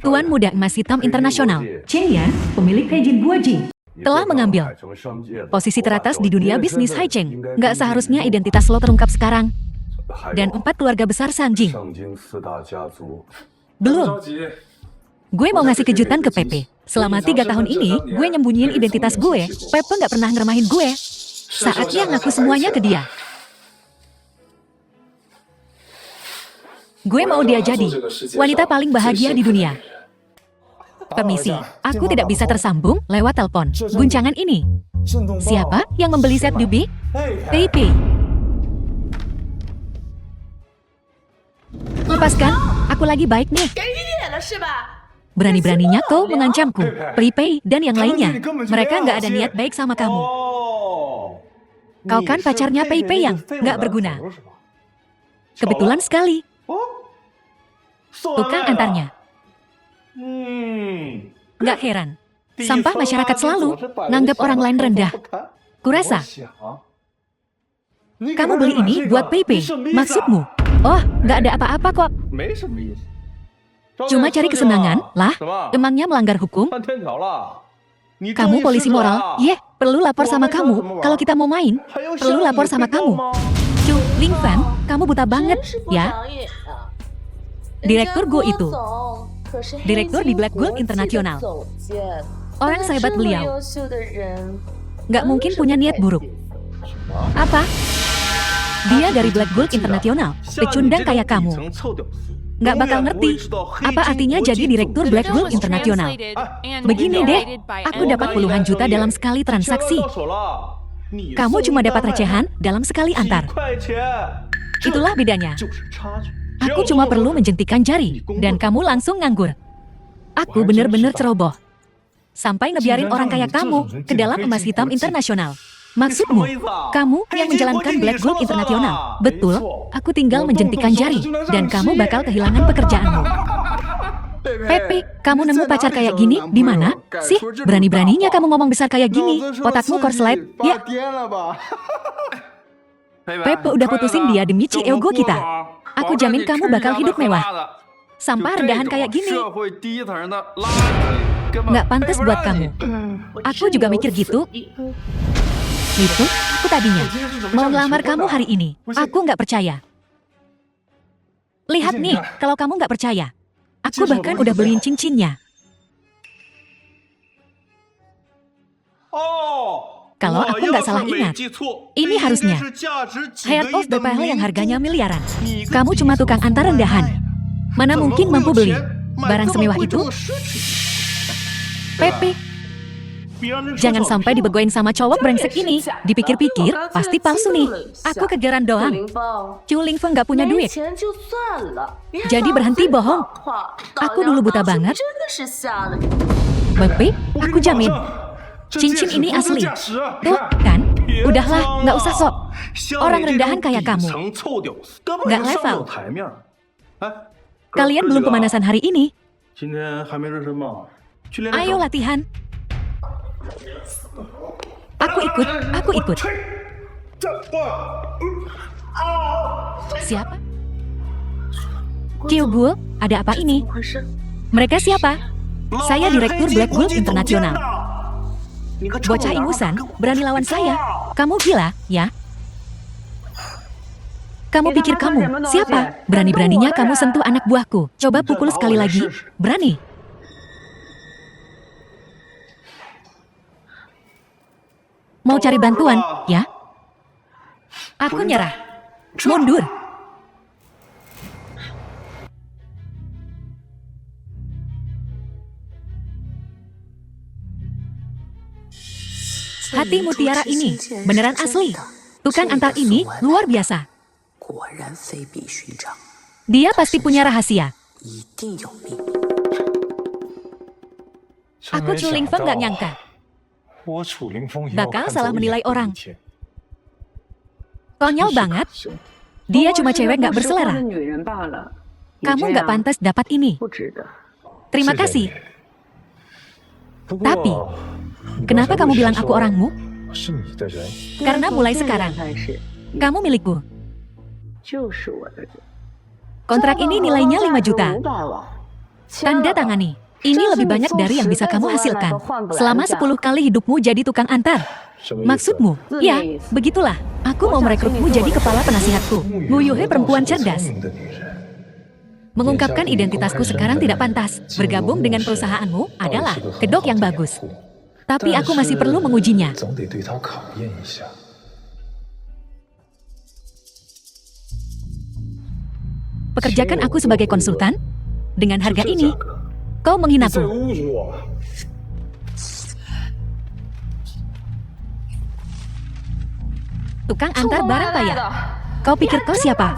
Tuan Muda Emas Hitam Internasional, Chen Yan, pemilik Heijin Guojing, telah mengambil posisi teratas di dunia bisnis Haicheng. Nggak seharusnya identitas lo terungkap sekarang. Dan 4 keluarga besar Sanjing. Belum. Gue mau ngasih kejutan ke Pepe. Selama 3 tahun ini, gue nyembunyiin identitas gue. Pepe nggak pernah ngeremahin gue. Saatnya ngaku semuanya ke dia. Gue mau dia jadi wanita paling bahagia di dunia. Permisi, aku tidak bisa tersambung lewat telepon. Guncangan ini. Siapa yang membeli set Dubi? Pepe. Lepaskan, aku lagi baik nih. Berani-beraninya kau mengancamku, Pepe dan yang lainnya. Mereka nggak ada niat baik sama kamu. Kau kan pacarnya Pepe yang nggak berguna. Kebetulan sekali. Tukang antarnya. Nggak heran. Sampah masyarakat selalu nganggap orang lain rendah. Kurasa. Kamu beli ini buat Pepe. Maksudmu? Oh, nggak ada apa-apa kok. Cuma cari kesenangan, lah. Emangnya melanggar hukum? Kamu polisi moral? Perlu lapor sama kamu. Kalau kita mau main, perlu lapor sama kamu. Chu Lingfan, kamu buta banget, ya? Direktur Go itu. Direktur di Black Gold Internasional. Orang sehebat beliau. Nggak mungkin punya niat buruk. Apa? Dia dari Black Gold Internasional. Pecundang kayak kamu. Nggak bakal ngerti apa artinya jadi direktur Black Gold Internasional. Begini deh, aku dapat puluhan juta dalam sekali transaksi. Kamu cuma dapat recehan dalam sekali antar. Itulah bedanya. Aku cuma perlu menjentikan jari, dan kamu langsung nganggur. Aku bener-bener ceroboh. Sampai ngebiarin orang kayak kamu ke dalam emas hitam internasional. Maksudmu, kamu yang menjalankan Black Gold Internasional. Betul, aku tinggal menjentikan jari, dan kamu bakal kehilangan pekerjaanmu. Pepe, kamu nemu pacar kayak gini di mana? Sih, berani-beraninya kamu ngomong besar kayak gini. Otakmu korslet, ya? Pepe udah putusin dia demi Ciego kita. Aku jamin kamu bakal hidup mewah. Sampah rendahan kayak gini nggak pantas buat kamu. Aku juga mikir gitu. Itu, aku tadinya mau ngelamar kamu hari ini. Aku nggak percaya. Lihat nih, kalau kamu nggak percaya. Aku bahkan udah beliin cincinnya. Kalau aku nggak salah ingat, ini harusnya Head of the Pale yang harganya miliaran. Kamu cuma tukang antar rendahan. Mana mungkin mampu beli barang semewah itu? Pepe, jangan sampai dibegoin sama cowok brengsek ini. Dipikir-pikir, pasti palsu nih. Aku kejaran doang. Chu Lingfeng nggak punya duit. Jadi berhenti bohong. Aku dulu buta banget. Pepe, aku jamin. Cincin ini asli. Tuh, kan? Udahlah, nggak usah sok. Orang rendahan kayak kamu. Nggak level. Kalian belum pemanasan hari ini. Ayo latihan. Aku ikut. Siapa? Kyugu, ada apa ini? Mereka siapa? Saya Direktur Black Gold Internasional. Bocah ingusan, berani lawan saya. Kamu gila, ya? Kamu pikir kamu siapa? Berani-beraninya kamu sentuh anak buahku. Coba pukul sekali lagi. Berani? Mau cari bantuan, ya? Aku nyerah. Mundur. Hati mutiara ini beneran asli. Tukang antar ini luar biasa. Dia pasti punya rahasia. Aku Chu Lingfeng gak nyangka bakal salah menilai orang. Konyol banget. Dia cuma cewek gak berselera. Kamu gak pantas dapat ini. Terima kasih. Tapi, kenapa kamu bilang aku orangmu? Karena mulai sekarang, kamu milikku. Kontrak ini nilainya 5 juta. Tanda tangani. Ini lebih banyak dari yang bisa kamu hasilkan. Selama 10 kali hidupmu jadi tukang antar. Maksudmu? Ya, begitulah. Aku mau merekrutmu jadi kepala penasihatku. Mu Yuhe perempuan cerdas. Mengungkapkan identitasku sekarang tidak pantas. Bergabung dengan perusahaanmu adalah kedok yang bagus. Tapi aku masih perlu mengujinya. Pekerjakan aku sebagai konsultan? Dengan harga ini, kau menghinaku. Tukang antar barang payah. Kau pikir kau siapa?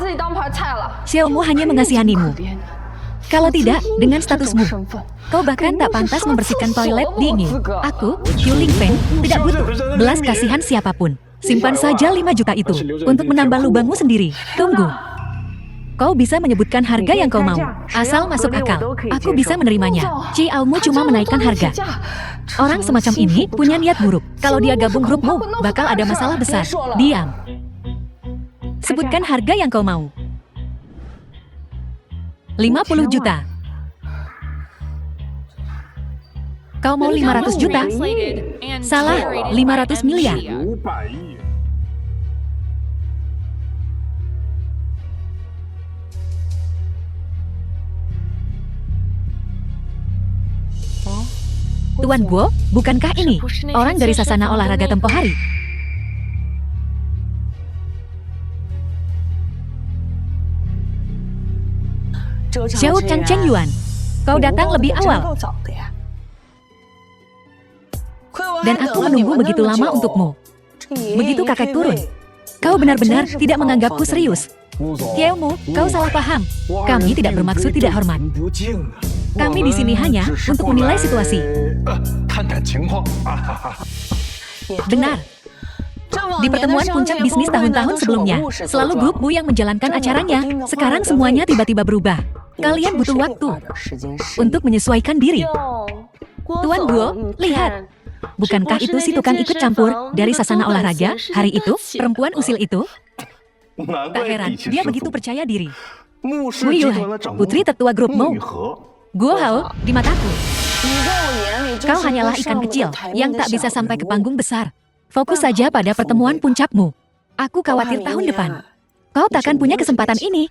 Xiaomu hanya mengasihanimu. Kalau tidak, dengan statusmu, kau bahkan tak pantas membersihkan toilet di ini. Aku, Qiu Lingfeng, tidak butuh belas kasihan siapapun. Simpan saja 5 juta itu untuk menambah lubangmu sendiri. Tunggu. Kau bisa menyebutkan harga yang kau mau, asal masuk akal. Aku bisa menerimanya. Ciaomu cuma menaikkan harga. Orang semacam ini punya niat buruk. Kalau dia gabung grupmu, bakal ada masalah besar. Diam. Sebutkan harga yang kau mau. 50 juta. Kau mau 500 juta? Salah, 500 miliar. Tuan Guo, bukankah ini orang dari sasana olahraga tempoh hari? Xiao Changcheng Yuan, kau datang lebih awal. Dan aku menunggu begitu lama untukmu. Begitu kakek turun, kau benar-benar tidak menganggapku serius. Xiaomu, kau salah paham. Kami tidak bermaksud tidak hormat. Kami di sini hanya untuk menilai situasi. Benar. Di pertemuan puncak bisnis tahun-tahun sebelumnya, selalu grupmu yang menjalankan acaranya. Sekarang semuanya tiba-tiba berubah. Kalian butuh waktu untuk menyesuaikan diri. Tuan Guo, lihat. Bukankah itu si tukang ikut campur dari sasana olahraga hari itu, perempuan usil itu? Tak heran, dia begitu percaya diri. Mu Yuhe, putri tertua grupmu. Guo Hao, di mataku. Kau hanyalah ikan kecil yang tak bisa sampai ke panggung besar. Fokus saja pada pertemuan puncakmu. Aku khawatir tahun depan kau takkan punya kesempatan ini.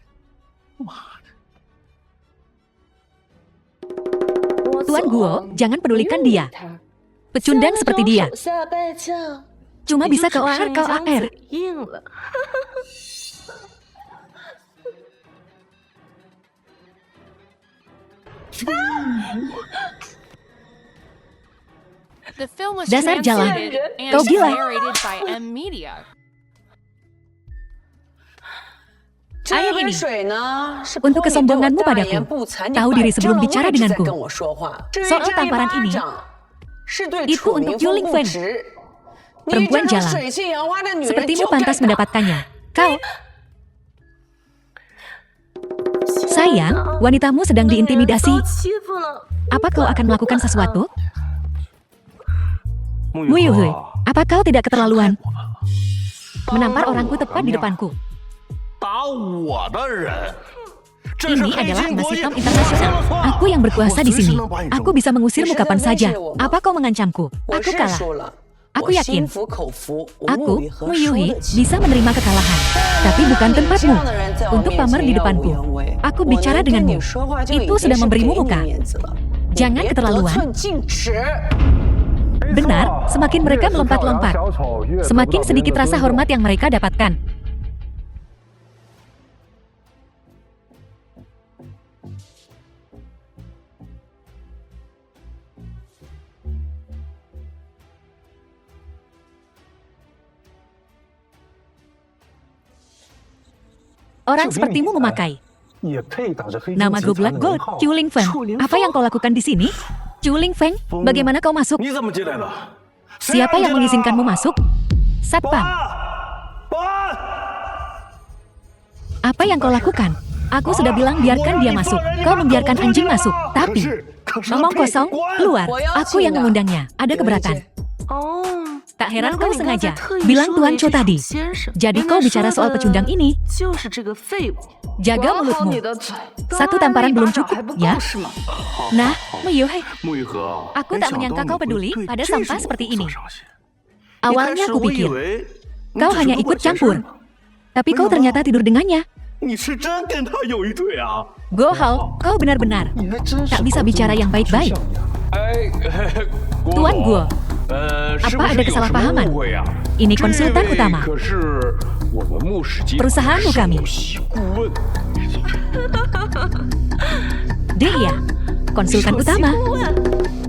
Tuan Guo, jangan pedulikan dia. Pecundang seperti dia cuma bisa kau AR. Dasar jalan, kau gila. Air ini untuk kesombonganmu padaku. Tahu diri sebelum bicara denganku. Soal tamparan ini, itu untuk Qiu Lingfeng. Perempuan jalan, sepertimu pantas mendapatkannya. Kau. Sayang, wanitamu sedang diintimidasi. Apa kau akan melakukan sesuatu? Mu Yuhe, apa kau tidak keterlaluan? Menampar orangku tepat di depanku. Ini adalah emas hitam internasional. Aku yang berkuasa di sini. Aku bisa mengusirmu kapan saja. Apa kau mengancamku? Aku kalah. Aku yakin, aku, Mu Yuhe, bisa menerima kekalahan. Tapi bukan tempatmu untuk pamer di depanku. Aku bicara denganmu. Itu sudah memberimu muka. Jangan keterlaluan. Benar, semakin mereka melompat-lompat, semakin sedikit rasa hormat yang mereka dapatkan. Orang sepertimu memakai nama Goblet Gold, Qiu Lingfeng. Apa yang kau lakukan di sini? Qiu Lingfeng, bagaimana kau masuk? Siapa yang mengizinkanmu masuk? Satpam. Apa yang kau lakukan? Aku sudah bilang biarkan dia masuk. Kau membiarkan anjing masuk. Tapi, ngomong kosong, keluar. Aku yang mengundangnya. Ada keberatan. Tak heran kau sengaja bilang Tuan Cho tadi. Jadi kau bicara soal pecundang ini. Jaga mulutmu. Satu tamparan belum cukup, ya? Nah, Muyuhei, aku tak menyangka kau peduli pada sampah seperti ini. Awalnya aku pikir kau hanya ikut campur, tapi kau ternyata tidur dengannya. Go Hao, kau benar-benar tak bisa bicara yang baik-baik. Tuan Guo, apa ada kesalahpahaman? Ini konsultan utama. Perusahaanmu kami. Dia, konsultan utama.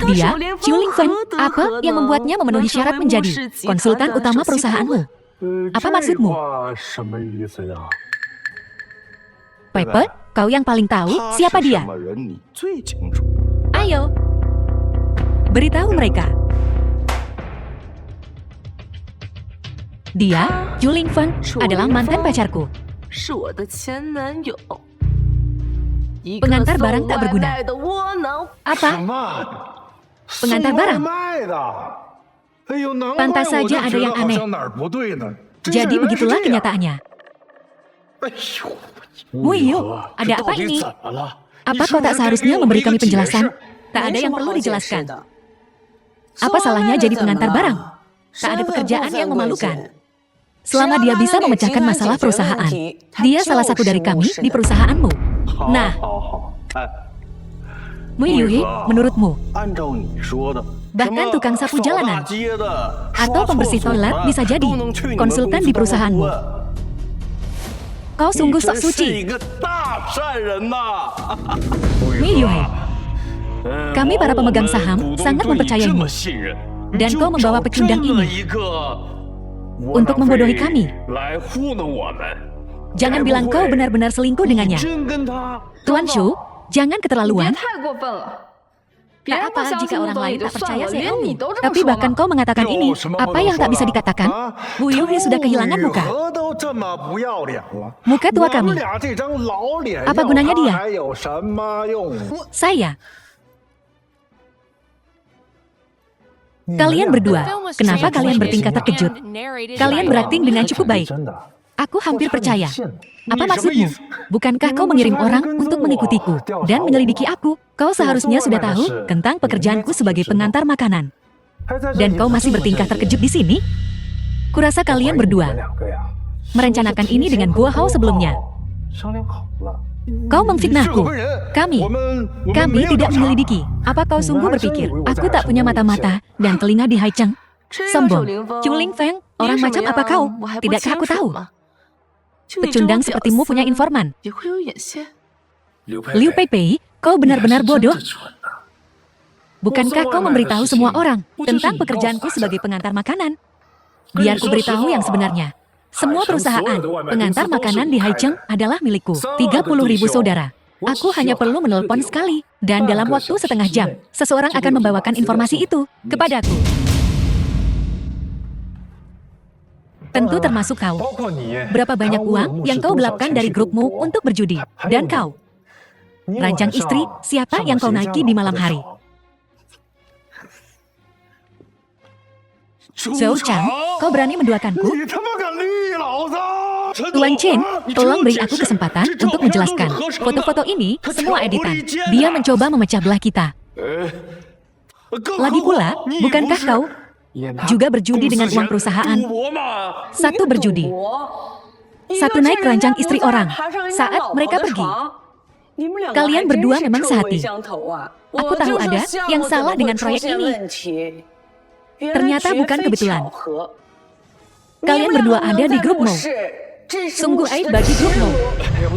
Dia, Chu Lingfen, apa yang membuatnya memenuhi syarat menjadi konsultan utama perusahaanmu? Apa maksudmu? Pepper, kau yang paling tahu siapa dia. Ayo, beritahu mereka. Dia, Chu Lingfen, adalah mantan pacarku. Pengantar barang tak berguna. Apa? Pengantar barang? Pantas saja ada yang aneh. Jadi begitulah kenyataannya. Muyu, ada apa ini? Apa kau tak seharusnya memberi kami penjelasan? Tak ada yang perlu dijelaskan. Apa salahnya jadi pengantar barang? Tak ada pekerjaan yang memalukan. Selama dia bisa memecahkan masalah perusahaan, dia salah satu dari kami di perusahaanmu. Nah, Muyuhei, menurutmu, bahkan tukang sapu jalanan atau pembersih toilet bisa jadi konsultan di perusahaanmu. Kau sungguh sok suci. Muyuhei, kami para pemegang saham sangat mempercayaimu. Dan kau membawa pecundang ini untuk membodohi kami. Jangan bilang kau benar-benar selingkuh dengannya. Tuan Shu, jangan keterlaluan. Tak apa jika orang lain tak percaya seelmu. Tapi bahkan kau mengatakan ini, apa yang tak bisa dikatakan? Bu Yuhi sudah kehilangan muka. Muka tua kami. Apa gunanya dia? Saya. Kalian berdua, kenapa kalian bertingkah terkejut? Kalian berakting dengan cukup baik. Aku hampir percaya. Apa maksudmu? Bukankah kau mengirim orang untuk mengikutiku dan menyelidiki aku? Kau seharusnya sudah tahu tentang pekerjaanku sebagai pengantar makanan. Dan kau masih bertingkah terkejut di sini? Kurasa kalian berdua merencanakan ini dengan Guo Hao sebelumnya. Kau memfitnahku. Kami tidak menyelidiki. Apa kau sungguh berpikir aku tak punya mata-mata dan telinga di Haicheng? Sombong. Chu Lingfen, orang macam apa kau? Tidakkah aku tahu? Pecundang sepertimu punya informan. Liu Peipei, kau benar-benar bodoh. Bukankah kau memberitahu semua orang tentang pekerjaanku sebagai pengantar makanan? Biar ku beritahu yang sebenarnya. Semua perusahaan pengantar makanan di Haicheng adalah milikku. 30.000 saudara. Aku hanya perlu menelpon sekali. Dan dalam waktu setengah jam, seseorang akan membawakan informasi itu kepadaku. Tentu termasuk kau. Berapa banyak uang yang kau gelapkan dari grupmu untuk berjudi? Dan kau? Rancang istri, siapa yang kau naiki di malam hari? Zhou Chang, kau berani menduakanku? Tuan Chen, tolong beri aku kesempatan untuk menjelaskan. Foto-foto ini semua editan. Dia mencoba memecah belah kita. Lagi pula, bukankah kau juga berjudi dengan uang perusahaan? Satu berjudi, satu naik rancang istri orang saat mereka pergi. Kalian berdua memang sehati. Aku tahu ada yang salah dengan proyek ini. Ternyata bukan kebetulan. Kalian berdua ada di grupmu. Sungguh aib bagi grupmu.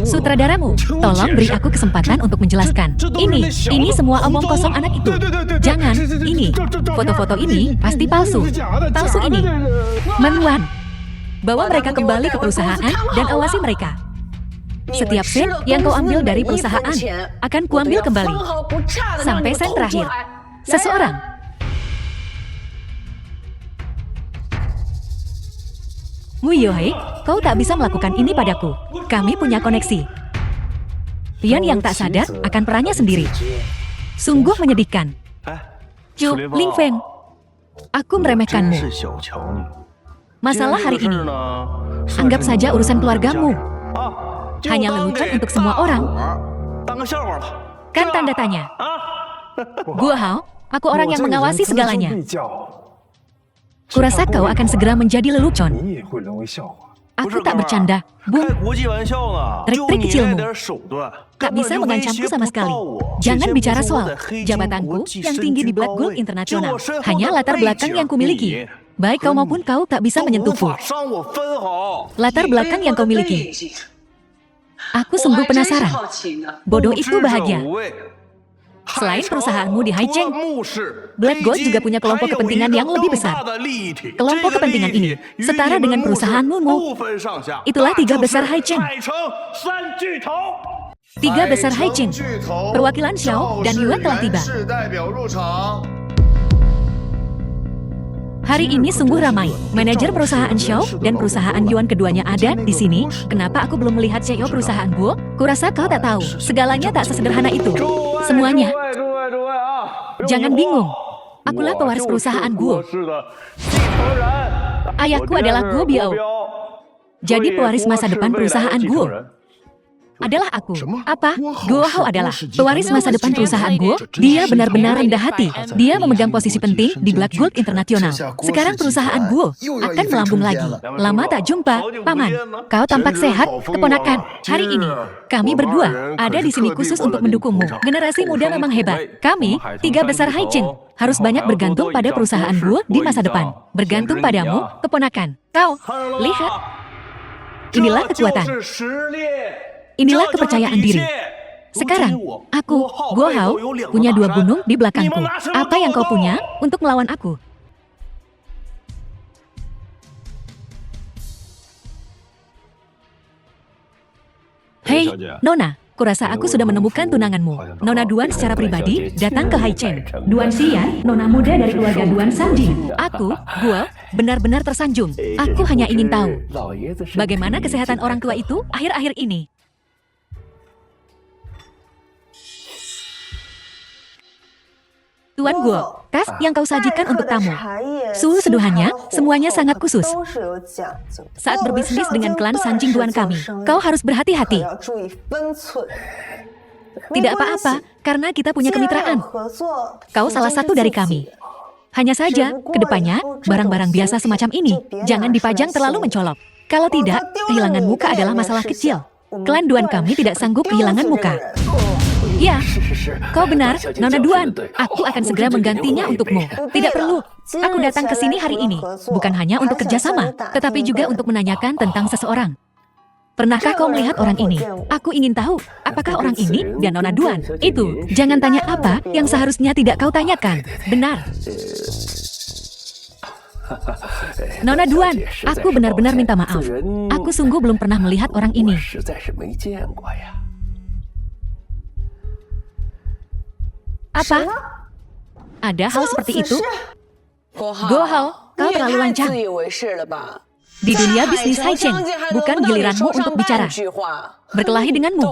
Sutradaramu, tolong beri aku kesempatan untuk menjelaskan. Ini semua omong kosong anak itu. Jangan, ini. Foto-foto ini pasti palsu. Palsu ini. Menwan, bawa mereka kembali ke perusahaan dan awasi mereka. Setiap sen yang kau ambil dari perusahaan akan kuambil kembali. Sampai sen terakhir. Seseorang. Muyuhei, kau tak bisa melakukan ini padaku. Kami punya koneksi. Pian yang tak sadar akan perannya sendiri. Sungguh menyedihkan. Chu Lingfen, Aku meremehkanmu. Masalah hari ini, anggap saja urusan keluargamu. Hanya lelucon untuk semua orang. Kan tanda tanya. Guo Hao, aku orang yang mengawasi segalanya. Kurasa kau akan segera menjadi lelucon. Aku tak bercanda, Bung. Trik-trik kecilmu tak bisa mengancamku sama sekali. Jangan bicara soal jabatanku yang tinggi di Blood Gold Internasional. Hanya latar belakang yang kumiliki. Baik kau maupun kau tak bisa menyentuhku. Latar belakang yang kau miliki. Aku sungguh penasaran. Bodoh itu bahagia. Selain perusahaanmu di Haicheng, Blood Gold juga punya kelompok kepentingan yang lebih besar. Kelompok kepentingan ini setara dengan perusahaanmu. Itulah 3 besar Haicheng. 3 besar Haicheng. Perwakilan Xiao dan Yuan telah tiba. Hari ini sungguh ramai. Manajer perusahaan Xiao dan perusahaan Yuan keduanya ada di sini. Kenapa aku belum melihat CEO perusahaan Guo? Kurasa kau tak tahu. Segalanya tak sesederhana itu. Semuanya. Jangan bingung. Akulah pewaris perusahaan Guo. Ayahku adalah Guo Biao. Jadi pewaris masa depan perusahaan Guo adalah aku. Apa? Guo Hao adalah pewaris masa depan perusahaan Guo. Dia benar-benar rendah hati. Dia memegang posisi penting di Blood Gold Internasional. Sekarang perusahaan Guo akan melambung lagi. Lama tak jumpa, Paman. Kau tampak sehat, keponakan. Hari ini, kami berdua ada di sini khusus untuk mendukungmu. Generasi muda memang hebat. Kami, 3 besar Haicheng, harus banyak bergantung pada perusahaan Guo di masa depan. Bergantung padamu, keponakan. Kau, lihat. Inilah kekuatan. Inilah kepercayaan diri. Sekarang, aku, Guo Hao, punya 2 gunung di belakangku. Apa yang kau punya untuk melawan aku? Hei, Nona, kurasa aku sudah menemukan tunanganmu. Nona Duan secara pribadi datang ke Haicheng. Duan Xian, nona muda dari keluarga Duan Sanjing. Aku, Guo, benar-benar tersanjung. Aku hanya ingin tahu, bagaimana kesehatan orang tua itu akhir-akhir ini. Tuan Guo, tas yang kau sajikan untuk tamu. Suhu seduhannya, semuanya sangat khusus. Saat berbisnis dengan klan Sanjing Duan kami, kau harus berhati-hati. Tidak apa-apa, karena kita punya kemitraan. Kau salah satu dari kami. Hanya saja, kedepannya, barang-barang biasa semacam ini, jangan dipajang terlalu mencolok. Kalau tidak, kehilangan muka adalah masalah kecil. Klan Duan kami tidak sanggup kehilangan muka. Ya, kau benar, Nona Duan. Aku akan segera menggantinya untukmu. Tidak perlu. Aku datang ke sini hari ini, bukan hanya untuk kerjasama, tetapi juga untuk menanyakan tentang seseorang. Pernahkah kau melihat orang ini? Aku ingin tahu, apakah orang ini dan Nona Duan? Itu, jangan tanya apa yang seharusnya tidak kau tanyakan. Benar. Nona Duan, aku benar-benar minta maaf. Aku sungguh belum pernah melihat orang ini. Apa? Ada hal seperti itu? Guo Hao, kau terlalu lancang. Di dunia bisnis Haicheng, bukan giliranmu untuk bicara. Berkelahi denganmu.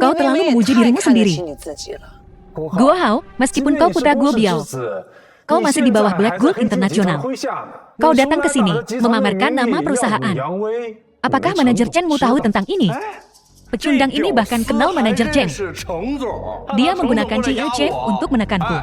Kau terlalu memuji dirimu sendiri. Guo Hao, meskipun kau putra Guo Biao, kau masih di bawah Blood Gold Internasional. Kau datang ke sini, memamerkan nama perusahaan. Apakah manajer Chen-mu tahu tentang ini? Pecundang ini bahkan kenal manajer Chen. Dia menggunakan Chen untuk menekanku.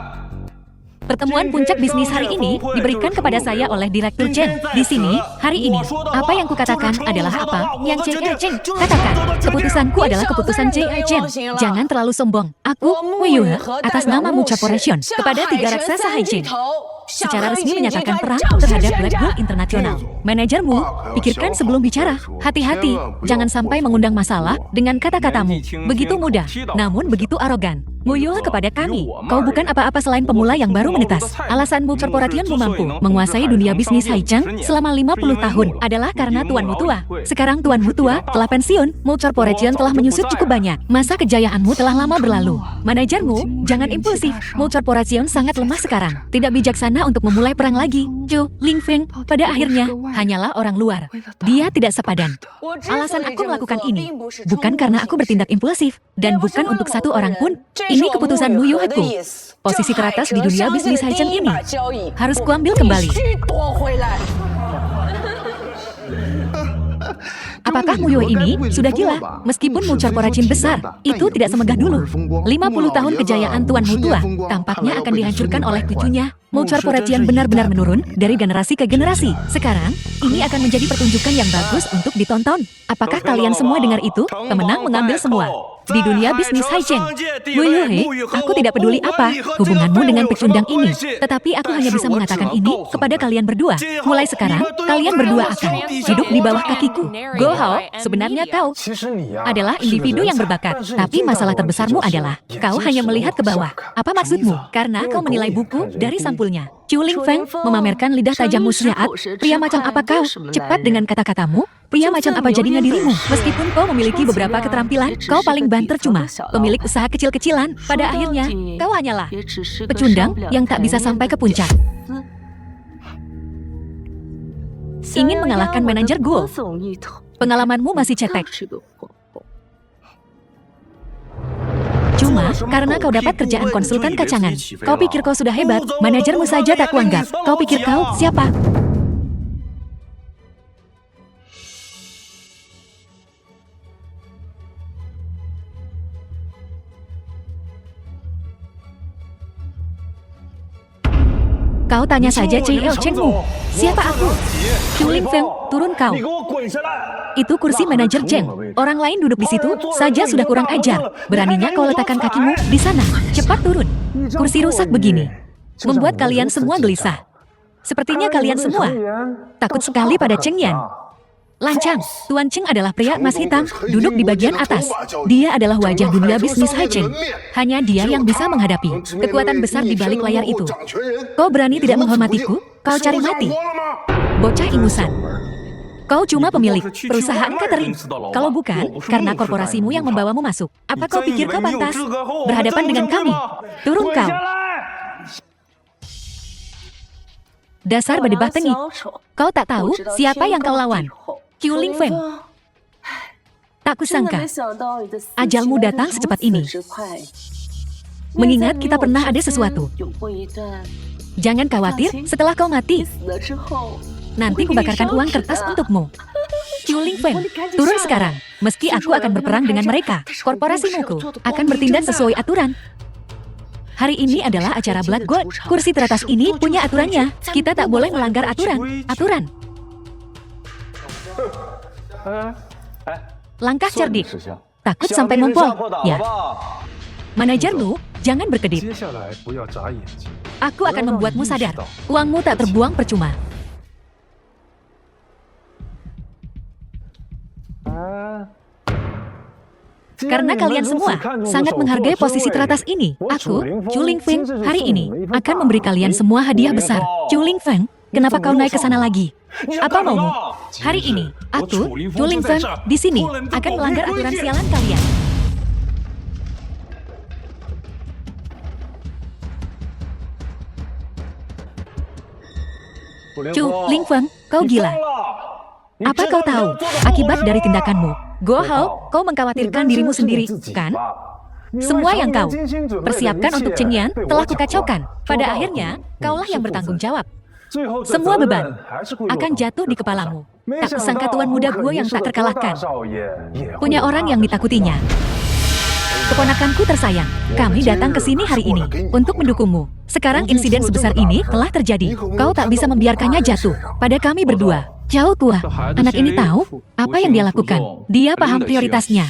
Pertemuan puncak bisnis hari ini diberikan kepada saya oleh Direktur Chen. Di sini, hari ini, apa yang kukatakan adalah apa yang Chen katakan. Keputusanku adalah keputusan Chen. Jangan terlalu sombong. Aku, Wei Yue, atas nama Mu Corporation, kepada 3 raksasa Haicheng, secara resmi menyatakan perang terhadap Blood Gold Internasional. Manajermu, pikirkan sebelum bicara. Hati-hati, jangan sampai mengundang masalah dengan kata-katamu. Begitu mudah, namun begitu arogan. Nguyuh kepada kami, kau bukan apa-apa selain pemula yang baru menetas. Alasan Mu Corporation mampu menguasai dunia bisnis Haicheng selama 50 tahun adalah karena tuanmu tua. Sekarang tuanmu tua telah pensiun, Mu Corporation telah menyusut cukup banyak. Masa kejayaanmu telah lama berlalu. Manajermu, jangan impulsif. Mu Corporation sangat lemah sekarang. Tidak bijaksana untuk memulai perang lagi. Zhou Lingfeng, pada akhirnya, hanyalah orang luar. Dia tidak sepadan. Alasan aku melakukan ini, bukan karena aku bertindak impulsif, dan bukan untuk satu orang pun. Ini keputusan Mu Yuheku. posisi teratas di dunia bisnis Haicheng ini. Harus kuambil kembali. Apakah Mu Yue ini sudah gila? Meskipun Mu corporasi besar, itu tidak semegah dulu. 50 tahun kejayaan Tuan Mu tua, tampaknya akan dihancurkan oleh cucunya. Mu corporasi yang benar-benar menurun dari generasi ke generasi. Sekarang, ini akan menjadi pertunjukan yang bagus untuk ditonton. Apakah kalian semua dengar itu? Pemenang mengambil semua. Di dunia bisnis Haicheng, Mu Yue, aku tidak peduli apa hubunganmu dengan pecundang ini, tetapi aku hanya bisa mengatakan ini kepada kalian berdua. Mulai sekarang, kalian berdua akan hidup di bawah kakiku. Go Hao, sebenarnya kau adalah individu yang berbakat, tapi masalah terbesarmu adalah kau hanya melihat ke bawah. Apa maksudmu? Karena kau menilai buku dari sampulnya. Chu Lingfeng memamerkan lidah tajam musyaat. Pria macam apa kau? Cepat dengan kata-katamu. Pria macam apa jadinya dirimu? Meskipun kau memiliki beberapa keterampilan, kau paling banter cuma pemilik usaha kecil-kecilan. Pada akhirnya, kau hanyalah pecundang yang tak bisa sampai ke puncak. Ingin mengalahkan manajer Guo. Pengalamanmu masih cetek. Cuma, karena kau dapat kerjaan konsultan kacangan. Kau pikir kau sudah hebat, manajermu saja tak kuanggap. Kau pikir kau siapa? Kau tanya saja CEO Chengmu. Siapa aku? Chu Lingfeng, turun kau. Itu kursi manajer Cheng. Orang lain duduk di situ saja sudah kurang ajar. Beraninya kau letakkan kakimu di sana. Cepat turun. Kursi rusak begini membuat kalian semua gelisah. Sepertinya kalian semua takut sekali pada Cheng Yan. Lancang, Tuan Cheng adalah pria emas hitam, duduk di bagian atas. Dia adalah wajah dunia bisnis Haicheng. Hanya dia yang bisa menghadapi kekuatan besar di balik layar itu. Kau berani tidak menghormatiku? Kau cari mati. Bocah ingusan. Kau cuma pemilik perusahaan catering. Kalau bukan, karena korporasimu yang membawamu masuk. Apa kau pikir kau pantas berhadapan dengan kami? Turun kau. Dasar bedebah tengik. Kau tak tahu siapa yang kau lawan. Chu Lingfeng. Tak kusangka ajalmu datang secepat ini. Mengingat kita pernah ada sesuatu. Jangan khawatir, setelah kau mati, nanti kubakarkan uang kertas untukmu. Chu Lingfeng, turun sekarang. Meski aku akan berperang dengan mereka, korporasimuku akan bertindak sesuai aturan. Hari ini adalah acara Blood God. Kursi teratas ini punya aturannya. Kita tak boleh melanggar aturan. Langkah cerdik. Takut sampai ngompol. Ya. Manajermu, jangan berkedip. Aku akan membuatmu sadar. Uangmu tak terbuang percuma. Karena kalian semua sangat menghargai posisi teratas ini, aku, Chu Lingfeng, hari ini akan memberi kalian semua hadiah besar. Chu Lingfeng, kenapa kau naik ke sana lagi? Apa maumu? Hari ini, aku, Chu Lingfeng, di sini akan melanggar aturan sialan kalian. Chu Lingfeng, kau gila. Apa kau tahu akibat dari tindakanmu? Go Hao, kau mengkhawatirkan dirimu sendiri, kan? Semua yang kau persiapkan untuk Cheng Yan telah kukacaukan. Pada akhirnya, kaulah yang bertanggung jawab. Semua beban akan jatuh di kepalamu. Tak kusangka tuan muda Guo yang tak terkalahkan. Punya orang yang ditakutinya. Keponakanku tersayang, kami datang ke sini hari ini untuk mendukungmu. Sekarang insiden sebesar ini telah terjadi. Kau tak bisa membiarkannya jatuh pada kami berdua. Jauh tua, anak ini tahu apa yang dia lakukan. Dia paham prioritasnya.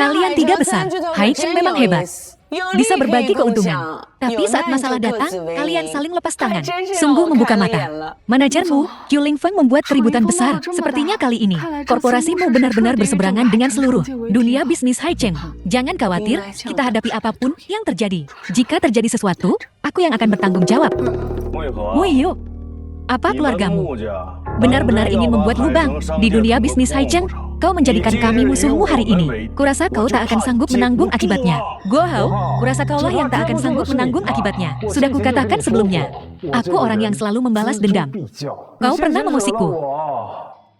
Kalian tiga besar, Haicheng memang hebat. Bisa berbagi keuntungan. Tapi saat masalah datang, kalian saling lepas tangan. Sungguh membuka mata. Manajermu, Chu Lingfeng membuat keributan besar. Sepertinya kali ini, korporasimu benar-benar berseberangan dengan seluruh dunia bisnis Haicheng. Jangan khawatir, kita hadapi apapun yang terjadi. Jika terjadi sesuatu, aku yang akan bertanggung jawab. Muiyu, apa keluargamu benar-benar ingin membuat lubang di dunia bisnis Haicheng? Kau menjadikan kami musuhmu hari ini. Kurasa kau tak akan sanggup menanggung akibatnya. Go Hao, kurasa kaulah yang tak akan sanggup menanggung akibatnya. Sudah kukatakan sebelumnya, aku orang yang selalu membalas dendam. Kau pernah memusikku.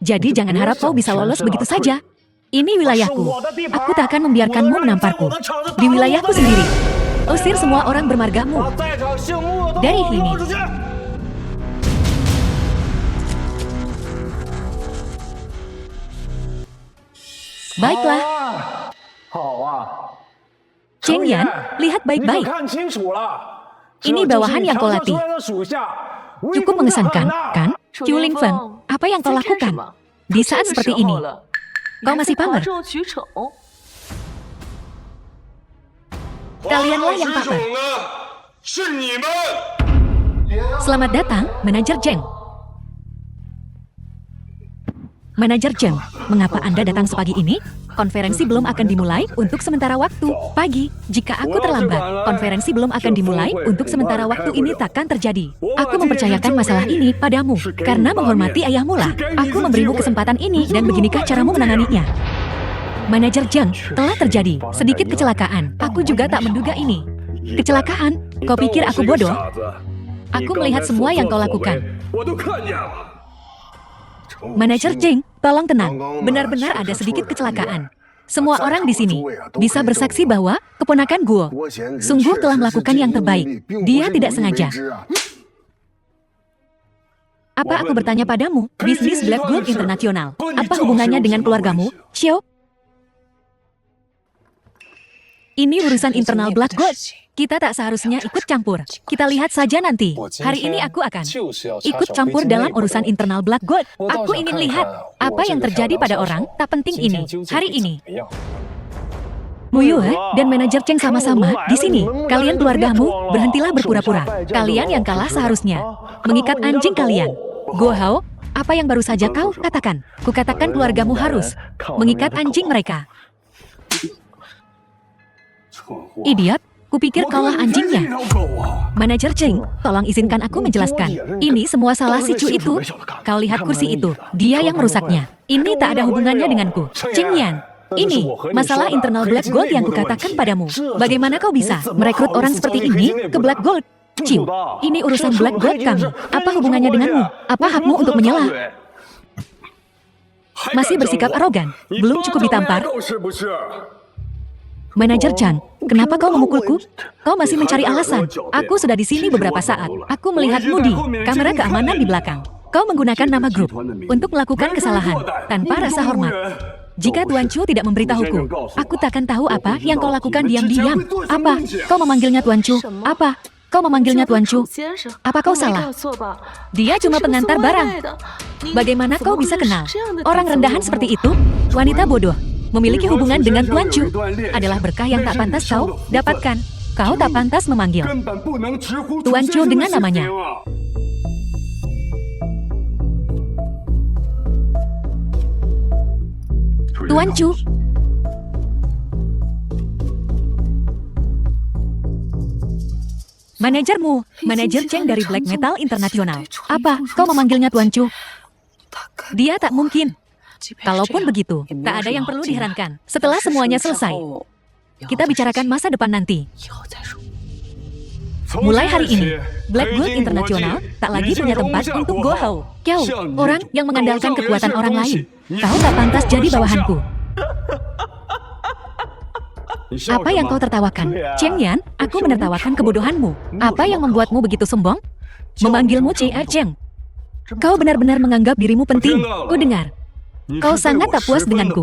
Jadi jangan harap kau bisa lolos begitu saja. Ini wilayahku. Aku tak akan membiarkanmu menamparku di wilayahku sendiri. Usir semua orang bermargamu dari sini. Baiklah. Cheng Yan, lihat baik-baik. Ini bawahan yang kau latih. Cukup mengesankan, kan? Qiu Lingfeng, apa yang kau lakukan? Di saat seperti ini, kau masih pamer. Kalianlah yang pamer. Selamat datang, Manajer Zheng. Manajer Zheng, mengapa Anda datang sepagi ini? Konferensi belum akan dimulai untuk sementara waktu. Pagi, jika aku terlambat, konferensi belum akan dimulai untuk sementara waktu ini takkan terjadi. Aku mempercayakan masalah ini padamu, karena menghormati ayahmu lah. Aku memberimu kesempatan ini dan beginikah caramu menanganinya. Manajer Zheng, telah terjadi sedikit kecelakaan. Aku juga tak menduga ini. Kecelakaan? Kau pikir aku bodoh? Aku melihat semua yang kau lakukan. Manajer Zheng, tolong tenang. Benar-benar ada sedikit kecelakaan. Semua orang di sini bisa bersaksi bahwa keponakan Guo sungguh telah melakukan yang terbaik. Dia tidak sengaja. Apa aku bertanya padamu? Bisnis Black Gold Internasional. Apa hubungannya dengan keluargamu, Xiao? Ini urusan internal Black Gold. Kita tak seharusnya ikut campur. Kita lihat saja nanti. Hari ini aku akan ikut campur dalam urusan internal Black Gold. Aku ingin lihat apa yang terjadi pada orang tak penting ini. Hari ini. Mu Yue dan Manajer Cheng sama-sama di sini. Kalian keluargamu, berhentilah berpura-pura. Kalian yang kalah seharusnya mengikat anjing kalian. Guo Hao, apa yang baru saja kau katakan? Kukatakan keluargamu harus mengikat anjing mereka. Idiot, kupikir kaulah anjingnya. Manajer Cheng, tolong izinkan aku menjelaskan. Ini semua salah si Chu itu. Kau lihat kursi itu, dia yang merusaknya. Ini tak ada hubungannya denganku. Cheng Yan, ini masalah internal Black Gold yang kukatakan padamu. Bagaimana kau bisa merekrut orang seperti ini ke Black Gold? Ciu, ini urusan Black Gold kami. Apa hubungannya denganmu? Apa hakmu untuk menyela? Masih bersikap arogan, belum cukup ditampar. Manajer Chan, kenapa kau memukulku? Kau masih mencari alasan. Aku sudah di sini beberapa saat. Aku melihatmu di kamera keamanan di belakang. Kau menggunakan nama grup untuk melakukan kesalahan tanpa rasa hormat. Jika Tuan Chu tidak memberitahuku, aku takkan tahu apa yang kau lakukan diam-diam. Apa? Kau memanggilnya Tuan Chu? Apa? Kau memanggilnya Tuan Chu? Apa kau salah? Dia cuma pengantar barang. Bagaimana kau bisa kenal orang rendahan seperti itu? Wanita bodoh. Memiliki hubungan dengan Tuan Chu adalah berkah yang tak pantas kau dapatkan. Kau tak pantas memanggil Tuan Chu dengan namanya. Tuan Chu. Manajermu, Manajer Cheng dari Black Metal Internasional. Apa, kau memanggilnya Tuan Chu? Dia tak mungkin. Kalaupun begitu, tak ada yang perlu diherankan. Setelah semuanya selesai, kita bicarakan masa depan nanti. Mulai hari ini, Black Gold Internasional tak lagi punya tempat untuk Guo Hao. Kau, orang yang mengandalkan kekuatan orang lain. Kau tak pantas jadi bawahanku. Apa yang kau tertawakan? Cheng Yan, aku menertawakan kebodohanmu. Apa yang membuatmu begitu sombong? Memanggilmu Cie Cheng. Kau benar-benar menganggap dirimu penting. Ku dengar. Kau sangat tak puas denganku.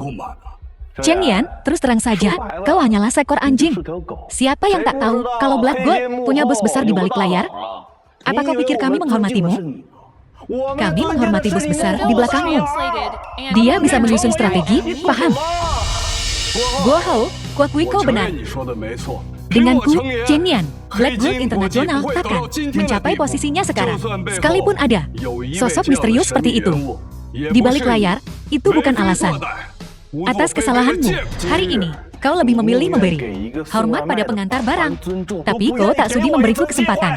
Cheng Yan, terus terang saja, kau hanyalah seekor anjing. Siapa yang tak tahu kalau Black Gold punya bos besar di balik layar? Apa kau pikir kami menghormatimu? Kami menghormati bos besar di belakangmu. Dia bisa menyusun strategi, paham? Guo Hao, kuakui kau benar. Denganku, Cheng Yan, Black Gold Internasional takkan mencapai posisinya sekarang. Sekalipun ada sosok misterius seperti itu di balik layar, itu bukan alasan. Atas kesalahanmu, hari ini, kau lebih memilih memberi hormat pada pengantar barang. Tapi kau tak sudi memberiku kesempatan.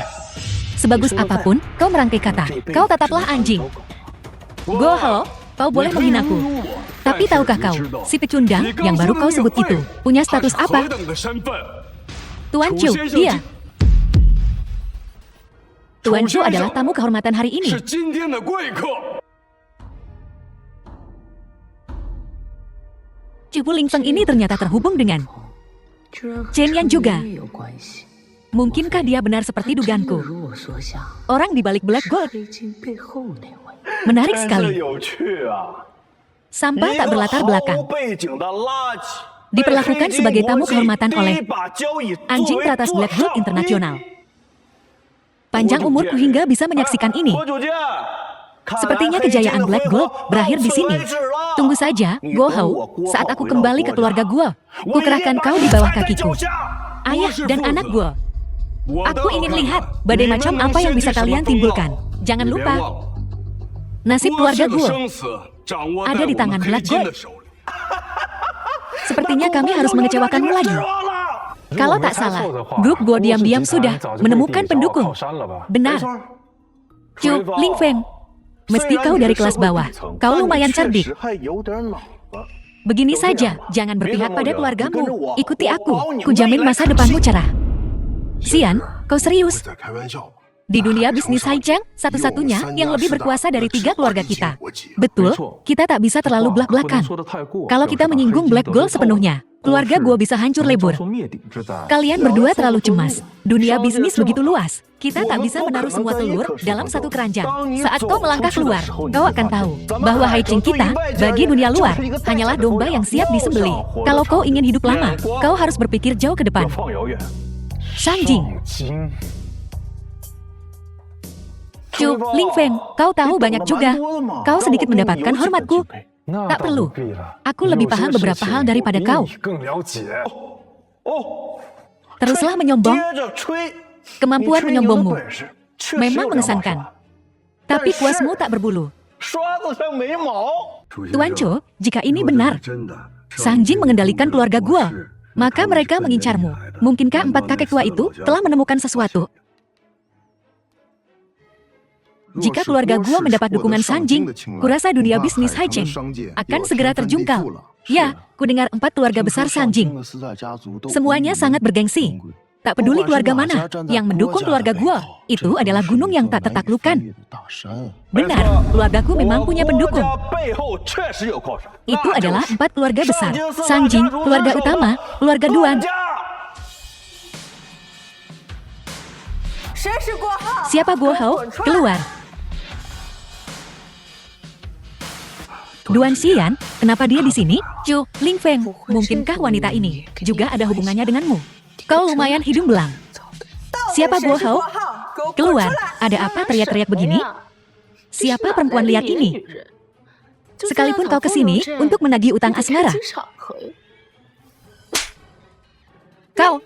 Sebagus apapun, kau merangkai kata, kau tetaplah anjing. Guo Hao, kau boleh menghinaku. Tapi tahukah kau, si pecundang yang baru kau sebut itu, punya status apa? Tuan Chu, dia. Tuan Chu adalah tamu kehormatan hari ini. Cipu Lingfeng ini ternyata terhubung dengan Chen Yan juga. Mungkinkah dia benar seperti dugaanku? Orang di balik Black Gold. Menarik sekali. Sampah tak berlatar belakang. Diperlakukan sebagai tamu kehormatan oleh anjing teratas Black Gold Internasional. Panjang umurku hingga bisa menyaksikan ini. Sepertinya kejayaan Black Gold berakhir di sini. Tunggu saja, Go Hao, saat aku kembali ke keluarga gue, kukerahkan kau di bawah kakiku. Ayah dan anak gue. Aku ingin lihat badai macam apa yang bisa kalian timbulkan. Jangan lupa, nasib keluarga gue ada di tangan Black Gold. Sepertinya kami harus mengecewakanmu lagi. Kalau tak salah, grup gue diam-diam sudah menemukan pendukung. Benar. Chu Lingfeng, mesti kau dari kelas bawah. Kau lumayan cerdik. Begini saja, jangan berpihak pada keluargamu. Ikuti aku, kujamin masa depanmu cerah. Xian, kau serius? Di dunia bisnis Haicheng, satu-satunya yang lebih berkuasa dari 3 keluarga kita. Betul, kita tak bisa terlalu belak-belakan. Kalau kita menyinggung Black Gold sepenuhnya, keluarga gua bisa hancur lebur. Kalian berdua terlalu cemas. Dunia bisnis begitu luas. Kita tak bisa menaruh semua telur dalam satu keranjang. Saat kau melangkah keluar, kau akan tahu bahwa Haicheng kita, bagi dunia luar, hanyalah domba yang siap disembelih. Kalau kau ingin hidup lama, kau harus berpikir jauh ke depan. Sanjing. Chu Lingfeng, kau tahu banyak juga. Kau sedikit mendapatkan hormatku. Tak perlu. Aku lebih paham beberapa hal daripada kau. Teruslah menyombong. Kemampuan menyombongmu memang mengesankan. Tapi kuasmu tak berbulu. Tuan Chu, jika ini benar, Sanjing mengendalikan keluarga gua, maka mereka mengincarmu. Mungkinkah 4 kakek tua itu telah menemukan sesuatu? Jika keluarga gua mendapat dukungan Sanjing, kurasa dunia bisnis Haicheng akan segera terjungkal. Ya, kudengar 4 keluarga besar Sanjing. Semuanya sangat bergengsi. Tak peduli keluarga mana yang mendukung keluarga gua, itu adalah gunung yang tak tertaklukkan. Benar, keluargaku memang punya pendukung. Itu adalah 4 keluarga besar. Sanjing, keluarga utama, keluarga Duan. Siapa Guo Hao? Keluar. Duan Xian, kenapa dia di sini? Chu Lingfeng, mungkinkah wanita ini juga ada hubungannya denganmu? Kau lumayan hidung belang. Siapa Guo Hao? Keluar. Ada apa teriak-teriak begini? Siapa perempuan liar ini? Sekalipun kau kesini untuk menagih utang asmara. Kau.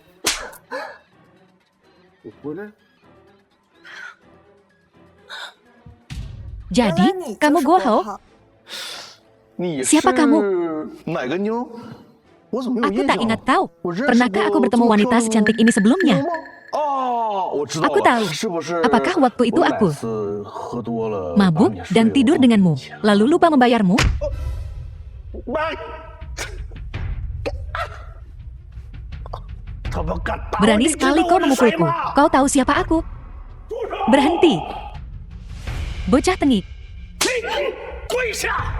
Jadi, kamu Guo Hao? Siapa kamu? Aku tak ingat tahu. Pernahkah aku bertemu wanita secantik ini sebelumnya? Aku tahu. Apakah waktu itu aku mabuk dan tidur denganmu, lalu lupa membayarmu? Berani sekali kau memukulku. Kau tahu siapa aku? Berhenti. Bocah tengik.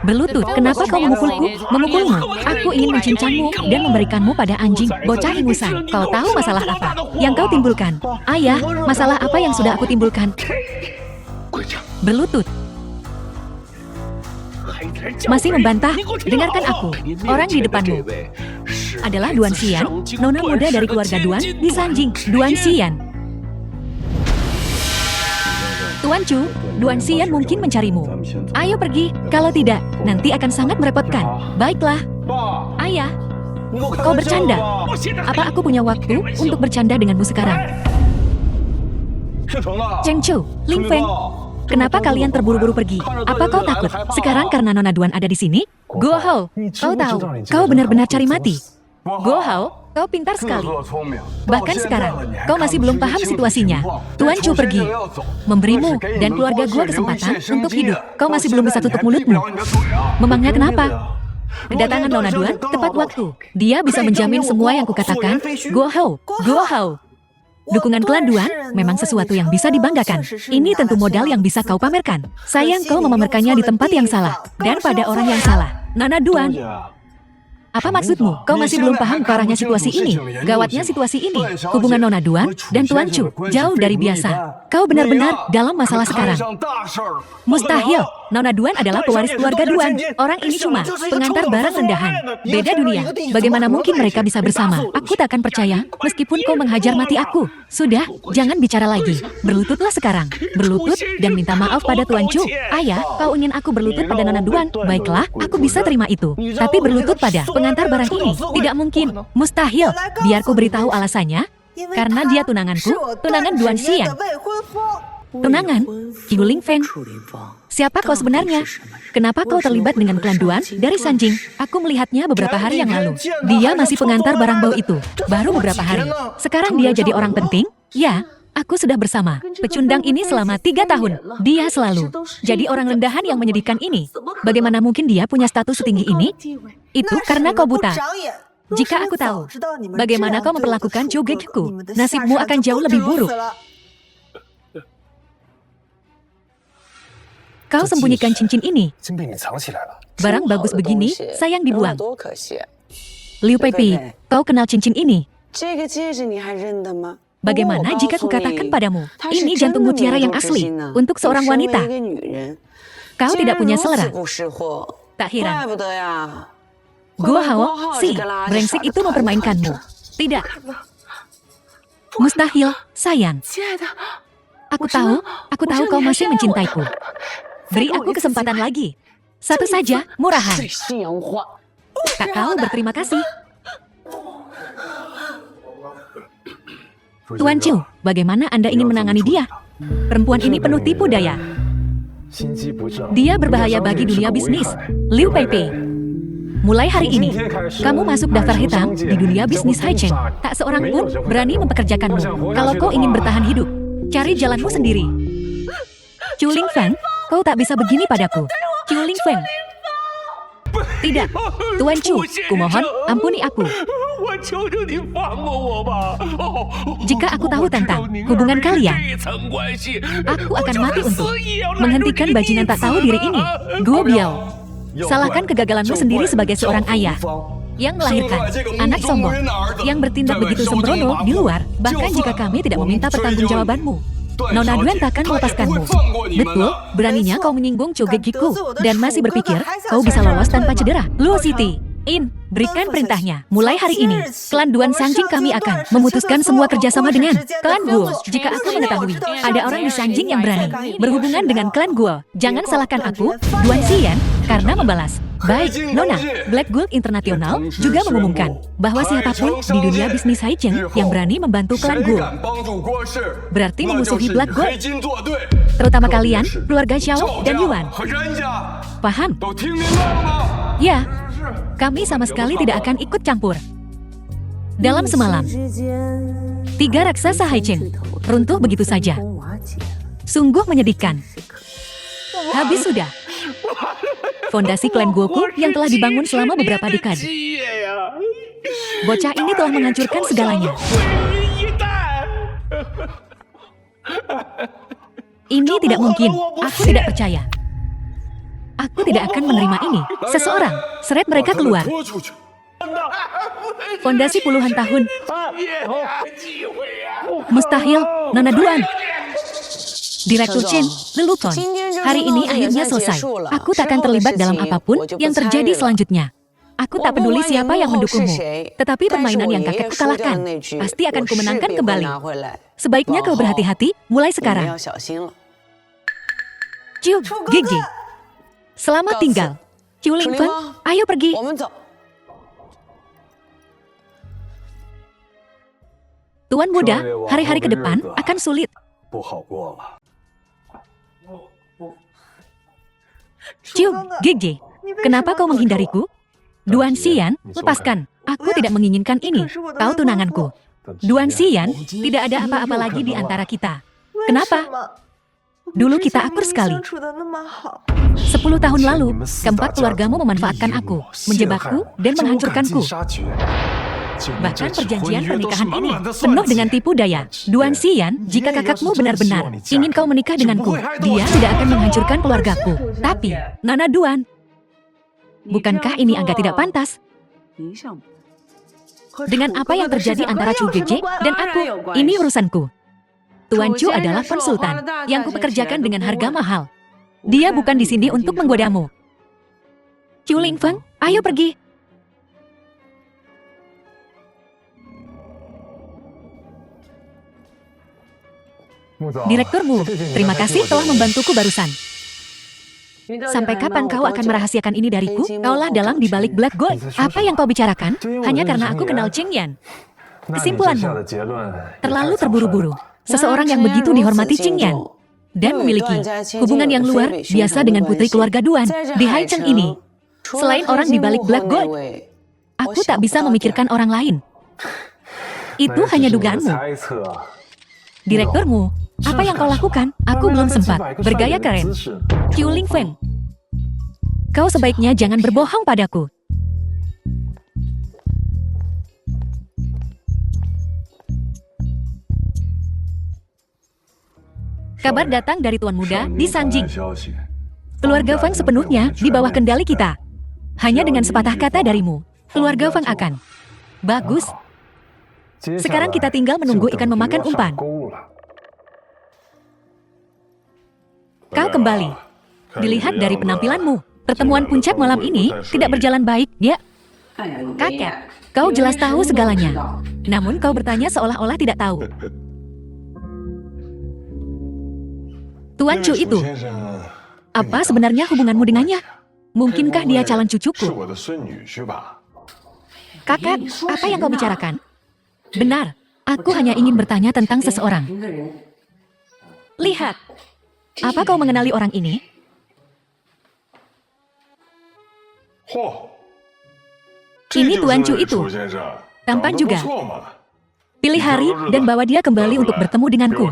Berlutut, kenapa kau memukulku? Memukulmu? Aku ingin mencincangmu dan memberikanmu pada anjing, bocah ingusan. Kau tahu masalah apa yang kau timbulkan? Ayah, masalah apa yang sudah aku timbulkan? Berlutut. Masih membantah? Dengarkan aku. Orang di depanmu adalah Duan Xian, nona muda dari keluarga Duan di Sanjing. Duan Xian. Tuan Chu, Duan Xian mungkin mencarimu. Ayo pergi, kalau tidak, nanti akan sangat merepotkan. Baiklah. Ayah, kau bercanda. Apa aku punya waktu untuk bercanda denganmu sekarang? Cheng Chu, Lingfeng, kenapa kalian terburu-buru pergi? Apa kau takut sekarang karena Nona Duan ada di sini? Guo Hao, kau tahu, kau benar-benar cari mati. Guo Hao, kau pintar sekali. Bahkan sekarang, kau masih belum paham situasinya. Tuan Chu pergi, memberimu dan keluarga gua kesempatan untuk hidup. Kau masih belum bisa tutup mulutmu. Memangnya kenapa? Kedatangan Nona Duan tepat waktu. Dia bisa menjamin semua yang kukatakan. Guo Hao, Guo Hao. Dukungan klan Duan memang sesuatu yang bisa dibanggakan. Ini tentu modal yang bisa kau pamerkan. Sayang kau memamerkannya di tempat yang salah dan pada orang yang salah. Nona Duan. Apa maksudmu? Kau masih belum paham parahnya situasi ini. Gawatnya situasi ini. Hubungan Nona Duan dan Tuan Chu jauh dari biasa. Kau benar-benar dalam masalah sekarang. Mustahil. Nona Duan adalah pewaris keluarga Duan. Orang ini cuma pengantar barang rendahan. Beda dunia. Bagaimana mungkin mereka bisa bersama? Aku tak akan percaya, meskipun kau menghajar mati aku. Sudah, jangan bicara lagi. Berlututlah sekarang. Berlutut dan minta maaf pada Tuan Chu. Ayah, kau ingin aku berlutut pada Nona Duan? Baiklah, aku bisa terima itu. Tapi berlutut pada pengantar barang ini tidak mungkin. Mustahil. Biar ku beritahu alasannya. Karena dia tunanganku, tunangan Duan Xian. Tunangan? Qiu Lingfeng. Siapa kau sebenarnya? Kenapa kau terlibat dengan klan Duan dari Sanjing? Aku melihatnya beberapa hari yang lalu. Dia masih pengantar barang bau itu. Baru beberapa hari. Sekarang dia jadi orang penting? Ya, aku sudah bersama pecundang ini selama 3 tahun. Dia selalu jadi orang rendahan yang menyedihkan ini. Bagaimana mungkin dia punya status setinggi ini? Itu karena kau buta. Jika aku tahu bagaimana kau memperlakukan Zhou Geqiu, nasibmu akan jauh lebih buruk. Kau sembunyikan cincin ini. Barang bagus begini, sayang dibuang. Liu Peipi, kau kenal cincin ini? Bagaimana jika kukatakan padamu, ini jantung mutiara yang asli, untuk seorang wanita. Kau tidak punya selera. Tak heran. Guo Hao, si brengsek itu mempermainkanmu. Tidak. Mustahil, sayang. Aku tahu kau masih mencintaiku. Beri aku kesempatan lagi. Satu saja, murahan. Tak kau berterima kasih. Tuan Chu, bagaimana Anda ingin menangani dia? Perempuan ini penuh tipu daya. Dia berbahaya bagi dunia bisnis. Liu Peipi, mulai hari ini, kamu masuk daftar hitam di dunia bisnis Haicheng. Tak seorang pun berani mempekerjakanmu. Kalau kau ingin bertahan hidup, cari jalanmu sendiri. Qiu Lingfeng, kau tak bisa begini padaku. Qiu Lingfeng. Tidak, Tuan Chu, kumohon, ampuni aku. Jika aku tahu tentang hubungan kalian, aku akan mati untuk menghentikan bajingan tak tahu diri ini. Guo Biao, salahkan kegagalanmu sendiri sebagai seorang ayah yang melahirkan anak sombong yang bertindak begitu sembrono di luar, bahkan jika kami tidak meminta pertanggungjawabanmu. Nona Duan takkan melepaskanmu. Betul, beraninya kau menyinggung Zhou Geqiu dan masih berpikir kau bisa lolos tanpa cedera. Luo City, In, berikan perintahnya. Mulai hari ini, klan Duan Sanjing kami akan memutuskan semua kerjasama dengan klan Guo. Jika aku mengetahui ada orang di Sanjing yang berani berhubungan dengan klan Guo, jangan salahkan aku, Duan Xian, karena membalas. Baik, Nona, Black Gold International juga mengumumkan bahwa siapapun di dunia bisnis Haicheng yang berani membantu klan Guo berarti memusuhi Black Gold. Terutama kalian, keluarga Xiao dan Yuan. Paham? Ya, kami sama sekali tidak akan ikut campur. Dalam semalam, 3 raksasa Haicheng runtuh begitu saja. Sungguh menyedihkan. Habis sudah. Fondasi klan Guoku yang telah dibangun selama beberapa dekade. Bocah ini telah menghancurkan segalanya. Ini tidak mungkin. Aku tidak percaya. Aku tidak akan menerima ini. Seseorang, seret mereka keluar. Fondasi puluhan tahun. Mustahil, Nona Duan. Direktur Chen, Lelukon. Hari ini akhirnya selesai. Aku tak akan terlibat dalam apapun yang terjadi selanjutnya. Aku tak peduli siapa yang mendukungmu. Tetapi permainan yang kakekku kalahkan, pasti akan kumenangkan kembali. Sebaiknya kau berhati-hati mulai sekarang. Qiu, Gigi. Selamat tinggal. Qiu Lingfeng, ayo pergi. Tuan muda, hari-hari ke depan akan sulit. Qiu, Gigi, kenapa kau menghindariku? Duan Xian, lepaskan. Aku tidak menginginkan ini. Kau tunanganku. Duan Xian, tidak ada apa-apa lagi di antara kita. Kenapa? Dulu kita akur sekali. 10 tahun lalu, keempat keluargamu memanfaatkan aku, menjebakku, dan menghancurkanku. Bahkan perjanjian pernikahan ini penuh dengan tipu daya. Duan Xian, jika kakakmu benar-benar ingin kau menikah denganku, dia tidak akan menghancurkan keluargaku. Tapi, Nona Duan, bukankah ini agak tidak pantas? Dengan apa yang terjadi antara Chu Geje dan aku, ini urusanku. Tuan Chu adalah konsultan yang kupekerjakan dengan harga mahal. Dia bukan di sini untuk menggodamu. Chu Lingfeng, ayo pergi. Direkturmu, terima kasih telah membantuku barusan. Sampai kapan kau akan merahasiakan ini dariku? Kaulah dalang di balik Black Gold. Apa yang kau bicarakan? Hanya karena aku kenal Cheng Yan. Kesimpulanmu, terlalu terburu-buru. Seseorang yang begitu dihormati Cheng Yan dan memiliki hubungan yang luar biasa dengan putri keluarga Duan di Haicheng ini. Selain orang di balik Black Gold, aku tak bisa memikirkan orang lain. Itu hanya dugaanmu. Direkturmu, apa yang kau lakukan? Aku belum sempat bergaya keren. Chu Lingfeng, kau sebaiknya jangan berbohong padaku. Kabar datang dari Tuan Muda di Sanjing. Keluarga Fang sepenuhnya di bawah kendali kita. Hanya dengan sepatah kata darimu, keluarga Fang akan bagus. Sekarang kita tinggal menunggu ikan memakan umpan. Kau kembali. Dilihat dari penampilanmu, pertemuan puncak malam ini tidak berjalan baik, ya? Kakek, kau jelas tahu segalanya. Namun kau bertanya seolah-olah tidak tahu. Tuan Chu itu, apa sebenarnya hubunganmu dengannya? Mungkinkah dia calon cucuku? Kakak, apa yang kau bicarakan? Benar, aku hanya ingin bertanya tentang seseorang. Lihat, apa kau mengenali orang ini? Ini Tuan Chu itu. Tampan juga. Pilih hari dan bawa dia kembali untuk bertemu denganku.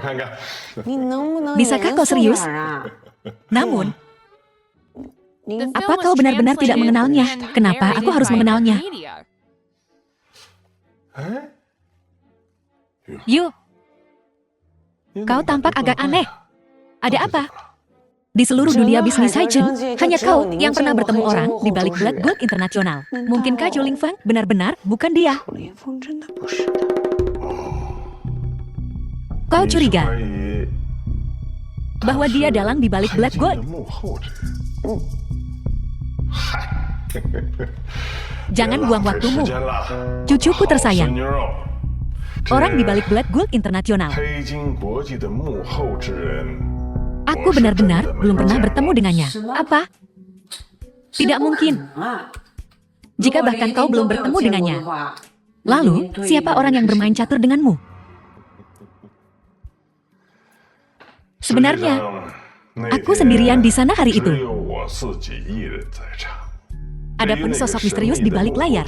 Bisakah kau serius? Namun, apa kau benar-benar tidak mengenalnya? Kenapa aku harus mengenalnya? Yu, kau tampak agak aneh. Ada apa? Di seluruh dunia bisnis Haicheng, hanya kau yang pernah bertemu orang di balik Black Gold Internasional. Mungkinkah Chu Lingfeng benar-benar bukan dia? Kau curiga bahwa dia dalang di balik Black Gold? Jangan buang waktumu. Cucuku tersayang. Orang di balik Black Gold Internasional. Aku benar-benar belum pernah bertemu dengannya. Apa? Tidak mungkin. Jika bahkan kau belum bertemu dengannya. Lalu, siapa orang yang bermain catur denganmu? Sebenarnya, aku sendirian di sana hari itu. Adapun sosok misterius di balik layar,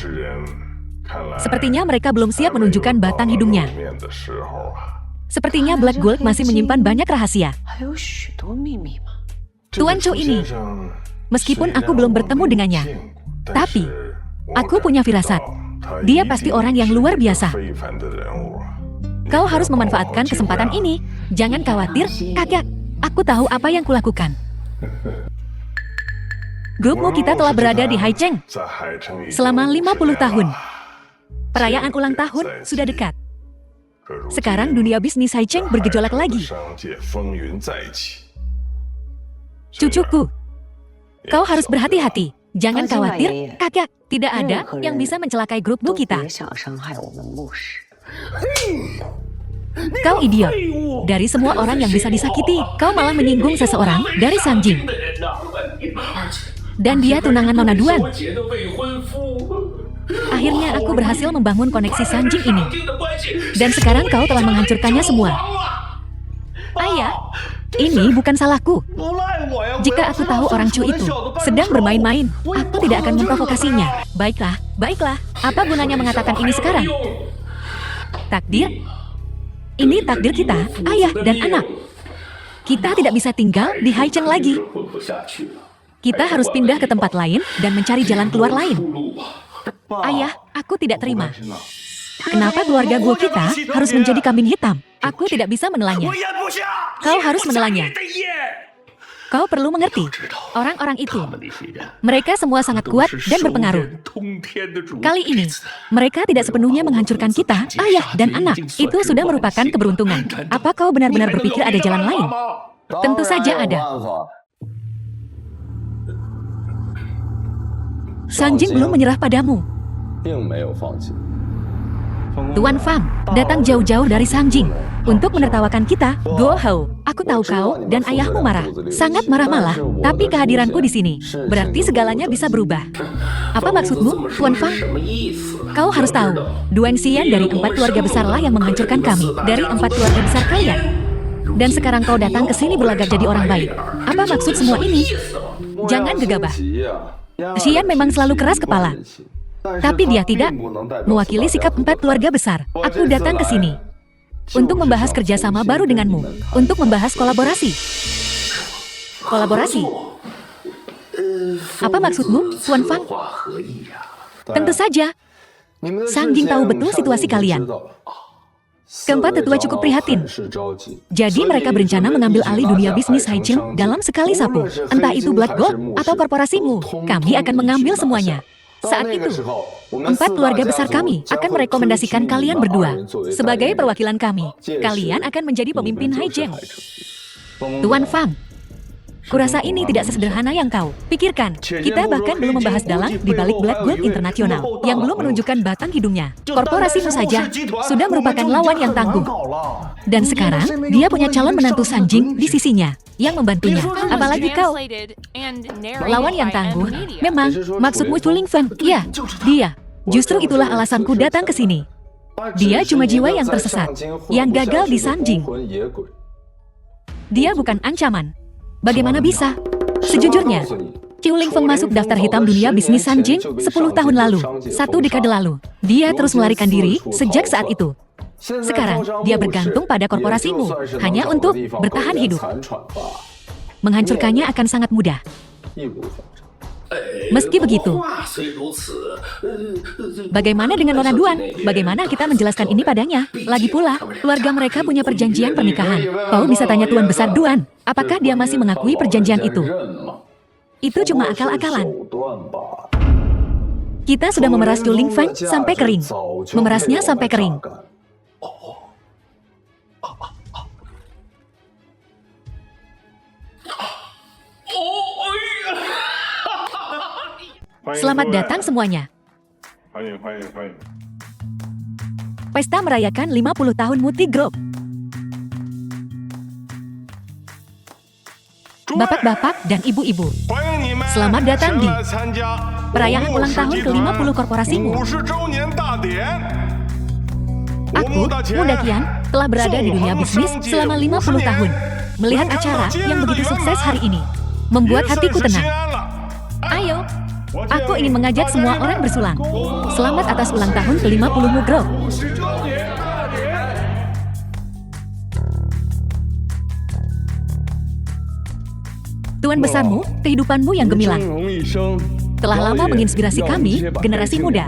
sepertinya mereka belum siap menunjukkan batang hidungnya. Sepertinya Black Gold masih menyimpan banyak rahasia. Tuan Chu ini, meskipun aku belum bertemu dengannya, tapi aku punya firasat. Dia pasti orang yang luar biasa. Kau harus memanfaatkan kesempatan ini. Jangan khawatir, kakak. Aku tahu apa yang kulakukan. Grupmu kita telah berada di Haicheng selama 50 tahun. Perayaan ulang tahun sudah dekat. Sekarang dunia bisnis Haicheng bergejolak lagi. Cucuku, kau harus berhati-hati. Jangan khawatir, kakak. Tidak ada yang bisa mencelakai grupmu kita. Kau idiot. Dari semua orang yang bisa disakiti, kau malah menyinggung seseorang dari Sanjing. Dan dia tunangan Nona Duan. Akhirnya aku berhasil membangun koneksi Sanjing ini. Dan sekarang kau telah menghancurkannya semua. Ayah, ini bukan salahku. Jika aku tahu orang Chu itu sedang bermain-main, aku tidak akan memprovokasinya. Baiklah, baiklah. Apa gunanya mengatakan ini sekarang? Takdir? Ini takdir kita, ayah dan anak. Kita tidak bisa tinggal di Haicheng lagi. Kita harus pindah ke tempat lain dan mencari jalan keluar lain. Ayah, aku tidak terima. Kenapa keluarga gua kita harus menjadi kambing hitam? Aku tidak bisa menelannya. Kau harus menelannya. Kau perlu mengerti, orang-orang itu, mereka semua sangat kuat dan berpengaruh. Kali ini, mereka tidak sepenuhnya menghancurkan kita, ayah dan anak. Itu sudah merupakan keberuntungan. Apa kau benar-benar berpikir ada jalan lain? Tentu saja ada. Sanjing belum menyerah padamu. Tuan Fang datang jauh-jauh dari Sanjing untuk menertawakan kita. Go Hou, aku tahu kau dan ayahmu marah, sangat marah malah. Tapi kehadiranku di sini berarti segalanya bisa berubah. Apa maksudmu, Tuan Fang? Kau harus tahu, Duan Xian dari 4 keluarga besarlah yang menghancurkan kami, dari 4 keluarga besar kalian. Dan sekarang kau datang ke sini berlagak jadi orang baik. Apa maksud semua ini? Jangan gegabah. Xian memang selalu keras kepala. Tapi dia tidak mewakili sikap 4 keluarga besar. Aku datang ke sini untuk membahas kerjasama baru denganmu, untuk membahas kolaborasi. Kolaborasi? Apa maksudmu, Tuan Fang? Tentu saja. Sanjing tahu betul situasi kalian. Keempat tetua cukup prihatin. Jadi mereka berencana mengambil alih dunia bisnis Haijin dalam sekali sapu. Entah itu Black Gold atau korporasimu, kami akan mengambil semuanya. Saat itu, 4 keluarga besar kami akan merekomendasikan kalian berdua sebagai perwakilan kami. Kalian akan menjadi pemimpin Haijin. Tuan Fang, kurasa ini tidak sesederhana yang kau pikirkan. Kita bahkan belum membahas dalang di balik Black Gold International yang belum menunjukkan batang hidungnya. Korporasimu saja sudah merupakan lawan yang tangguh. Dan sekarang, dia punya calon menantu Sanjing di sisinya yang membantunya. Apalagi kau, lawan yang tangguh. Memang, maksudmu Chu Lingfen? Iya, dia. Justru itulah alasanku datang ke sini. Dia cuma jiwa yang tersesat, yang gagal di Sanjing. Dia bukan ancaman. Bagaimana bisa? Sejujurnya, Chu Lingfeng masuk daftar hitam dunia bisnis Sanjing 10 tahun lalu, 1 dekade lalu. Dia terus melarikan diri sejak saat itu. Sekarang, dia bergantung pada korporasimu, hanya untuk bertahan hidup. Menghancurkannya akan sangat mudah. Meski begitu, bagaimana dengan Nona Duan? Bagaimana kita menjelaskan ini padanya? Lagi pula, keluarga mereka punya perjanjian pernikahan. Kau bisa tanya Tuan Besar Duan, apakah dia masih mengakui perjanjian itu? Itu cuma akal-akalan. Kita sudah memeras Chu Lingfeng sampai kering. Memerasnya sampai kering. Selamat datang semuanya. Pesta merayakan 50 tahun Muti Group. Bapak-bapak dan ibu-ibu, selamat datang di perayaan ulang tahun ke-50 korporasimu. Aku, Muda Qian, telah berada di dunia bisnis selama 50 tahun. Melihat acara yang begitu sukses hari ini, membuat hatiku tenang. Ayo, aku ingin mengajak semua orang bersulang. Selamat atas ulang tahun ke-50 Mugro. Tuan besarmu, kehidupanmu yang gemilang telah lama menginspirasi kami, generasi muda.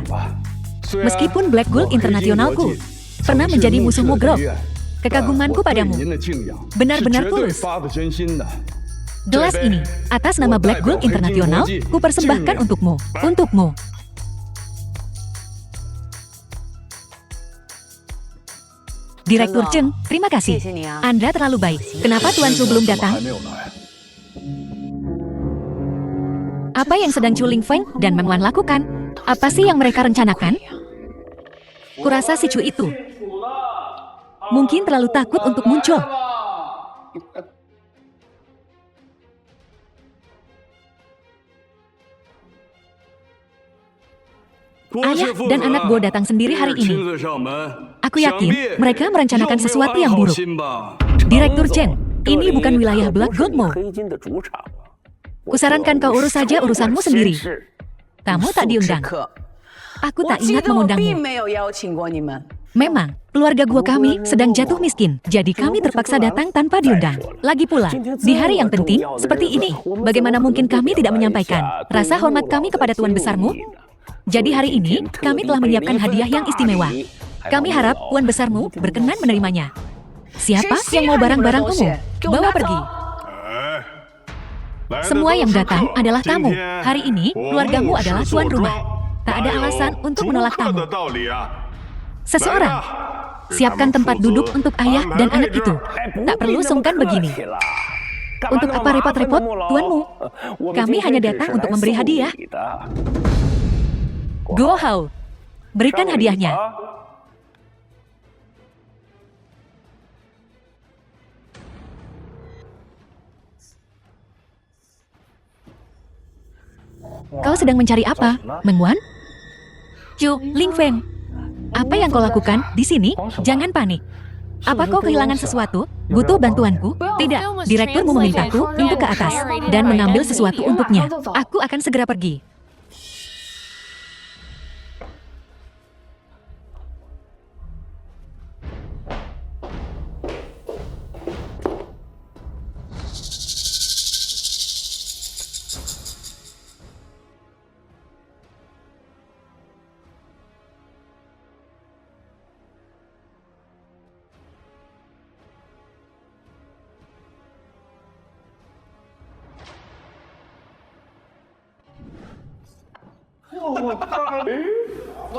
Meskipun Black Gold Internationalku pernah menjadi musuh Mugro, kekagumanku padamu benar-benar tulus. Gelas ini, atas nama Black Gold International, kupersembahkan untukmu. Untukmu. Direktur Cheng, terima kasih. Anda terlalu baik. Kenapa Tuan Su belum datang? Apa yang sedang Chu Lingfeng dan Meng Wan lakukan? Apa sih yang mereka rencanakan? Kurasa si Chu itu mungkin terlalu takut untuk muncul. Ayah dan anak Bo datang sendiri hari ini. Aku yakin mereka merencanakan sesuatu yang buruk. Direktur Chen, ini bukan wilayah Black Gold Mo. Kusarankan kau urus saja urusanmu sendiri. Kamu tak diundang. Aku tak ingat mengundangmu. Memang, keluarga gua kami sedang jatuh miskin, jadi kami terpaksa datang tanpa diundang. Lagi pula, di hari yang penting seperti ini, bagaimana mungkin kami tidak menyampaikan rasa hormat kami kepada Tuan Besarmu? Jadi hari ini, kami telah menyiapkan hadiah yang istimewa. Kami harap Tuan Besarmu berkenan menerimanya. Siapa yang mau barang-barang umum? Bawa pergi. Semua yang datang adalah tamu. Hari ini, keluargamu adalah tuan rumah. Tak ada alasan untuk menolak tamu. Seseorang, siapkan tempat duduk untuk ayah dan anak itu. Tak perlu sungkan begini. Untuk apa repot-repot, tuanmu? Kami hanya datang untuk memberi hadiah. Guo Hao, berikan hadiahnya. Kau sedang mencari apa, Meng Wan? Chu Lingfeng, apa yang kau lakukan di sini? Jangan panik. Apa kau kehilangan sesuatu? Butuh bantuanku? Tidak, direkturmu memintaku untuk ke atas dan mengambil sesuatu untuknya. Aku akan segera pergi.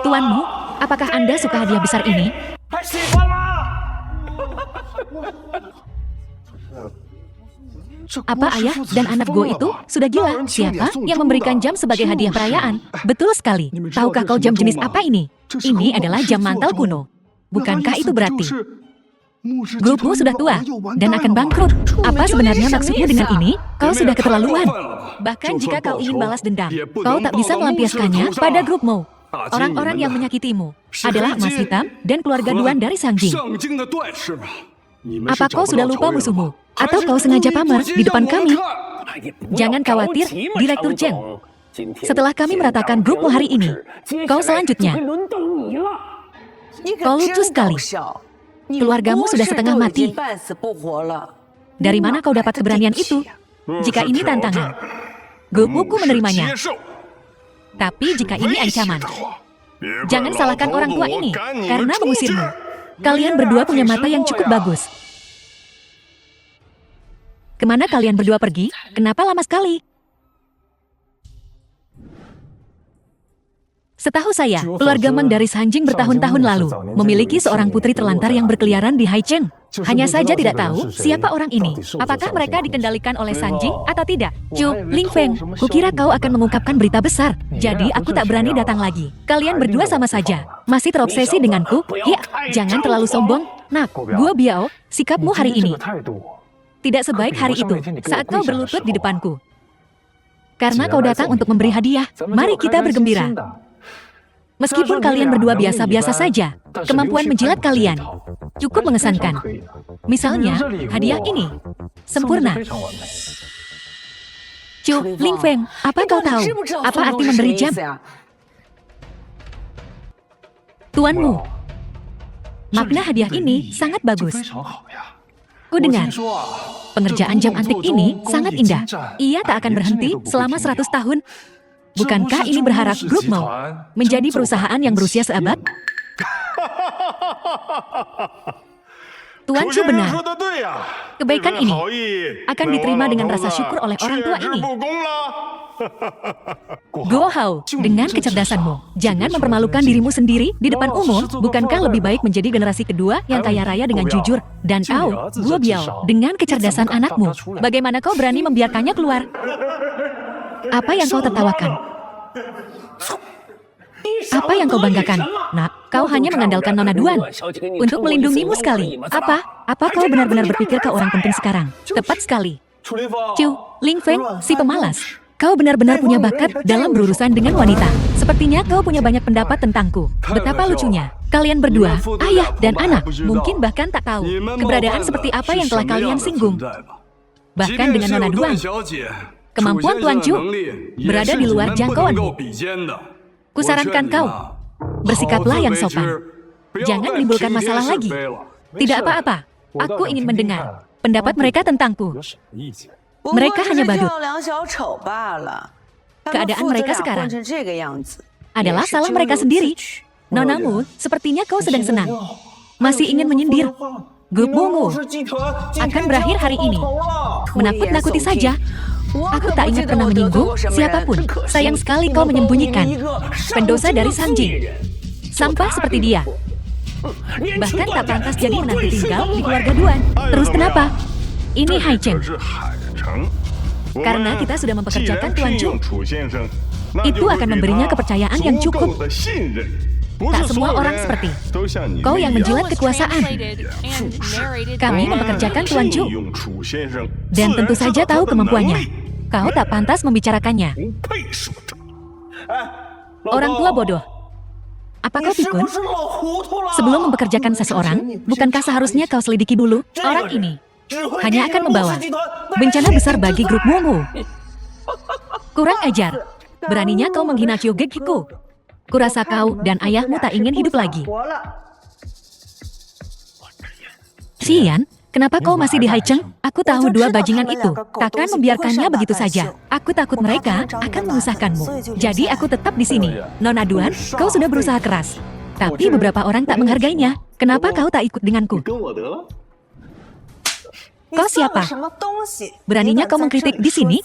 Tuanmu, apakah Anda suka hadiah besar ini? Apa ayah dan anak Go itu sudah gila? Siapa yang memberikan jam sebagai hadiah perayaan? Betul sekali. Tahukah kau jam jenis apa ini? Ini adalah jam mantel kuno. Bukankah itu berarti grupmu sudah tua dan akan bangkrut? Apa sebenarnya maksudmu dengan ini? Kau sudah keterlaluan. Bahkan jika kau ingin balas dendam, kau tak bisa melampiaskannya pada grupmu. Orang-orang yang menyakitimu adalah emas hitam dan keluarga Duan dari Sangjing. Apa kau sudah lupa musuhmu? Atau kau sengaja pamer di depan kami? Jangan khawatir, Direktur Chen. Setelah kami meratakan grupmu hari ini, kau selanjutnya. Kau lucu sekali. Keluargamu sudah setengah mati. Dari mana kau dapat keberanian itu? Jika ini tantangan, grupku menerimanya. Tapi jika ini ancaman, jangan salahkan orang tua ini karena mengusirmu. Kalian berdua punya mata yang cukup bagus. Kemana kalian berdua pergi? Kenapa lama sekali? Setahu saya, keluarga Meng dari Sanjing bertahun-tahun lalu memiliki seorang putri terlantar yang berkeliaran di Haicheng. Hanya saja tidak tahu siapa orang ini. Apakah mereka dikendalikan oleh Sanjing atau tidak? Chu Lingfeng, kukira kau akan mengungkapkan berita besar. Jadi aku tak berani datang lagi. Kalian berdua sama saja. Masih terobsesi denganku? Ya, jangan terlalu sombong. Nak, Guo Biao, sikapmu hari ini tidak sebaik hari itu saat kau berlutut di depanku. Karena kau datang untuk memberi hadiah, mari kita bergembira. Meskipun kalian berdua biasa-biasa saja, kemampuan menjilat kalian cukup mengesankan. Misalnya, hadiah ini sempurna. Chu Lingfeng, apa kau tahu apa arti memberi jam? Tuanmu, makna hadiah ini sangat bagus. Ku dengar, pengerjaan jam antik ini sangat indah. Ia tak akan berhenti selama 100 tahun. Bukankah ini berharap grupmu menjadi perusahaan yang berusia seabad? Tuan Chu benar. Kebaikan ini akan diterima dengan rasa syukur oleh orang tua ini. Guo Hao, dengan kecerdasanmu, jangan mempermalukan dirimu sendiri di depan umum. Bukankah lebih baik menjadi generasi kedua yang kaya raya dengan jujur? Dan kau, Guo Biao, dengan kecerdasan anakmu, bagaimana kau berani membiarkannya keluar? Apa yang kau tertawakan? Apa yang kau banggakan? Nak, kau hanya mengandalkan Nona Duan untuk melindungimu sekali. Apa kau benar-benar berpikir kau orang penting sekarang? Tepat sekali. Chu Lingfeng, si pemalas. Kau benar-benar punya bakat dalam berurusan dengan wanita. Sepertinya kau punya banyak pendapat tentangku. Betapa lucunya. Kalian berdua, ayah dan anak, mungkin bahkan tak tahu keberadaan seperti apa yang telah kalian singgung. Bahkan dengan Nona Duan, kemampuan Tuan Chu berada di luar jangkauanmu. Kusarankan kau, bersikaplah yang sopan. Jangan menimbulkan masalah lagi. Tidak apa-apa, aku ingin mendengar pendapat mereka tentangku. Mereka hanya badut. Keadaan mereka sekarang adalah salah mereka sendiri. Nonamu, sepertinya kau sedang senang. Masih ingin menyindir. Grup Wungu akan berakhir hari ini. Menakut-nakuti saja. Aku tak ingat pernah menyinggung siapapun. Sayang sekali kau menyembunyikan. Pendosa dari Sanjing. Sampah seperti dia. Bahkan tak pantas jadi menantu tinggal di keluarga Duan. Terus kenapa? Ini Haicheng. Karena kita sudah mempekerjakan Tuan Chu. Itu akan memberinya kepercayaan yang cukup. Tak semua orang seperti kau yang menjilat kekuasaan. Kami mempekerjakan Tuan Chu. Dan tentu saja tahu kemampuannya. Kau tak pantas membicarakannya. Orang tua bodoh. Apa kau pikun? Sebelum mempekerjakan seseorang, bukankah seharusnya kau selidiki dulu? Orang ini hanya akan membawa bencana besar bagi grup Wungu. Kurang ajar. Beraninya kau menghina Kyogekiku. Kurasa kau dan ayahmu tak ingin hidup lagi. Xian, kenapa kau masih di Haicheng? Aku tahu dua bajingan itu takkan membiarkannya begitu saja. Aku takut mereka akan menyusahkanmu. Jadi aku tetap di sini. Nona Duan, kau sudah berusaha keras. Tapi beberapa orang tak menghargainya. Kenapa kau tak ikut denganku? Kau siapa? Beraninya kau mengkritik di sini?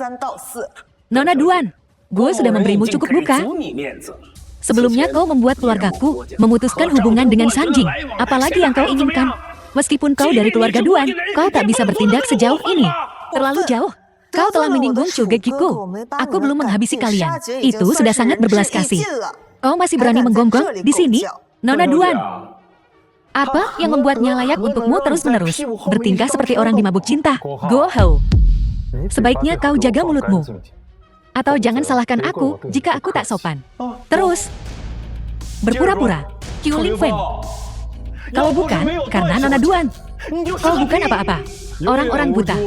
Nona Duan, gue sudah memberimu cukup muka. Sebelumnya kau membuat keluargaku memutuskan hubungan dengan Sanjing. Apalagi yang kau inginkan? Meskipun kau dari keluarga Duan, kau tak bisa bertindak sejauh ini. Terlalu jauh. Kau telah menyinggung Kyogekiku. Aku belum menghabisi kalian. Itu sudah sangat berbelas kasih. Kau masih berani menggonggong di sini? Nona Duan. Apa yang membuatnya layak untukmu terus-menerus bertingkah seperti orang dimabuk cinta? Go Hao. Sebaiknya kau jaga mulutmu. Atau jangan salahkan aku jika aku tak sopan. Terus, berpura-pura, Qiu Lingfeng. Kalau bukan, karena Nona Duan. Kau bukan apa-apa. Orang-orang buta.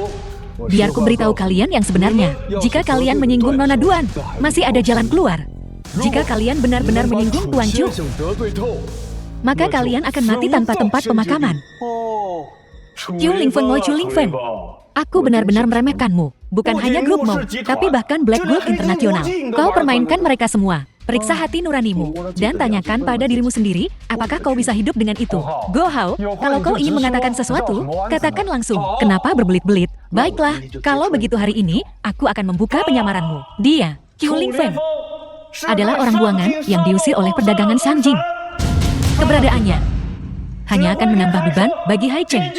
Biar ku beritahu kalian yang sebenarnya. Jika kalian menyinggung Nona Duan, masih ada jalan keluar. Jika kalian benar-benar menyinggung Tuan Chu, maka kalian akan mati tanpa tempat pemakaman. Qiu Lingfeng Mo Qiu Lingfeng. Aku benar-benar meremehkanmu. Bukan hanya grup Mo, tapi bahkan Black Wolf Internasional. Kau permainkan mereka semua. Periksa hati nuranimu, dan tanyakan pada dirimu sendiri, apakah kau bisa hidup dengan itu? Go Hao, kalau kau ingin mengatakan sesuatu, katakan langsung. Kenapa berbelit-belit? Baiklah, kalau begitu hari ini, aku akan membuka penyamaranmu. Dia, Qiu Lingfeng, adalah orang buangan yang diusir oleh perdagangan Sanjing. Keberadaannya hanya akan menambah beban bagi Haicheng.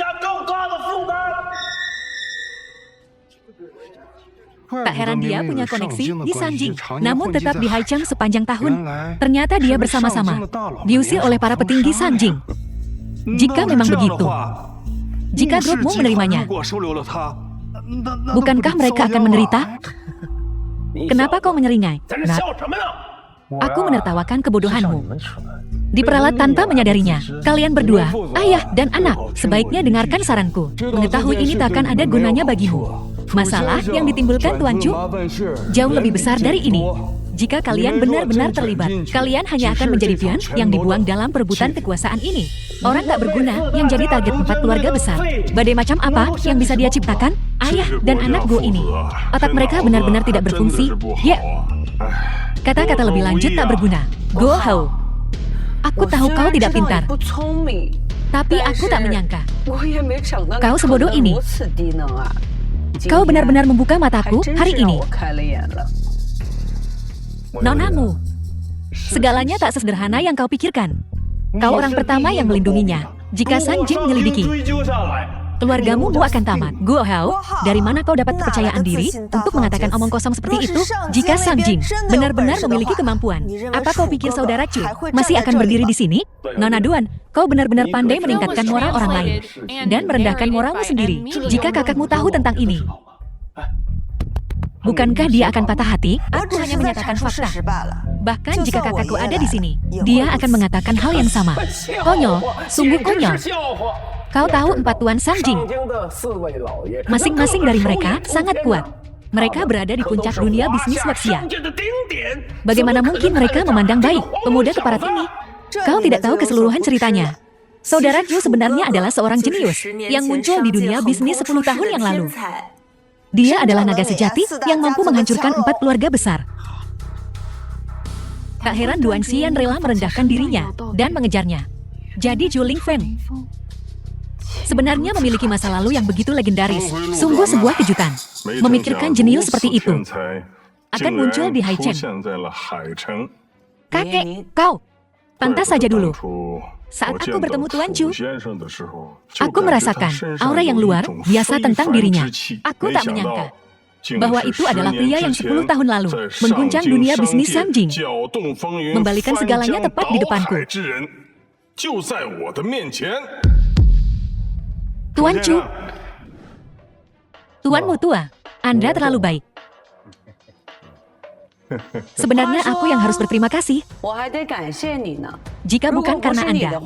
Tak heran dia punya koneksi di Sanjing, namun tetap di Haicheng sepanjang tahun. Ternyata dia bersama-sama diusir oleh para petinggi Sanjing. Jika memang begitu, jika grupmu menerimanya, bukankah mereka akan menderita? Kenapa kau menyeringai? Nat, aku menertawakan kebodohanmu. Diperalat tanpa menyadarinya. Kalian berdua, ayah dan anak, sebaiknya dengarkan saranku. Mengetahui ini takkan ada gunanya bagimu. Masalah yang ditimbulkan Tuan Chu jauh lebih besar dari ini. Jika kalian benar-benar terlibat, kalian hanya akan menjadi pion yang dibuang dalam perebutan kekuasaan ini. Orang tak berguna yang jadi target 4 keluarga besar. Badai macam apa yang bisa dia ciptakan? Ayah dan anak Go ini. Otak mereka benar-benar tidak berfungsi. Ya, kata-kata lebih lanjut tak berguna. Go Hao. Aku tahu kau tidak pintar. Tapi aku tak menyangka kau sebodoh ini. Kau benar-benar membuka mataku hari ini. Nonamu, segalanya tak sesederhana yang kau pikirkan. Kau orang pertama yang melindunginya. Jika Sanjing menyelidiki, keluargamu akan tamat. Go Hao, dari mana kau dapat kepercayaan diri untuk mengatakan omong kosong seperti itu? Jika Sanjing benar-benar memiliki kemampuan, apa kau pikir saudara Chu masih akan berdiri di sini? Nona Duan, kau benar-benar pandai meningkatkan moral orang lain dan merendahkan moralmu sendiri. Jika kakakmu tahu tentang ini, bukankah dia akan patah hati? Aku hanya menyatakan fakta. Bahkan jika kakakku ada di sini, dia akan mengatakan hal yang sama. Konyol, sungguh konyol. Kau tahu 4 tuan Sanjing. Masing-masing dari mereka sangat kuat. Mereka berada di puncak dunia bisnis Waxia. Bagaimana mungkin mereka memandang baik pemuda keparat ini? Kau tidak tahu keseluruhan ceritanya. Saudara Chu sebenarnya adalah seorang jenius yang muncul di dunia bisnis 10 tahun yang lalu. Dia adalah naga sejati yang mampu menghancurkan 4 keluarga besar. Tak heran Duan Xian rela merendahkan dirinya dan mengejarnya. Jadi Zhu Lingfeng, sebenarnya memiliki masa lalu yang begitu legendaris. Sungguh sebuah kejutan. Memikirkan jenius seperti itu akan muncul di Haichen. Kakek, kau. Pantas saja dulu. Saat aku bertemu Tuan Chu, aku merasakan aura yang luar biasa tentang dirinya. Aku tak menyangka bahwa itu adalah pria yang 10 tahun lalu mengguncang dunia bisnis Sanjing, membalikan segalanya tepat di depanku. Tuan Chu, Tuanmu tua, Anda terlalu baik. Sebenarnya aku yang harus berterima kasih. Jika bukan karena Anda,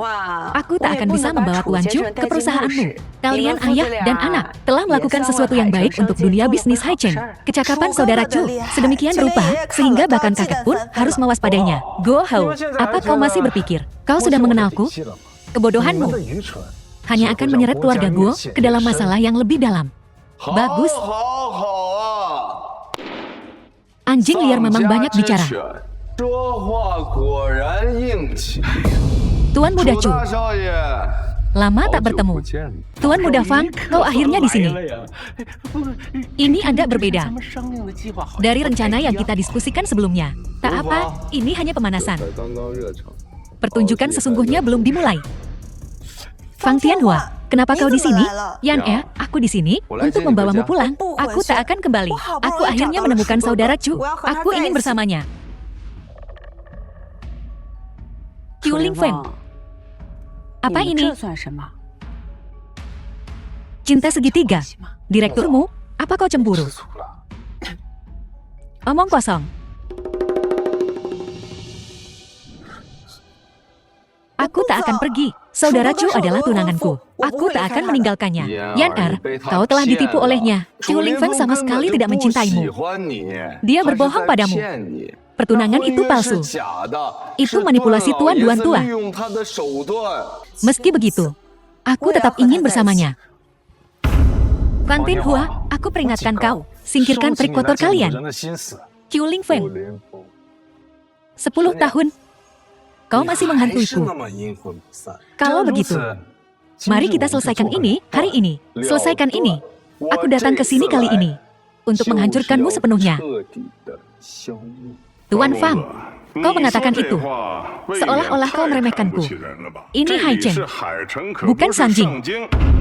aku tak akan bisa membawa Tuan Chu ke perusahaanmu. Kalian ayah dan anak telah melakukan sesuatu yang baik untuk dunia bisnis Haichen. Kecakapan saudara Chu sedemikian rupa sehingga bahkan kakek pun harus mewaspadainya. Go Hao, apa kau masih berpikir kau sudah mengenalku? Kebodohanmu hanya akan menyeret keluarga Guo ke dalam masalah yang lebih dalam. Bagus. Anjing liar memang banyak bicara. Tuan Muda Chu, lama tak bertemu. Tuan Muda Fang, kau akhirnya di sini. Ini Anda berbeda dari rencana yang kita diskusikan sebelumnya. Tak apa, ini hanya pemanasan. Pertunjukan sesungguhnya belum dimulai. Fang Tianhua, kenapa kau di sini? Yan aku di sini untuk membawamu pulang. Aku tak akan kembali. Aku akhirnya menemukan saudara Chu. Aku ingin bersamanya. Qiu Lingfeng, apa ini? Cinta segitiga. Direkturmu, apa kau cemburu? Omong kosong. Aku tak akan pergi. Saudara Chu adalah tunanganku. Aku tak akan meninggalkannya. Yan kau telah ditipu olehnya. Qiu Lingfeng sama sekali tidak mencintaimu. Dia berbohong padamu. Pertunangan itu palsu. Itu manipulasi Tuan Duan tua. Meski begitu, aku tetap ingin bersamanya. Fan Tianhua, aku peringatkan kau. Singkirkan trik kotor kalian. Qiu Lingfeng, 10 tahun. Kau masih menghantuiku. Kalau begitu, mari kita selesaikan ini hari ini. Selesaikan ini. Aku datang ke sini kali ini untuk menghancurkanmu sepenuhnya. Tuan Fang, kau mengatakan itu seolah-olah kau meremehkanku. Ini Haichen, bukan Sanjing.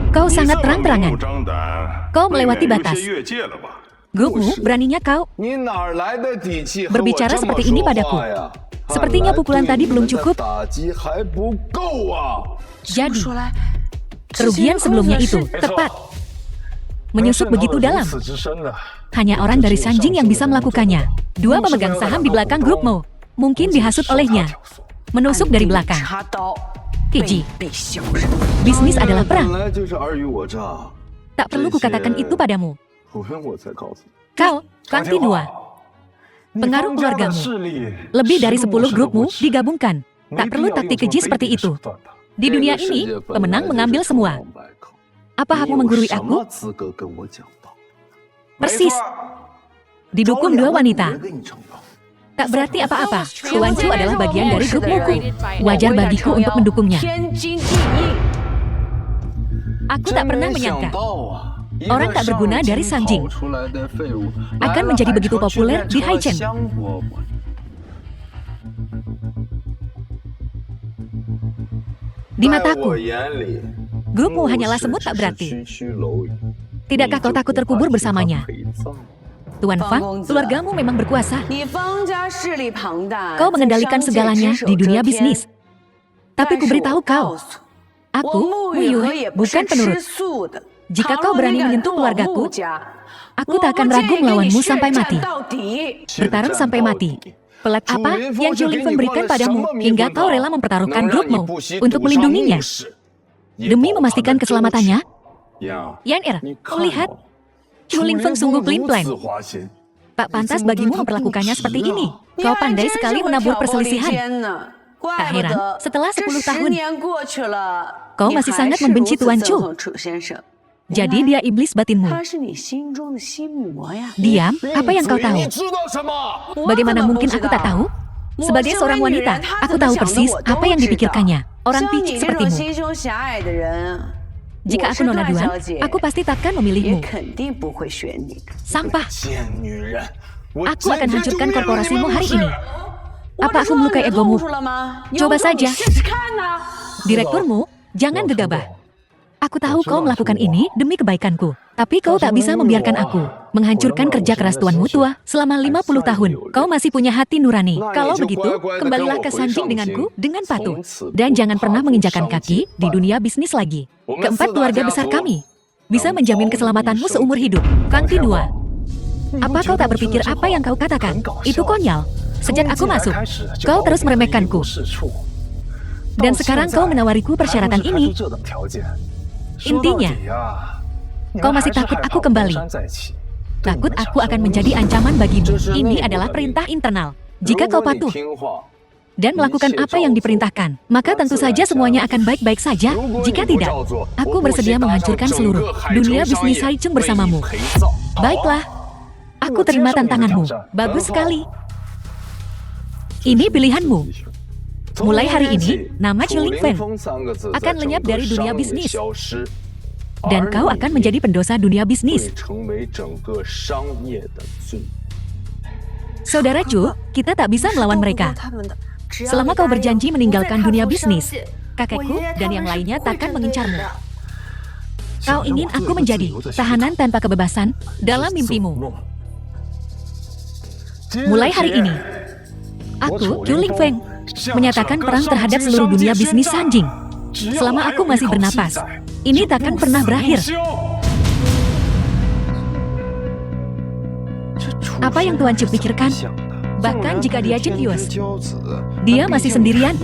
Kau sangat terang-terangan. Kau melewati batas. Grupmu, beraninya kau berbicara seperti ini padaku. Sepertinya pukulan tadi belum cukup. Jadi, kerugian sebelumnya itu tepat. Menyusup begitu dalam. Hanya orang dari Sanjing yang bisa melakukannya. 2 pemegang saham di belakang grupmu. Mungkin dihasut olehnya. Menusuk dari belakang. Keji. Bisnis adalah perang. Tak perlu kukatakan itu padamu. Kau, Fang Tianhua. Pengaruh keluargamu. Lebih dari 10 grupmu digabungkan. Tak perlu taktik keji seperti itu. Di dunia ini, pemenang mengambil semua. Apa hakmu menggurui aku? Persis. Didukung 2 wanita. Tak berarti apa-apa. Tuan Chu adalah bagian dari grup Muku. Wajar bagiku untuk mendukungnya. Aku tak pernah menyangka orang tak berguna dari Sanjing akan menjadi begitu populer di Haichen. Di mataku, grupmu hanyalah semut tak berarti. Tidakkah kau takut terkubur bersamanya? Tuan Fang, keluargamu memang berkuasa. Kau mengendalikan segalanya di dunia bisnis. Tapi kuberitahu kau, aku, Mu Yue, bukan penurut. Jika kau berani menyentuh keluargaku, aku tak akan ragu melawanmu sampai mati. Bertarung sampai mati. Pelat apa yang Qiu Lingfeng berikan padamu hingga kau rela mempertaruhkan grupmu untuk melindunginya? Demi memastikan keselamatannya? Yan kau lihat? Qiu Lingfeng sungguh pelin-pelan. Tak pantas bagimu memperlakukannya seperti ini. Kau pandai sekali menabur perselisihan. Tak heran, setelah 10 tahun, kau masih sangat membenci Tuan Chu. Jadi dia iblis batinmu. Diam, apa yang kau tahu? Bagaimana mungkin aku tak tahu? Sebagai seorang wanita, aku tahu persis apa yang dipikirkannya. Orang picik sepertimu. Jika aku Nona Duan, aku pasti takkan memilihmu. Sampah. Aku akan hancurkan korporasimu hari ini. Apa aku melukai egomu? Coba saja. Direkturmu, jangan gegabah. Aku tahu kau melakukan ini demi kebaikanku. Tapi kau tak bisa membiarkan aku menghancurkan kerja keras tuanmu tua selama 50 tahun. Kau masih punya hati nurani. Kalau begitu, kembalilah ke Sanjing denganku dengan patuh. Dan jangan pernah menginjakan kaki di dunia bisnis lagi. Keempat keluarga besar kami bisa menjamin keselamatanmu seumur hidup. Kang Tinua, apa kau tak berpikir apa yang kau katakan? Itu konyol. Sejak aku masuk, kau terus meremehkanku. Dan sekarang kau menawariku persyaratan ini. Intinya, kau masih takut aku kembali. Takut aku akan menjadi ancaman bagimu. Ini adalah perintah internal. Jika kau patuh dan melakukan apa yang diperintahkan, maka tentu saja semuanya akan baik-baik saja. Jika tidak, aku bersedia menghancurkan seluruh dunia bisnis Haicheng bersamamu. Baiklah, aku terima tantanganmu. Bagus sekali. Ini pilihanmu. Mulai hari ini, nama Chu Lingfen akan lenyap dari dunia bisnis. Dan kau akan menjadi pendosa dunia bisnis. Saudara Chu, kita tak bisa melawan mereka. Selama kau berjanji meninggalkan dunia bisnis, kakekku dan yang lainnya takkan mengincarmu. Kau ingin aku menjadi tahanan tanpa kebebasan dalam mimpimu. Mulai hari ini, aku, Chu Lingfen, menyatakan perang terhadap seluruh dunia bisnis Sanjing. Selama aku masih bernapas, ini takkan pernah berakhir. Apa yang Tuan Chu pikirkan? Bahkan jika dia jenius, dia masih sendirian.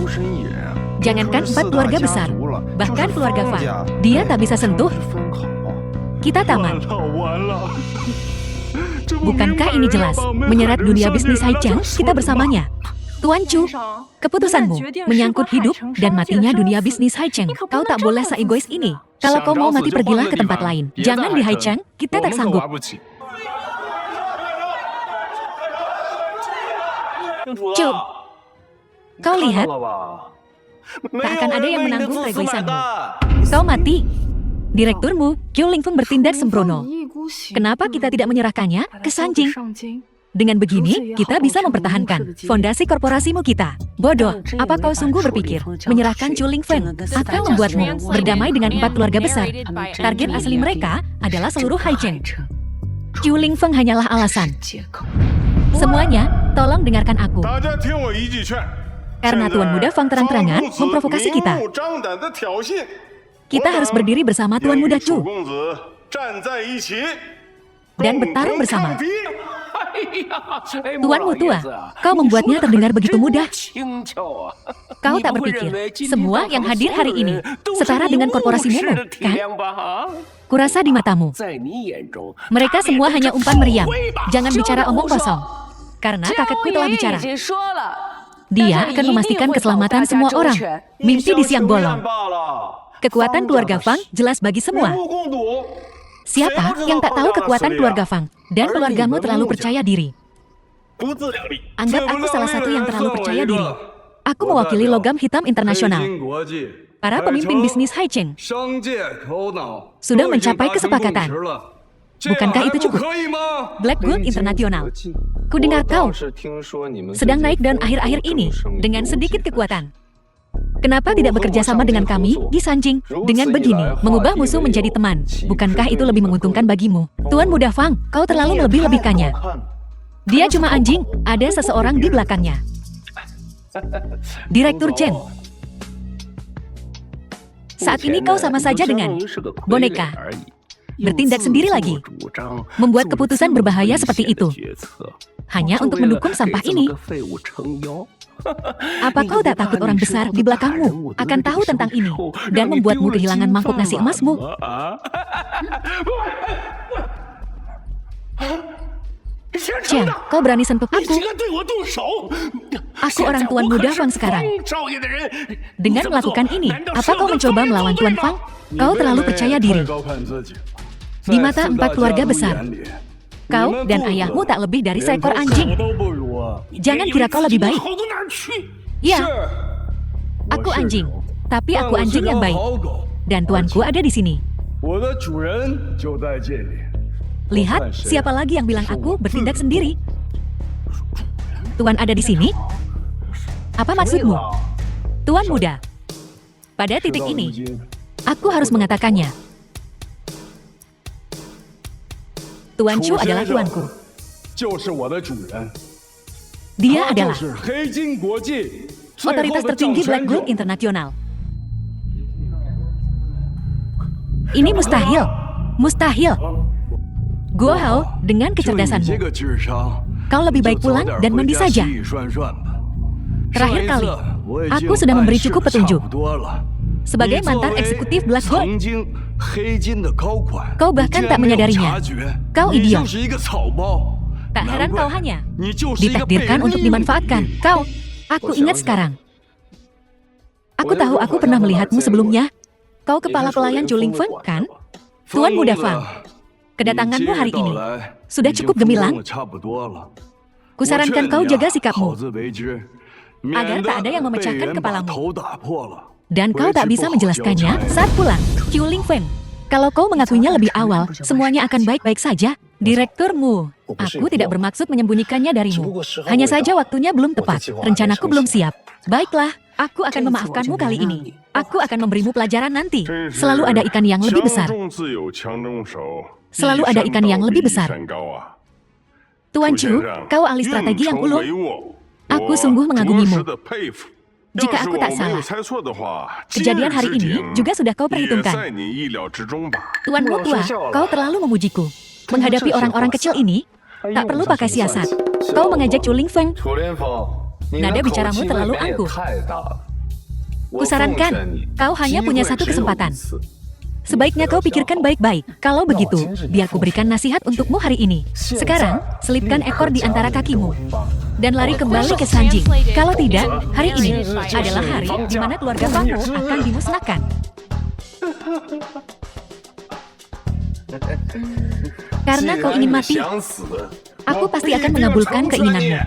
Jangankan 4 keluarga besar, bahkan keluarga Fa, dia tak bisa sentuh. Kita tamat. Bukankah ini jelas menyeret dunia bisnis Haicheng kita bersamanya? Tuan Chu, keputusanmu menyangkut hidup dan matinya dunia bisnis Haicheng. Kau tak boleh seegois ini. Kalau kau mau mati, pergilah ke tempat lain. Jangan di Haicheng, kita tak sanggup. Chu, kau lihat, tak akan ada yang menanggung keegoisanmu. Kau mati. Direkturmu, Chu Lingfen bertindak sembrono. Kenapa kita tidak menyerahkannya ke Sanjing? Dengan begini, kita bisa mempertahankan fondasi korporasimu kita. Bodoh, apa kau sungguh berpikir menyerahkan Chu Lingfen akan membuatmu berdamai dengan 4 keluarga besar? Target asli mereka adalah seluruh Haicheng. Chu Lingfen hanyalah alasan. Semuanya, tolong dengarkan aku. Karena Tuan Muda Fang terang-terangan memprovokasi kita. Kita harus berdiri bersama Tuan Muda Chu dan bertarung bersama. Tuanmu tua, kau membuatnya terdengar begitu mudah. Kau tak berpikir semua yang hadir hari ini setara dengan korporasi Nemo, kan? Kurasa di matamu, mereka semua hanya umpan meriam. Jangan bicara omong kosong, karena kakekku telah bicara. Dia akan memastikan keselamatan semua orang. Mimpi di siang bolong. Kekuatan keluarga Fang jelas bagi semua. Siapa yang tak tahu kekuatan keluarga Fang? Dan keluargamu terlalu percaya diri. Anggap aku salah satu yang terlalu percaya diri. Aku mewakili Logam Hitam Internasional. Para pemimpin bisnis Haicheng sudah mencapai kesepakatan. Bukankah itu cukup? Black Gold Internasional. Kudengar kau sedang naik daun akhir-akhir ini dengan sedikit kekuatan. Kenapa tidak bekerja sama dengan kami di Sanjing? Dengan begini, mengubah musuh menjadi teman. Bukankah itu lebih menguntungkan bagimu? Tuan Muda Fang, kau terlalu melebih-lebihkannya. Dia cuma anjing, ada seseorang di belakangnya. Direktur Chen. Saat ini kau sama saja dengan boneka. Bertindak sendiri lagi. Membuat keputusan berbahaya seperti itu. Hanya untuk mendukung sampah ini. Apa kau tak takut orang besar di belakangmu akan tahu tentang ini dan membuatmu kehilangan mangkuk nasi emasmu? Chen, kau berani sentuh aku? Aku orang Tuan Muda Fang sekarang. Dengan melakukan ini, apa kau mencoba melawan Tuan Fang? Kau terlalu percaya diri. Di mata 4 keluarga besar, kau dan ayahmu tak lebih dari seekor anjing. Jangan kira kau lebih baik. Ya, aku anjing, tapi aku anjing yang baik. Dan tuanku ada di sini. Lihat, siapa lagi yang bilang aku bertindak sendiri? Tuan ada di sini? Apa maksudmu? Tuan muda. Pada titik ini, aku harus mengatakannya. Tuan Chu adalah tuanku. Dia adalah otoritas tertinggi Black Gold Internasional. Ini mustahil. Mustahil. Guo Hao, dengan kecerdasanmu, kau lebih baik pulang dan mandi saja. Terakhir kali, aku sudah memberi cukup petunjuk. Sebagai mantan eksekutif Black Gold, kau bahkan tak menyadarinya. Kau idiot. Tak heran kau hanya ditakdirkan untuk dimanfaatkan. Aku ingat sekarang. Aku tahu aku pernah melihatmu sebelumnya. Kau kepala pelayan Chu Lingfeng, kan? Tuan muda Fang, kedatanganmu hari ini sudah cukup gemilang. Kusarankan kau jaga sikapmu, agar tak ada yang memecahkan kepalamu. Dan kau tak bisa menjelaskannya saat pulang. Chu Lingfeng, kalau kau mengakuinya lebih awal, semuanya akan baik-baik saja. Direkturmu, aku tidak bermaksud menyembunyikannya darimu. Hanya saja waktunya belum tepat, rencanaku belum siap. Baiklah, aku akan memaafkanmu kali ini. Aku akan memberimu pelajaran nanti. Selalu ada ikan yang lebih besar. Selalu ada ikan yang lebih besar. Tuan Chu, kau ahli strategi yang ulung. Aku sungguh mengagumimu. Jika aku tak salah, kejadian hari ini juga sudah kau perhitungkan. Tuan Mutua, kau terlalu memujiku. Menghadapi orang-orang kecil ini, tak perlu pakai siasat. Kau mengejek Chu Lingfeng. Nada bicaramu terlalu angkuh. Kusarankan, kau hanya punya satu kesempatan. Sebaiknya kau pikirkan baik-baik. Kalau begitu, biar ku berikan nasihat untukmu hari ini. Sekarang, selipkan ekor di antara kakimu dan lari kembali ke Sanjing. Kalau tidak, hari ini adalah hari di mana keluarga Fangmu akan dimusnahkan. Karena kau ingin mati, aku pasti akan mengabulkan keinginanmu.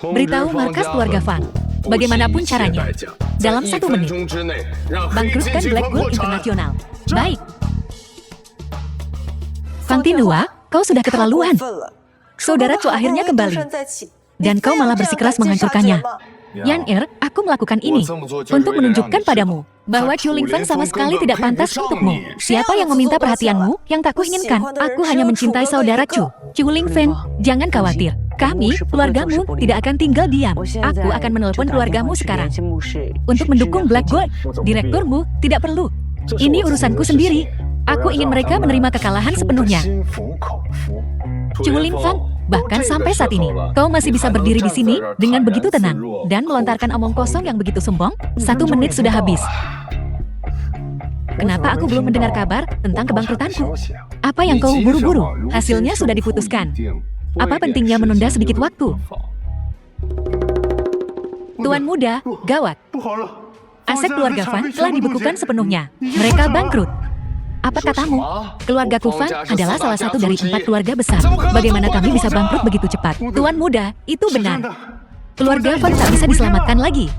Beritahu markas keluarga Fang, bagaimanapun caranya, dalam 1 menit, bangkrutkan Black Gold Internasional. Baik. Fang Tinhua, kau sudah keterlaluan. Saudara Chu akhirnya kembali, dan kau malah bersikeras menghancurkannya. Yan Er, aku melakukan ini untuk menunjukkan padamu bahwa Chu Lingfeng sama sekali tidak pantas untukmu. Siapa yang meminta perhatianmu yang tak kuinginkan? Aku hanya mencintai saudara Chu. Chu Lingfeng, jangan khawatir. Kami, keluargamu, tidak akan tinggal diam. Aku akan menelpon keluargamu sekarang untuk mendukung Black Gold. Direkturmu tidak perlu. Ini urusanku sendiri. Aku ingin mereka menerima kekalahan sepenuhnya. Chu Lingfeng, bahkan sampai saat ini, kau masih bisa berdiri di sini dengan begitu tenang dan melontarkan omong kosong yang begitu sombong. 1 menit sudah habis. Kenapa aku belum mendengar kabar tentang kebangkrutanku? Apa yang kau buru-buru? Hasilnya sudah diputuskan. Apa pentingnya menunda sedikit waktu? Tuan muda, gawat. Aset keluarga Fan telah dibekukan sepenuhnya. Mereka bangkrut. Apa katamu? Keluarga Kufang adalah salah satu dari 4 keluarga besar. Bagaimana kami bisa bangkrut begitu cepat? Tuan muda, itu benar. Keluarga Fang tak bisa diselamatkan lagi.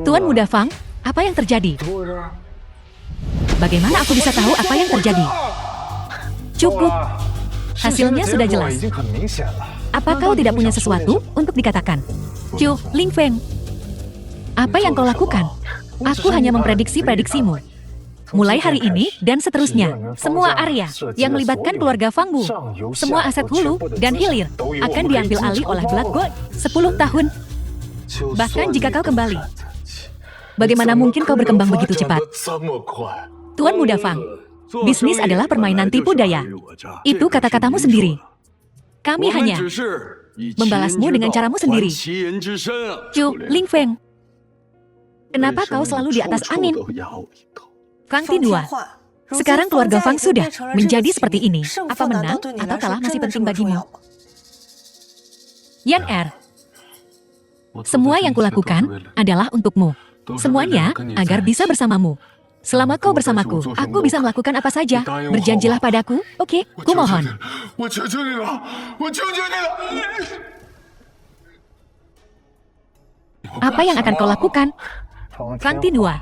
Tuan muda Fang, apa yang terjadi? Bagaimana aku bisa tahu apa yang terjadi? Cukup. Hasilnya sudah jelas. Apa kau tidak punya sesuatu untuk dikatakan? Chu Lingfeng, apa yang kau lakukan? Aku hanya memprediksi-prediksimu. Mulai hari ini dan seterusnya, semua area yang melibatkan keluarga Fangmu, semua aset hulu dan hilir akan diambil alih oleh Black Gold 10 tahun. Bahkan jika kau kembali, bagaimana mungkin kau berkembang begitu cepat? Tuan muda Fang, bisnis adalah permainan tipu daya. Itu kata-katamu sendiri. Kami hanya membalasmu dengan caramu sendiri. Chu Lingfeng, kenapa kau selalu di atas angin? Fang Tinhua, sekarang keluarga Fang sudah menjadi seperti ini. Apa menang atau kalah masih penting bagimu? Yan Er, semua yang kulakukan adalah untukmu. Semuanya agar bisa bersamamu. Selama kau bersamaku, aku bisa melakukan apa saja. Berjanjilah padaku, oke? Kumohon. Apa yang akan kau lakukan? Fang Tinhua,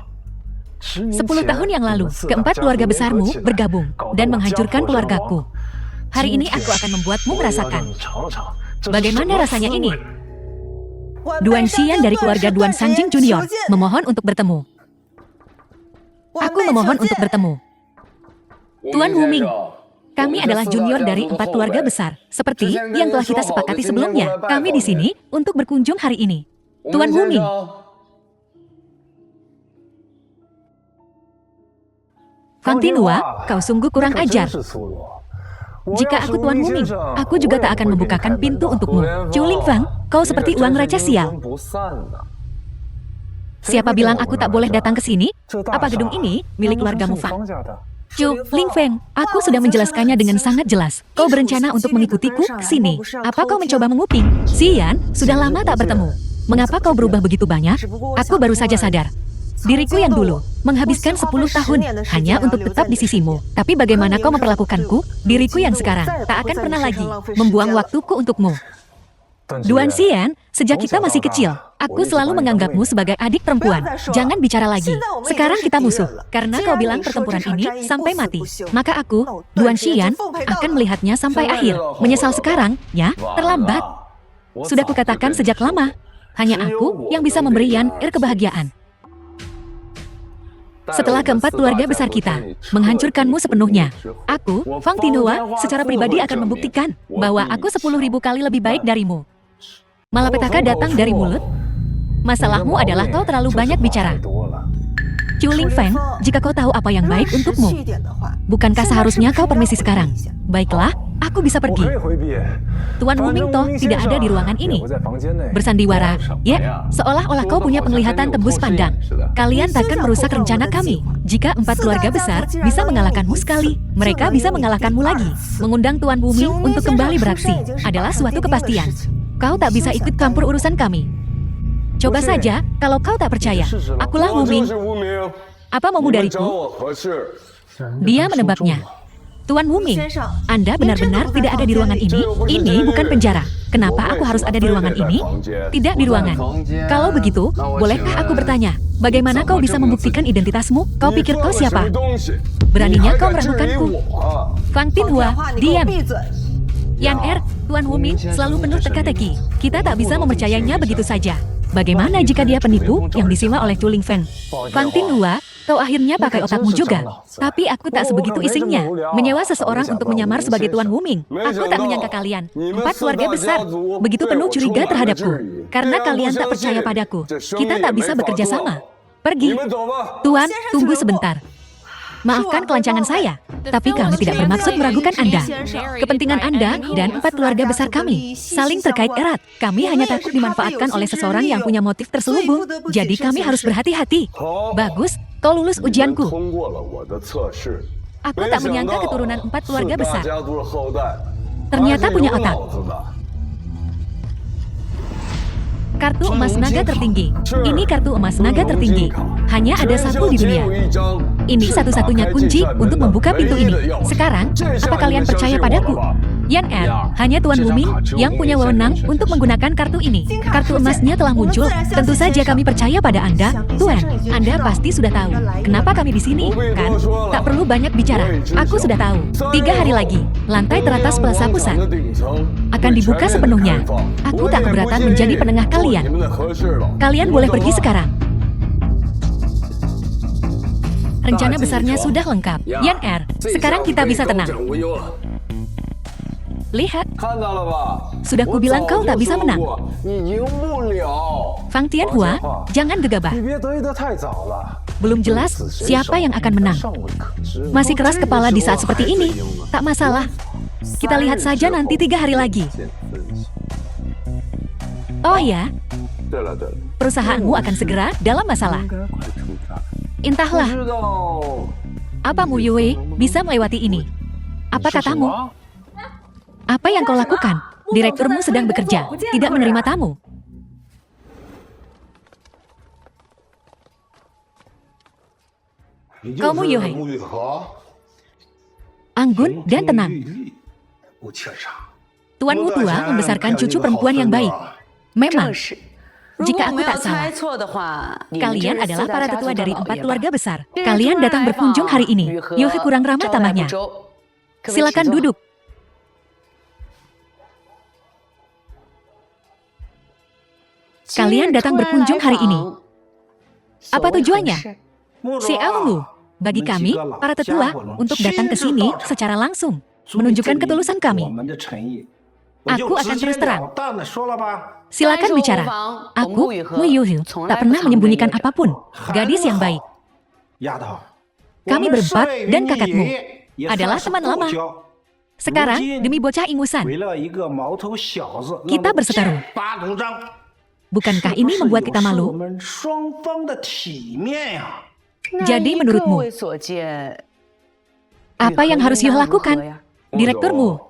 10 tahun yang lalu, keempat keluarga besarmu bergabung dan menghancurkan keluargaku. Hari ini aku akan membuatmu merasakan. Bagaimana rasanya ini? Duan Xian dari keluarga Duan Sanjing Junior memohon untuk bertemu. Aku memohon untuk bertemu. Tuan Wuming, kami adalah junior dari 4 keluarga besar. Seperti yang telah kita sepakati sebelumnya, kami di sini untuk berkunjung hari ini. Tuan Wuming. Fang Tinhua, kau sungguh kurang ajar. Jika aku Tuan Wuming, aku juga tak akan membukakan pintu untukmu. Zhou Lingfang, kau seperti uang raja sial. Siapa bilang aku tak boleh datang ke sini? Apa gedung ini milik keluargamu, Fang? Zhou Lingfeng, aku sudah menjelaskannya dengan sangat jelas. Kau berencana untuk mengikutiku ke sini. Apa kau mencoba menguping? Xian, sudah lama tak bertemu. Mengapa kau berubah begitu banyak? Aku baru saja sadar. Diriku yang dulu menghabiskan 10 tahun hanya untuk tetap di sisimu. Tapi bagaimana kau memperlakukanku? Diriku yang sekarang tak akan pernah lagi membuang waktuku untukmu. Duan Xian, sejak kita masih kecil, aku selalu menganggapmu sebagai adik perempuan. Jangan bicara lagi. Sekarang kita musuh. Karena kau bilang pertempuran ini sampai mati. Maka aku, Duan Xian, akan melihatnya sampai akhir. Menyesal sekarang, ya, terlambat. Sudah kukatakan sejak lama. Hanya aku yang bisa memberi Yan Er kebahagiaan. Setelah keempat keluarga besar kita menghancurkanmu sepenuhnya, aku, Fang Tinhua, secara pribadi akan membuktikan bahwa aku 10.000 kali lebih baik darimu. Malapetaka datang dari mulut. Masalahmu adalah kau terlalu banyak bicara. Zhou Lingfeng, jika kau tahu apa yang baik untukmu, bukankah seharusnya kau permisi sekarang? Baiklah, aku bisa pergi. Tuan Wuming toh tidak ada di ruangan ini. Bersandiwara, ya, seolah-olah kau punya penglihatan tembus pandang. Kalian takkan merusak rencana kami. Jika 4 keluarga besar bisa mengalahkanmu sekali, mereka bisa mengalahkanmu lagi. Mengundang Tuan Wuming untuk kembali beraksi adalah suatu kepastian. Kau tak bisa ikut campur urusan kami. Coba saja, kalau kau tak percaya. Akulah Wuming. Apa maumu dariku? Dia menebaknya. Tuan Wuming, Anda benar-benar tidak ada di ruangan ini? Ini bukan penjara. Kenapa aku harus ada di ruangan ini? Tidak di ruangan. Kalau begitu, bolehkah aku bertanya, bagaimana kau bisa membuktikan identitasmu? Kau pikir kau siapa? Beraninya kau meragukanku? Fang Tinhua, diam. Yan Er, Tuan Wuming selalu penuh teka-teki. Kita tak bisa mempercayainya begitu saja. Bagaimana jika dia penipu yang disimak oleh Zhou Lingfeng? Fang Tinhua, kau akhirnya pakai otakmu juga. Tapi aku tak sebegitu isingnya. Menyewa seseorang untuk menyamar sebagai Tuan Wuming. Aku tak menyangka kalian, 4 keluarga besar, begitu penuh curiga terhadapku. Karena kalian tak percaya padaku. Kita tak bisa bekerja sama. Pergi. Tuan, tunggu sebentar. Maafkan kelancangan saya, tapi kami tidak bermaksud meragukan Anda. Kepentingan Anda dan 4 keluarga besar kami saling terkait erat. Kami hanya takut dimanfaatkan oleh seseorang yang punya motif terselubung. Jadi kami harus berhati-hati. Bagus, kau lulus ujianku. Aku tak menyangka keturunan 4 keluarga besar ternyata punya otak. Kartu emas naga tertinggi. Ini kartu emas naga tertinggi. Hanya ada satu di dunia. Ini satu-satunya kunci untuk membuka pintu ini. Sekarang, apa kalian percaya padaku? Yan Er, hanya Tuan Wuming yang punya wewenang untuk menggunakan kartu ini. Kartu emasnya telah muncul. Tentu saja kami percaya pada Anda, Tuan. Anda pasti sudah tahu kenapa kami di sini, kan? Tak perlu banyak bicara. Aku sudah tahu. 3 hari lagi, lantai teratas Plaza Pusat akan dibuka sepenuhnya. Aku tak keberatan menjadi penengah kalian. Kalian boleh pergi sekarang. Rencana besarnya sudah lengkap. Yan Er, sekarang kita bisa tenang. Lihat, sudah kubilang kau tak bisa menang. Fang Tianhua, jangan gegabah. Belum jelas siapa yang akan menang. Masih keras kepala di saat seperti ini. Tak masalah. Kita lihat saja nanti 3 hari lagi. Oh ya, perusahaanmu akan segera dalam masalah. Entahlah, apa Mu Yue bisa melewati ini? Apa katamu? Apa yang kau lakukan? Direkturmu sedang bekerja, tidak menerima tamu. Kau Mu Yue, anggun dan tenang. Tuan Wu Tua membesarkan cucu perempuan yang baik. Memang, Jika aku tak salah, kalian adalah para tetua dari 4 keluarga besar. Kalian datang berkunjung hari ini. Yuhe kurang ramah tamahnya. Silakan duduk. Kalian datang berkunjung hari ini. Apa tujuannya? Xiaowu, bagi kami, para tetua, untuk datang ke sini secara langsung, menunjukkan ketulusan kami. Aku akan terus terang. Silakan bicara. Aku, Mu Yuhe, tak pernah menyembunyikan apapun. Gadis yang baik. Kami berempat dan kakakmu adalah teman lama. Sekarang, demi bocah ingusan, kita bersetarung. Bukankah ini membuat kita malu? Jadi menurutmu, apa yang harus Yuhe lakukan? Direkturmu.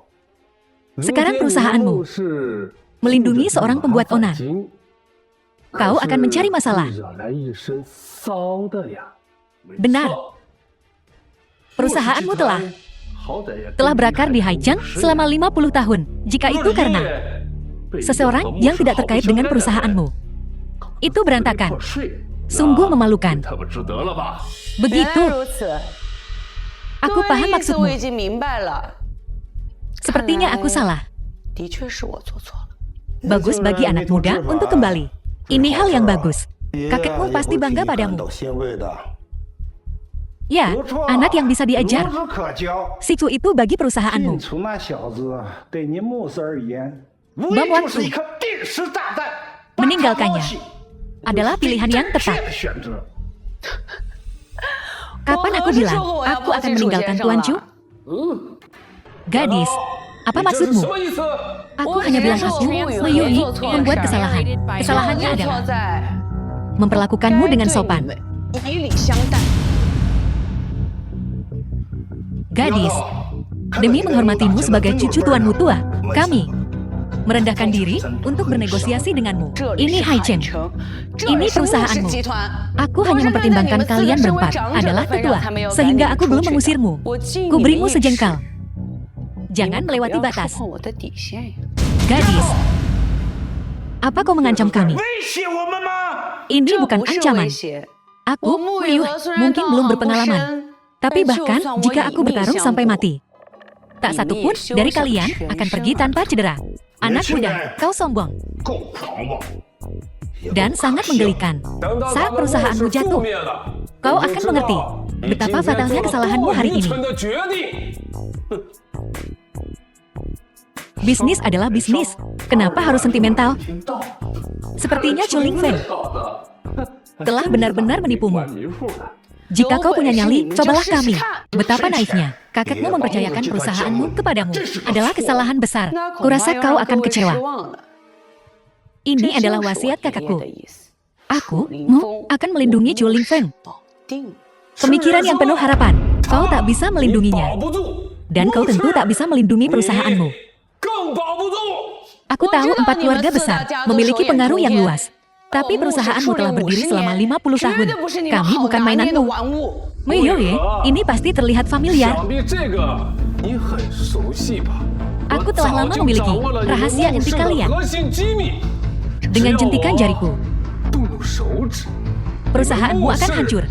Sekarang perusahaanmu melindungi seorang pembuat onar. Kau akan mencari masalah. Benar. Perusahaanmu telah berakar di Haicheng selama 50 tahun. Jika itu karena seseorang yang tidak terkait dengan perusahaanmu, itu berantakan. Sungguh memalukan. Begitu. Aku paham maksudmu. Sepertinya aku salah. Bagus bagi anak muda untuk kembali. Ini hal yang bagus. Kakekmu pasti bangga padamu. Ya, anak yang bisa diajar. Siku itu bagi perusahaanmu. Bom waktu. Meninggalkannya adalah pilihan yang tepat. Kapan aku bilang, aku akan meninggalkan Tuan Chu? Gadis, apa maksudmu? Aku hanya bilang aku, Mayuri, membuat kesalahan. Kesalahannya adalah memperlakukanmu dengan sopan. Gadis, demi menghormatimu sebagai cucu tuanmu tua, kami merendahkan diri untuk bernegosiasi denganmu. Ini Haicheng. Ini perusahaanmu. Aku hanya mempertimbangkan kalian berempat adalah tetua, sehingga aku belum mengusirmu. Kuberimu sejengkal. Jangan melewati batas. Gadis, apa kau mengancam kami? Ini bukan ancaman. Aku, Yuhe, mungkin belum berpengalaman. Tapi bahkan jika aku bertarung sampai mati, tak satu pun dari kalian akan pergi tanpa cedera. Anak muda, kau sombong. Dan sangat menggelikan. Saat perusahaanmu jatuh, kau akan mengerti betapa fatalnya kesalahanmu hari ini. Bisnis adalah bisnis. Kenapa harus sentimental? Sepertinya Chu Lingfeng telah benar-benar menipumu. Jika kau punya nyali, cobalah kami. Betapa naifnya. Kakekmu mempercayakan perusahaanmu kepadamu. Adalah kesalahan besar. Kurasa kau akan kecewa. Ini adalah wasiat kakakku. Aku akan melindungi Chu Lingfeng. Pemikiran yang penuh harapan. Kau tak bisa melindunginya. Dan kau tentu tak bisa melindungi perusahaanmu. Aku tahu 4 keluarga besar memiliki pengaruh yang luas. Tapi perusahaanmu telah berdiri selama 50 tahun. Kami bukan mainanmu. Meiyoye, ini pasti terlihat familiar. Aku telah lama memiliki rahasia inti kalian. Dengan jentikan jariku, perusahaanmu akan hancur.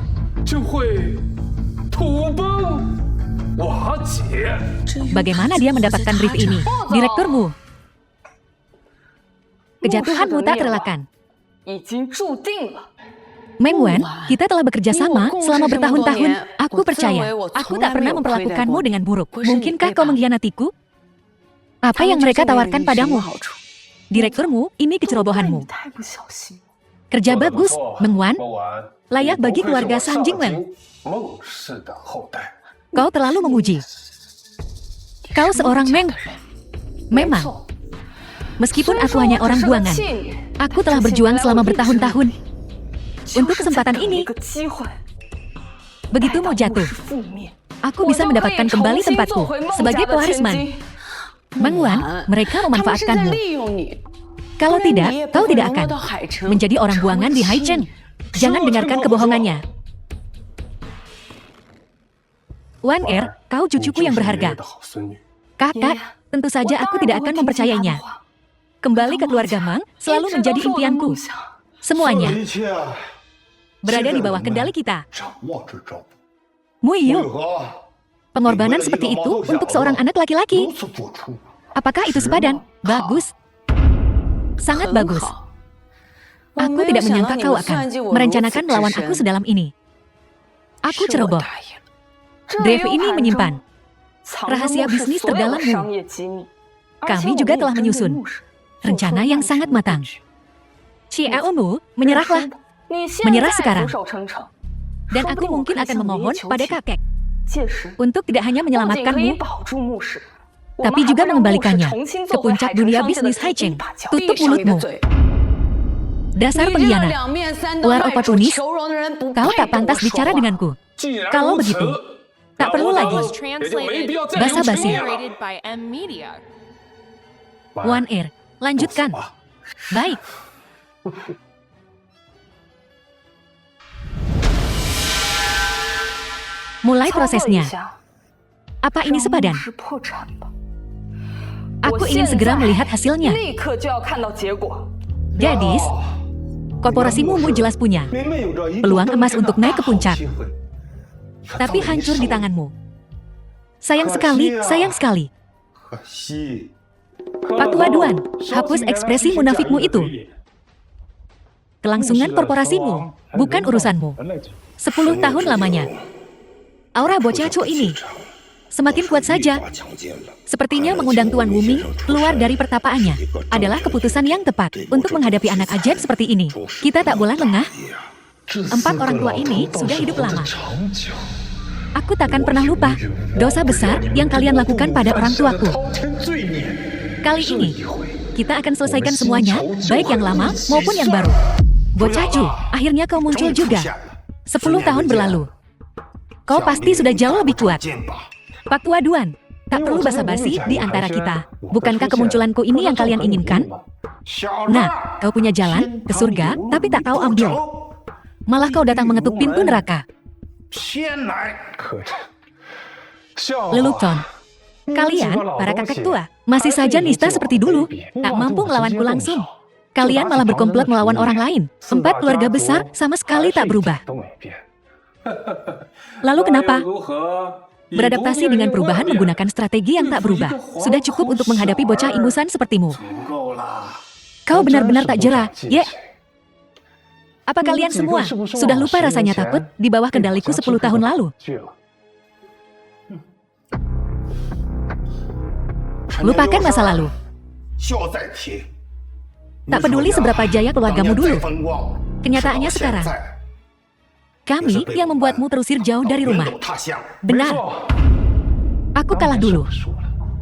Bagaimana dia mendapatkan brief ini? Direkturmu. Kejatuhanmu tak terelakkan. Meng Wan, kita telah bekerja sama selama bertahun-tahun. Aku percaya, aku tak pernah memperlakukanmu dengan buruk. Mungkinkah kau mengkhianatiku? Apa yang mereka tawarkan padamu? Direkturmu, ini kecerobohanmu. Kerja bagus, Meng Wan. Layak bagi keluarga San Jingwen. Kau terlalu memuji. Kau seorang Meng. Memang. Meskipun aku hanya orang buangan, aku telah berjuang selama bertahun-tahun untuk kesempatan ini. Begitu mau jatuh, aku bisa mendapatkan kembali tempatku sebagai pewaris Man. Meng Wan, mereka memanfaatkanmu. Kalau tidak, kau tidak akan menjadi orang buangan di Haicheng. Jangan dengarkan kebohongannya. Wan Er, kau cucuku yang berharga. Kakak, tentu saja aku tidak akan mempercayainya. Kembali ke keluarga Mang selalu menjadi impianku. Semuanya berada di bawah kendali kita. Muyu, pengorbanan seperti itu untuk seorang anak laki-laki. Apakah itu sepadan? Bagus. Sangat bagus. Aku tidak menyangka kau akan merencanakan melawan aku sedalam ini. Aku ceroboh. Devi ini menyimpan rahasia bisnis terdalammu. Kami juga telah menyusun rencana yang sangat matang. Xiaomu, menyerahlah. Menyerah sekarang. Dan aku mungkin akan memohon pada kakek untuk tidak hanya menyelamatkanmu, tapi juga mengembalikannya ke puncak dunia bisnis Haicheng. Tutup mulutmu. Dasar pengkhianat. Ular oportunis, kau tak pantas bicara denganku. Kalau begitu, tak perlu lagi basa-basi. One Air, lanjutkan. Baik. Mulai prosesnya. Apa ini sepadan? Aku ingin segera melihat hasilnya. Gadis, korporasi Mumu jelas punya peluang emas untuk naik ke puncak. Tapi hancur di tanganmu. Sayang sekali, sayang sekali. Patua Duan, hapus ekspresi munafikmu itu. Kelangsungan korporasimu, bukan urusanmu. 10 tahun lamanya. Aura bocah Cho ini semakin kuat saja. Sepertinya mengundang Tuan Wuming keluar dari pertapaannya adalah keputusan yang tepat untuk menghadapi anak ajaib seperti ini. Kita tak boleh lengah. 4 orang tua ini sudah hidup lama. Aku takkan pernah lupa dosa besar yang kalian lakukan pada orang tuaku. Kali ini, kita akan selesaikan semuanya, baik yang lama maupun yang baru. Bocah Chu, akhirnya kau muncul juga. 10 tahun berlalu. Kau pasti sudah jauh lebih kuat. Pak Tua Duan, tak perlu basa-basi di antara kita. Bukankah kemunculanku ini yang kalian inginkan? Nah, kau punya jalan ke surga, tapi tak tahu ambil. Malah kau datang mengetuk pintu neraka. Lelucon, kalian, para kakek tua, masih saja nista seperti dulu. Tak mampu melawanku langsung. Kalian malah berkomplot melawan orang lain. 4 keluarga besar sama sekali tak berubah. Lalu kenapa? Beradaptasi dengan perubahan menggunakan strategi yang tak berubah. Sudah cukup untuk menghadapi bocah ingusan sepertimu. Kau benar-benar tak jera, ye. Apa kalian semua sudah lupa rasanya takut di bawah kendaliku 10 tahun lalu? Lupakan masa lalu. Tak peduli seberapa jaya keluargamu dulu. Kenyataannya sekarang, kami yang membuatmu terusir jauh dari rumah. Benar. Aku kalah dulu.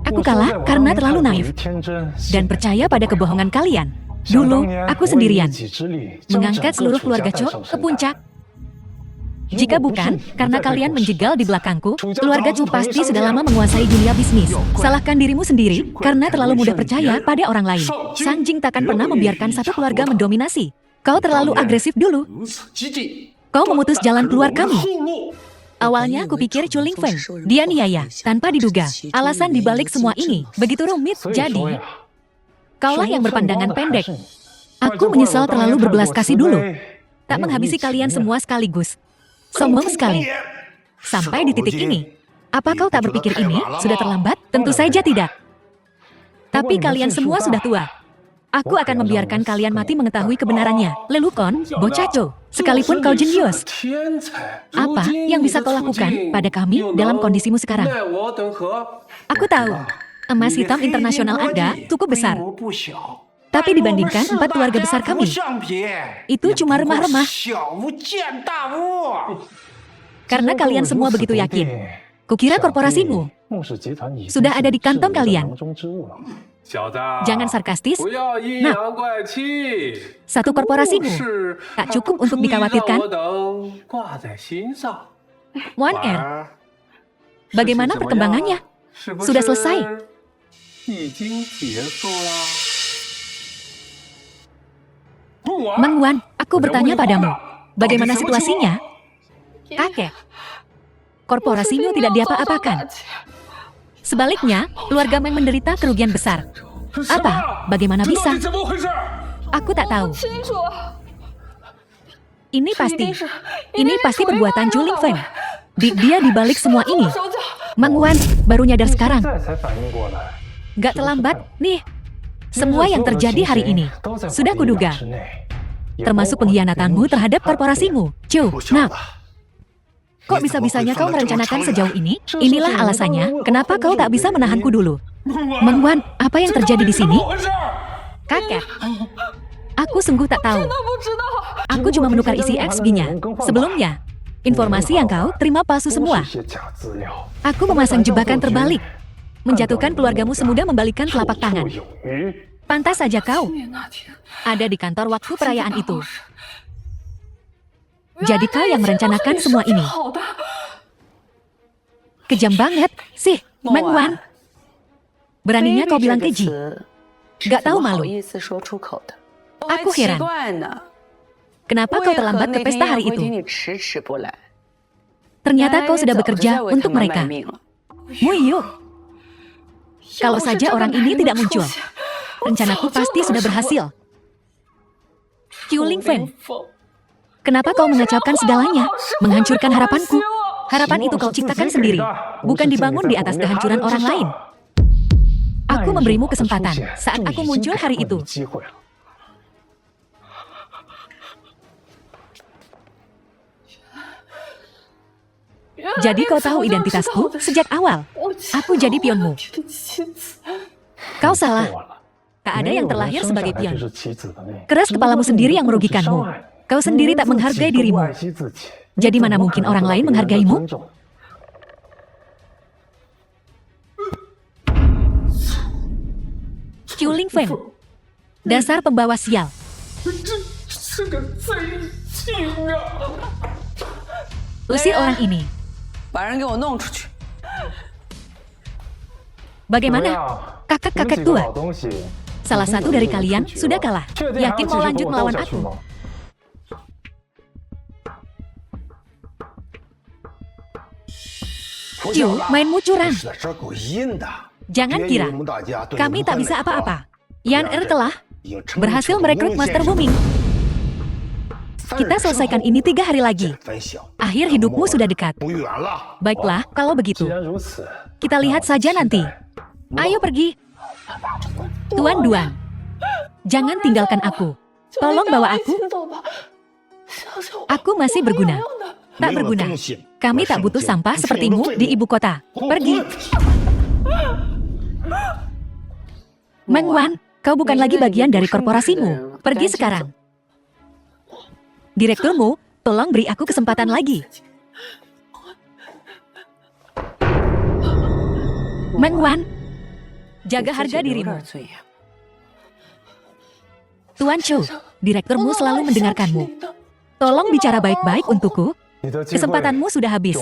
Aku kalah karena terlalu naif dan percaya pada kebohongan kalian. Dulu, aku sendirian mengangkat seluruh keluarga Cho ke puncak. Jika bukan karena kalian menjegal di belakangku, keluarga Cho pasti sudah lama menguasai dunia bisnis. Salahkan dirimu sendiri karena terlalu mudah percaya pada orang lain. Sanjing takkan pernah membiarkan satu keluarga mendominasi. Kau terlalu agresif dulu. Kau memutus jalan keluar kami. Awalnya aku pikir Chu Lingfeng, dia niaya, tanpa diduga. Alasan dibalik semua ini begitu rumit, jadi kaulah yang berpandangan pendek. Aku menyesal terlalu berbelas kasih dulu. Tak menghabisi kalian semua sekaligus. Sombong sekali. Sampai di titik ini. Apa kau tak berpikir ini sudah terlambat? Tentu saja tidak. Tapi kalian semua sudah tua. Aku akan membiarkan kalian mati mengetahui kebenarannya. Lelucon, bocah Cho, sekalipun kau jenius. Apa yang bisa kau lakukan pada kami dalam kondisimu sekarang? Aku tahu, emas hitam internasional Anda cukup besar. Tapi dibandingkan 4 keluarga besar kami, itu cuma remah-remah. Karena kalian semua begitu yakin. Kukira korporasimu sudah ada di kantong kalian. Jangan sarkastis. Nah, satu korporasimu tak cukup untuk dikhawatirkan. One Air, bagaimana perkembangannya? Sudah selesai. Mang Wan, aku bertanya padamu, bagaimana situasinya? Kakek, korporasimu tidak diapa-apakan. Sebaliknya, keluarga Meng menderita kerugian besar. Apa? Bagaimana bisa? Aku tak tahu. Ini pasti perbuatan Zhu Lingfeng. Dia di balik semua ini. Mang Wan baru nyadar sekarang. Gak terlambat, nih. Semua yang terjadi hari ini sudah kuduga. Termasuk pengkhianatanmu terhadap korporasimu. Chu, nah. Kok bisa-bisanya kau merencanakan sejauh ini? Inilah alasannya kenapa kau tak bisa menahanku dulu. Mang Wan, apa yang terjadi di sini? Kakek. Aku sungguh tak tahu. Aku cuma menukar isi XB-nya. Sebelumnya, informasi yang kau terima palsu semua. Aku memasang jebakan terbalik. Menjatuhkan keluargamu semudah membalikkan telapak tangan. Pantas saja kau ada di kantor waktu perayaan itu. Jadi kau yang merencanakan semua ini. Kejam banget, sih, Mang Wan. Beraninya kau bilang keji. Gak tahu malu. Aku heran. Kenapa kau terlambat ke pesta hari itu? Ternyata kau sudah bekerja untuk mereka. Muiyu. Kalau saja orang ini tidak muncul, rencanaku pasti sudah berhasil. Qiu Lingfeng. Kenapa kau mengacaukan segalanya? Menghancurkan harapanku. Harapan itu kau ciptakan sendiri, bukan dibangun di atas kehancuran orang lain. Aku memberimu kesempatan saat aku muncul hari itu. Jadi kau tahu identitasku sejak awal. Aku jadi pionmu. Kau salah. Tak ada yang terlahir sebagai pion. Keras kepalamu sendiri yang merugikanmu. Kau sendiri tak menghargai dirimu. Jadi mana mungkin orang lain menghargaimu? Qiu Lingfeng. Dasar pembawa sial. Usir orang ini. Bagaimana? Kakak-kakak tua. Salah satu dari kalian sudah kalah. Yakin mau lanjut melawan aku? Qiu, mainmu curang. Jangan kira kami tak bisa apa-apa. Yan telah berhasil merekrut Master Booming. Kita selesaikan ini 3 hari lagi. Akhir hidupmu sudah dekat. Baiklah, kalau begitu. Kita lihat saja nanti. Ayo pergi. Tuan Duan. Jangan tinggalkan aku. Tolong bawa aku. Aku masih berguna. Tak berguna. Kami tak butuh sampah sepertimu di ibu kota. Pergi. Mang Wan, kau bukan lagi bagian dari korporasimu. Pergi sekarang. Direkturmu, tolong beri aku kesempatan lagi. Mang Wan, jaga harga dirimu. Tuan Chu, direkturmu selalu mendengarkanmu. Tolong bicara baik-baik untukku. Kesempatanmu sudah habis.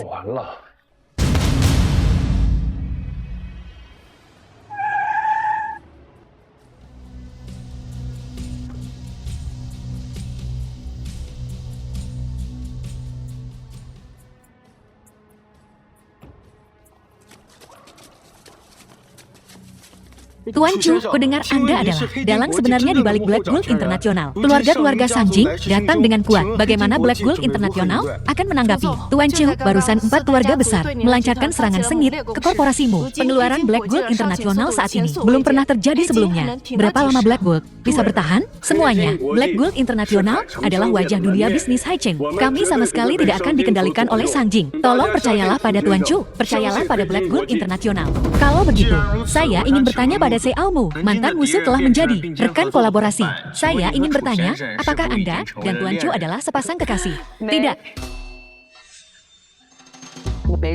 Tuan Chu, kudengar Anda adalah dalang sebenarnya di balik Black Gold International. Keluarga-keluarga Sanjing datang dengan kuat. Bagaimana Black Gold International akan menanggapi? Tuan Chu, barusan 4 keluarga besar melancarkan serangan sengit ke korporasimu. Pengeluaran Black Gold International saat ini belum pernah terjadi sebelumnya. Berapa lama Black Gold bisa bertahan? Semuanya. Black Gold International adalah wajah dunia bisnis Haicheng. Kami sama sekali tidak akan dikendalikan oleh Sanjing. Tolong percayalah pada Tuan Chu. Percayalah pada Black Gold International. Kalau begitu, saya ingin bertanya pada Seaumu, mantan musuh telah menjadi rekan kolaborasi. Saya ingin bertanya, apakah Anda dan Tuan Chu adalah sepasang kekasih? Tidak.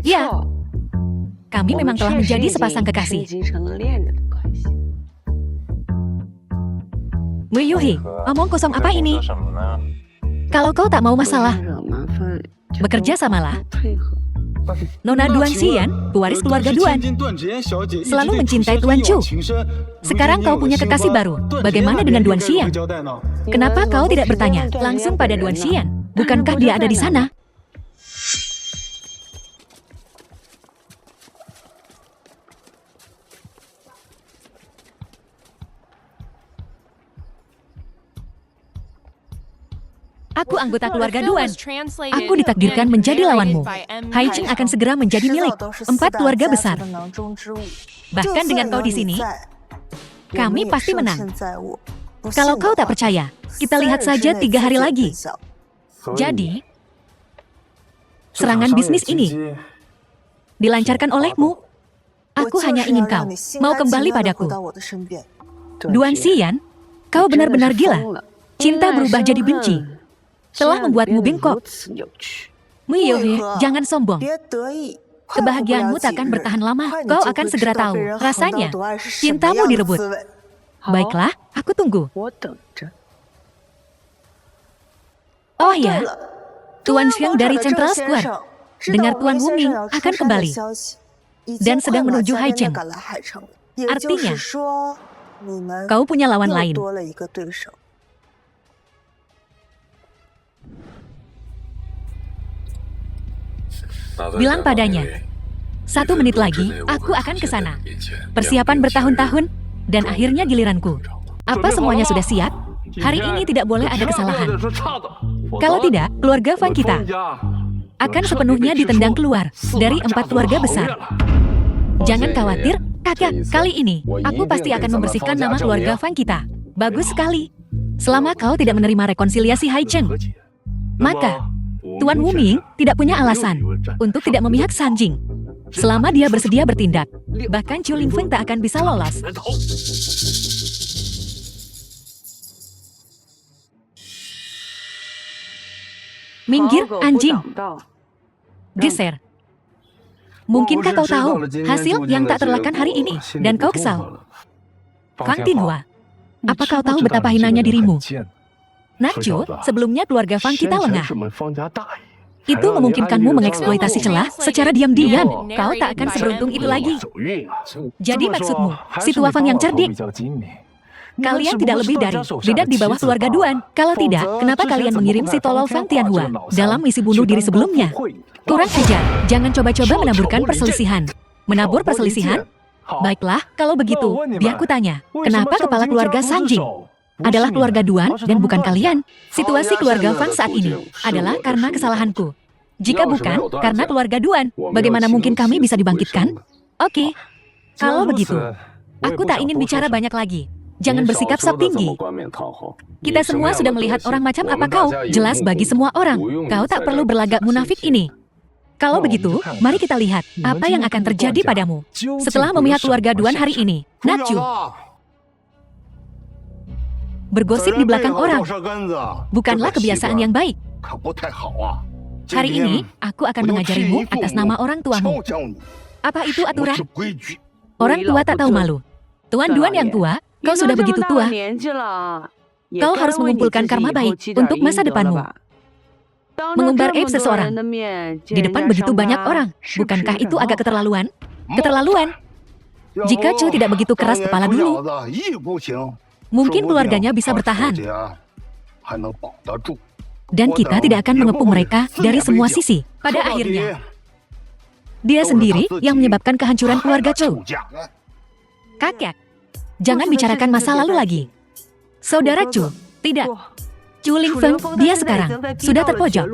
Ya, kami memang telah menjadi sepasang kekasih. Wei Yuhi, omong kosong apa ini? Kalau kau tak mau masalah, bekerja samalah. Nona Duan Xian, pewaris keluarga Duan, selalu mencintai Tuan Chu. Sekarang kau punya kekasih baru. Bagaimana dengan Duan Xian? Kenapa kau tidak bertanya langsung pada Duan Xian? Bukankah dia ada di sana? Aku anggota keluarga Duan. Aku ditakdirkan menjadi lawanmu. Haicheng akan segera menjadi milik 4 keluarga besar. Bahkan dengan kau di sini, kami pasti menang. Kalau kau tak percaya, kita lihat saja 3 hari lagi. Jadi, serangan bisnis ini dilancarkan olehmu. Aku hanya ingin kau mau kembali padaku. Duan Xian, kau benar-benar gila. Cinta berubah jadi benci. Telah membuatmu bengkok. Miyohe, jangan sombong. Kebahagiaanmu takkan bertahan lama. Kau akan segera tahu rasanya cintamu direbut. Baiklah, aku tunggu. Oh ya, Tuan Xiang dari Central Square. Dengar Tuan Wuming akan kembali dan sedang menuju Haicheng. Artinya, kau punya lawan lain. Bilang padanya, 1 menit lagi, aku akan ke sana. Persiapan bertahun-tahun, dan akhirnya giliranku. Apa semuanya sudah siap? Hari ini tidak boleh ada kesalahan. Kalau tidak, keluarga Fang kita akan sepenuhnya ditendang keluar dari 4 keluarga besar. Jangan khawatir, kakak, kali ini, aku pasti akan membersihkan nama keluarga Fang kita. Bagus sekali. Selama kau tidak menerima rekonsiliasi Haicheng, maka Tuan Wuming tidak punya alasan untuk tidak memihak Sanjing. Selama dia bersedia bertindak, bahkan Chu Lingfeng tak akan bisa lolos. Minggir, anjing. Geser. Mungkinkah kau tahu hasil yang tak terelakkan hari ini, dan kau kesal? Fang Tinhua, apa kau tahu betapa hinanya dirimu? Nacho, sebelumnya keluarga Fang kita lengah. Itu memungkinkanmu mengeksploitasi celah secara diam-diam. Kau tak akan seberuntung itu lagi. Jadi maksudmu, si tua Fang yang cerdik? Kalian tidak lebih dari bidak di bawah keluarga Duan. Kalau tidak, kenapa kalian mengirim si tolol Fang Tianhua dalam misi bunuh diri sebelumnya? Kurang ajar, jangan coba-coba menaburkan perselisihan. Menabur perselisihan? Baiklah, kalau begitu, biar ku tanya, kenapa kepala keluarga Sanjing adalah keluarga Duan dan bukan kalian? Situasi keluarga Fang saat ini adalah karena kesalahanku. Jika bukan karena keluarga Duan, bagaimana mungkin kami bisa dibangkitkan? Oke, kalau begitu, aku tak ingin bicara banyak lagi. Jangan bersikap sok tinggi. Kita semua sudah melihat orang macam apa kau. Jelas bagi semua orang, kau tak perlu berlagak munafik ini. Kalau begitu, mari kita lihat apa yang akan terjadi padamu setelah memihak keluarga Duan hari ini. Nachu, bergosip di belakang orang bukanlah kebiasaan yang baik. Hari ini, aku akan mengajarimu atas nama orang tuamu. Apa itu aturan? Orang tua tak tahu malu. Tuan Duan yang tua, kau sudah begitu tua. Kau harus mengumpulkan karma baik untuk masa depanmu. Mengumbar aib seseorang di depan begitu banyak orang, bukankah itu agak keterlaluan? Keterlaluan. Jika Chu tidak begitu keras kepala dulu, mungkin keluarganya bisa bertahan. Dan kita tidak akan mengepung mereka dari semua sisi. Pada akhirnya, dia sendiri yang menyebabkan kehancuran keluarga Chu. Kakek, jangan bicarakan masa lalu lagi. Saudara Chu, tidak. Chu Lingfeng, dia sekarang sudah terpojok.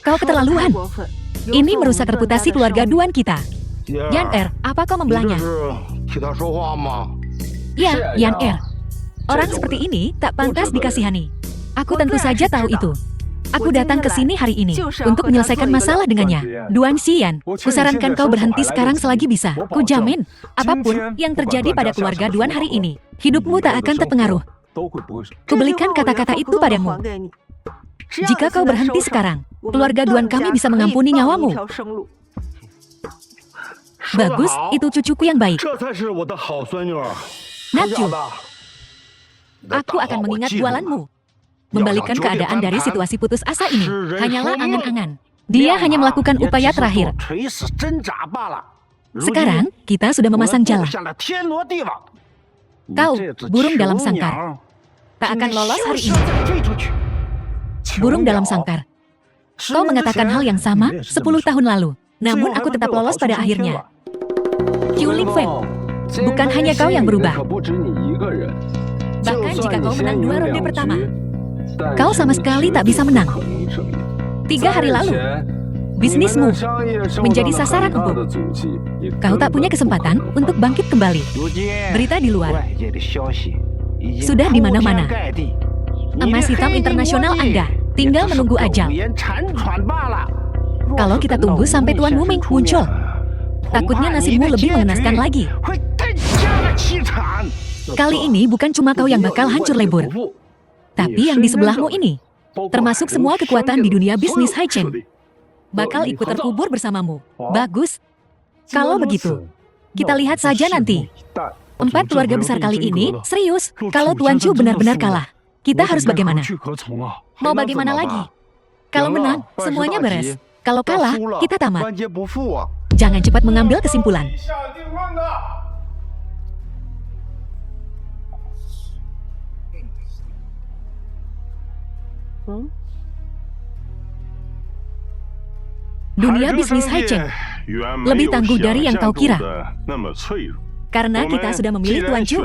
Kau keterlaluan. Ini merusak reputasi keluarga Duan kita. Yan Er, apa kau membelahnya? Ya, Yan Er. Orang seperti ini tak pantas dikasihani. Aku tentu saja tahu itu. Aku datang ke sini hari ini untuk menyelesaikan masalah dengannya. Duan Xian, kusarankan kau berhenti sekarang selagi bisa. Ku jamin, apapun yang terjadi pada keluarga Duan hari ini, hidupmu tak akan terpengaruh. Kubelikan kata-kata itu padamu. Jika kau berhenti sekarang, keluarga Duan kami bisa mengampuni nyawamu. Bagus, itu cucuku yang baik. Nachu, aku akan mengingat bualanmu. Membalikkan keadaan dari situasi putus asa ini hanyalah angan-angan. Dia hanya melakukan upaya terakhir. Sekarang, kita sudah memasang jala. Kau, burung dalam sangkar, tak akan lolos hari ini. Burung dalam sangkar. Kau mengatakan hal yang sama 10 tahun lalu. Namun aku tetap lolos pada akhirnya. Chu Lingfeng, bukan hanya kau yang berubah. Bahkan jika kau menang 2 ronde pertama, Kau sama sekali tak bisa menang. 3 hari lalu, bisnismu menjadi sasaran empuk. Kau tak punya kesempatan untuk bangkit kembali. Berita di luar sudah di mana-mana. Emas hitam internasional Anda tinggal menunggu ajal. Kalau kita tunggu sampai Tuan Wuming muncul, takutnya nasibmu lebih mengenaskan lagi. Kali ini bukan cuma kau yang bakal hancur lebur, tapi yang di sebelahmu ini, termasuk semua kekuatan di dunia bisnis Haichen, bakal ikut terkubur bersamamu. Bagus. Kalau begitu, kita lihat saja nanti. 4 keluarga besar kali ini, serius, kalau Tuan Chu benar-benar kalah, kita harus bagaimana? Mau bagaimana lagi? Kalau menang, semuanya beres. Kalau kalah, kita tamat. Jangan cepat mengambil kesimpulan. Dunia bisnis Haichen lebih tangguh dari yang kau kira. Karena kita sudah memilih Tuan Chu,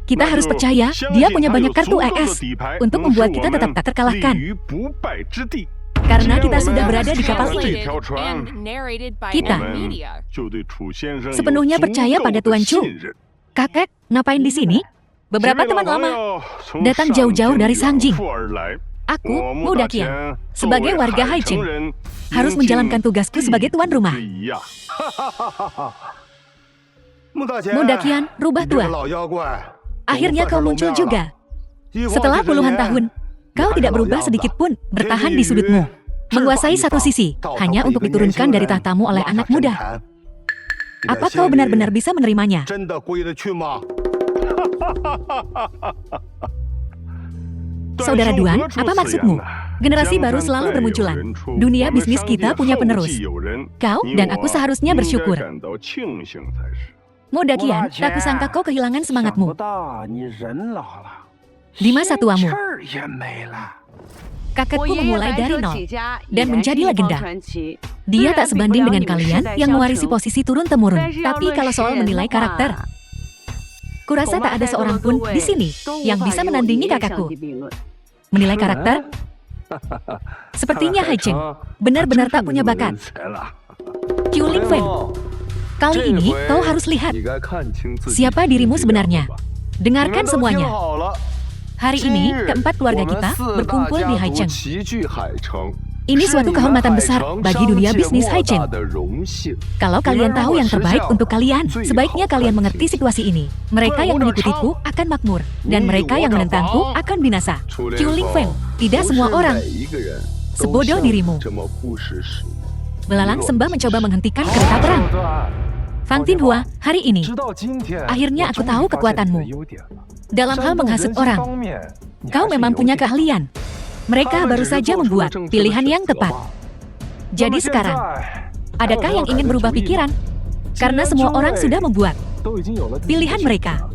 kita harus percaya dia punya banyak kartu ES untuk membuat kita tetap tak terkalahkan. Karena kita sudah berada di kapal ini, kita sepenuhnya percaya pada Tuan Chu. Kakek, ngapain di sini? Beberapa teman lama datang jauh-jauh dari Sangjing. Aku, Muda Qian, sebagai warga Haichen, harus menjalankan tugasku sebagai tuan rumah. Muda Qian, rubah tua. Akhirnya kau muncul juga. Setelah puluhan tahun, kau tidak berubah sedikit pun, bertahan di sudutmu. Menguasai satu sisi, hanya untuk diturunkan dari tahtamu oleh anak muda. Apa kau benar-benar bisa menerimanya? Saudara Duan, apa maksudmu? Generasi baru selalu bermunculan. Dunia bisnis kita punya penerus. Kau dan aku seharusnya bersyukur. Muda Qian, tak kusangka kau kehilangan semangatmu. Di masa tuamu, kakekku memulai dari nol dan menjadi legenda. Dia tak sebanding dengan kalian yang mewarisi posisi turun-temurun. Tapi kalau soal menilai karakter, kurasa tak ada seorang pun di sini yang bisa menandingi kakakku. Menilai karakter, sepertinya Haichen benar-benar tak punya bakat. Qiu Lingfeng, kali ini kau harus lihat siapa dirimu sebenarnya. Dengarkan semuanya. Hari ini, keempat keluarga kita berkumpul di Haichen. Ini suatu kehormatan besar bagi dunia bisnis Haichen. Kalau kalian tahu yang terbaik untuk kalian, sebaiknya kalian mengerti situasi ini. Mereka yang mengikutiku akan makmur, dan mereka yang menentangku akan binasa. Qiu Lingfeng, tidak semua orang sebodoh dirimu. Belalang Sembah mencoba menghentikan kereta perang. Fang Tinhua, hari ini, akhirnya aku tahu kekuatanmu. Dalam hal menghasut orang, kau memang punya keahlian. Mereka baru saja membuat pilihan yang tepat. Jadi sekarang, adakah yang ingin berubah pikiran? Karena semua orang sudah membuat pilihan mereka.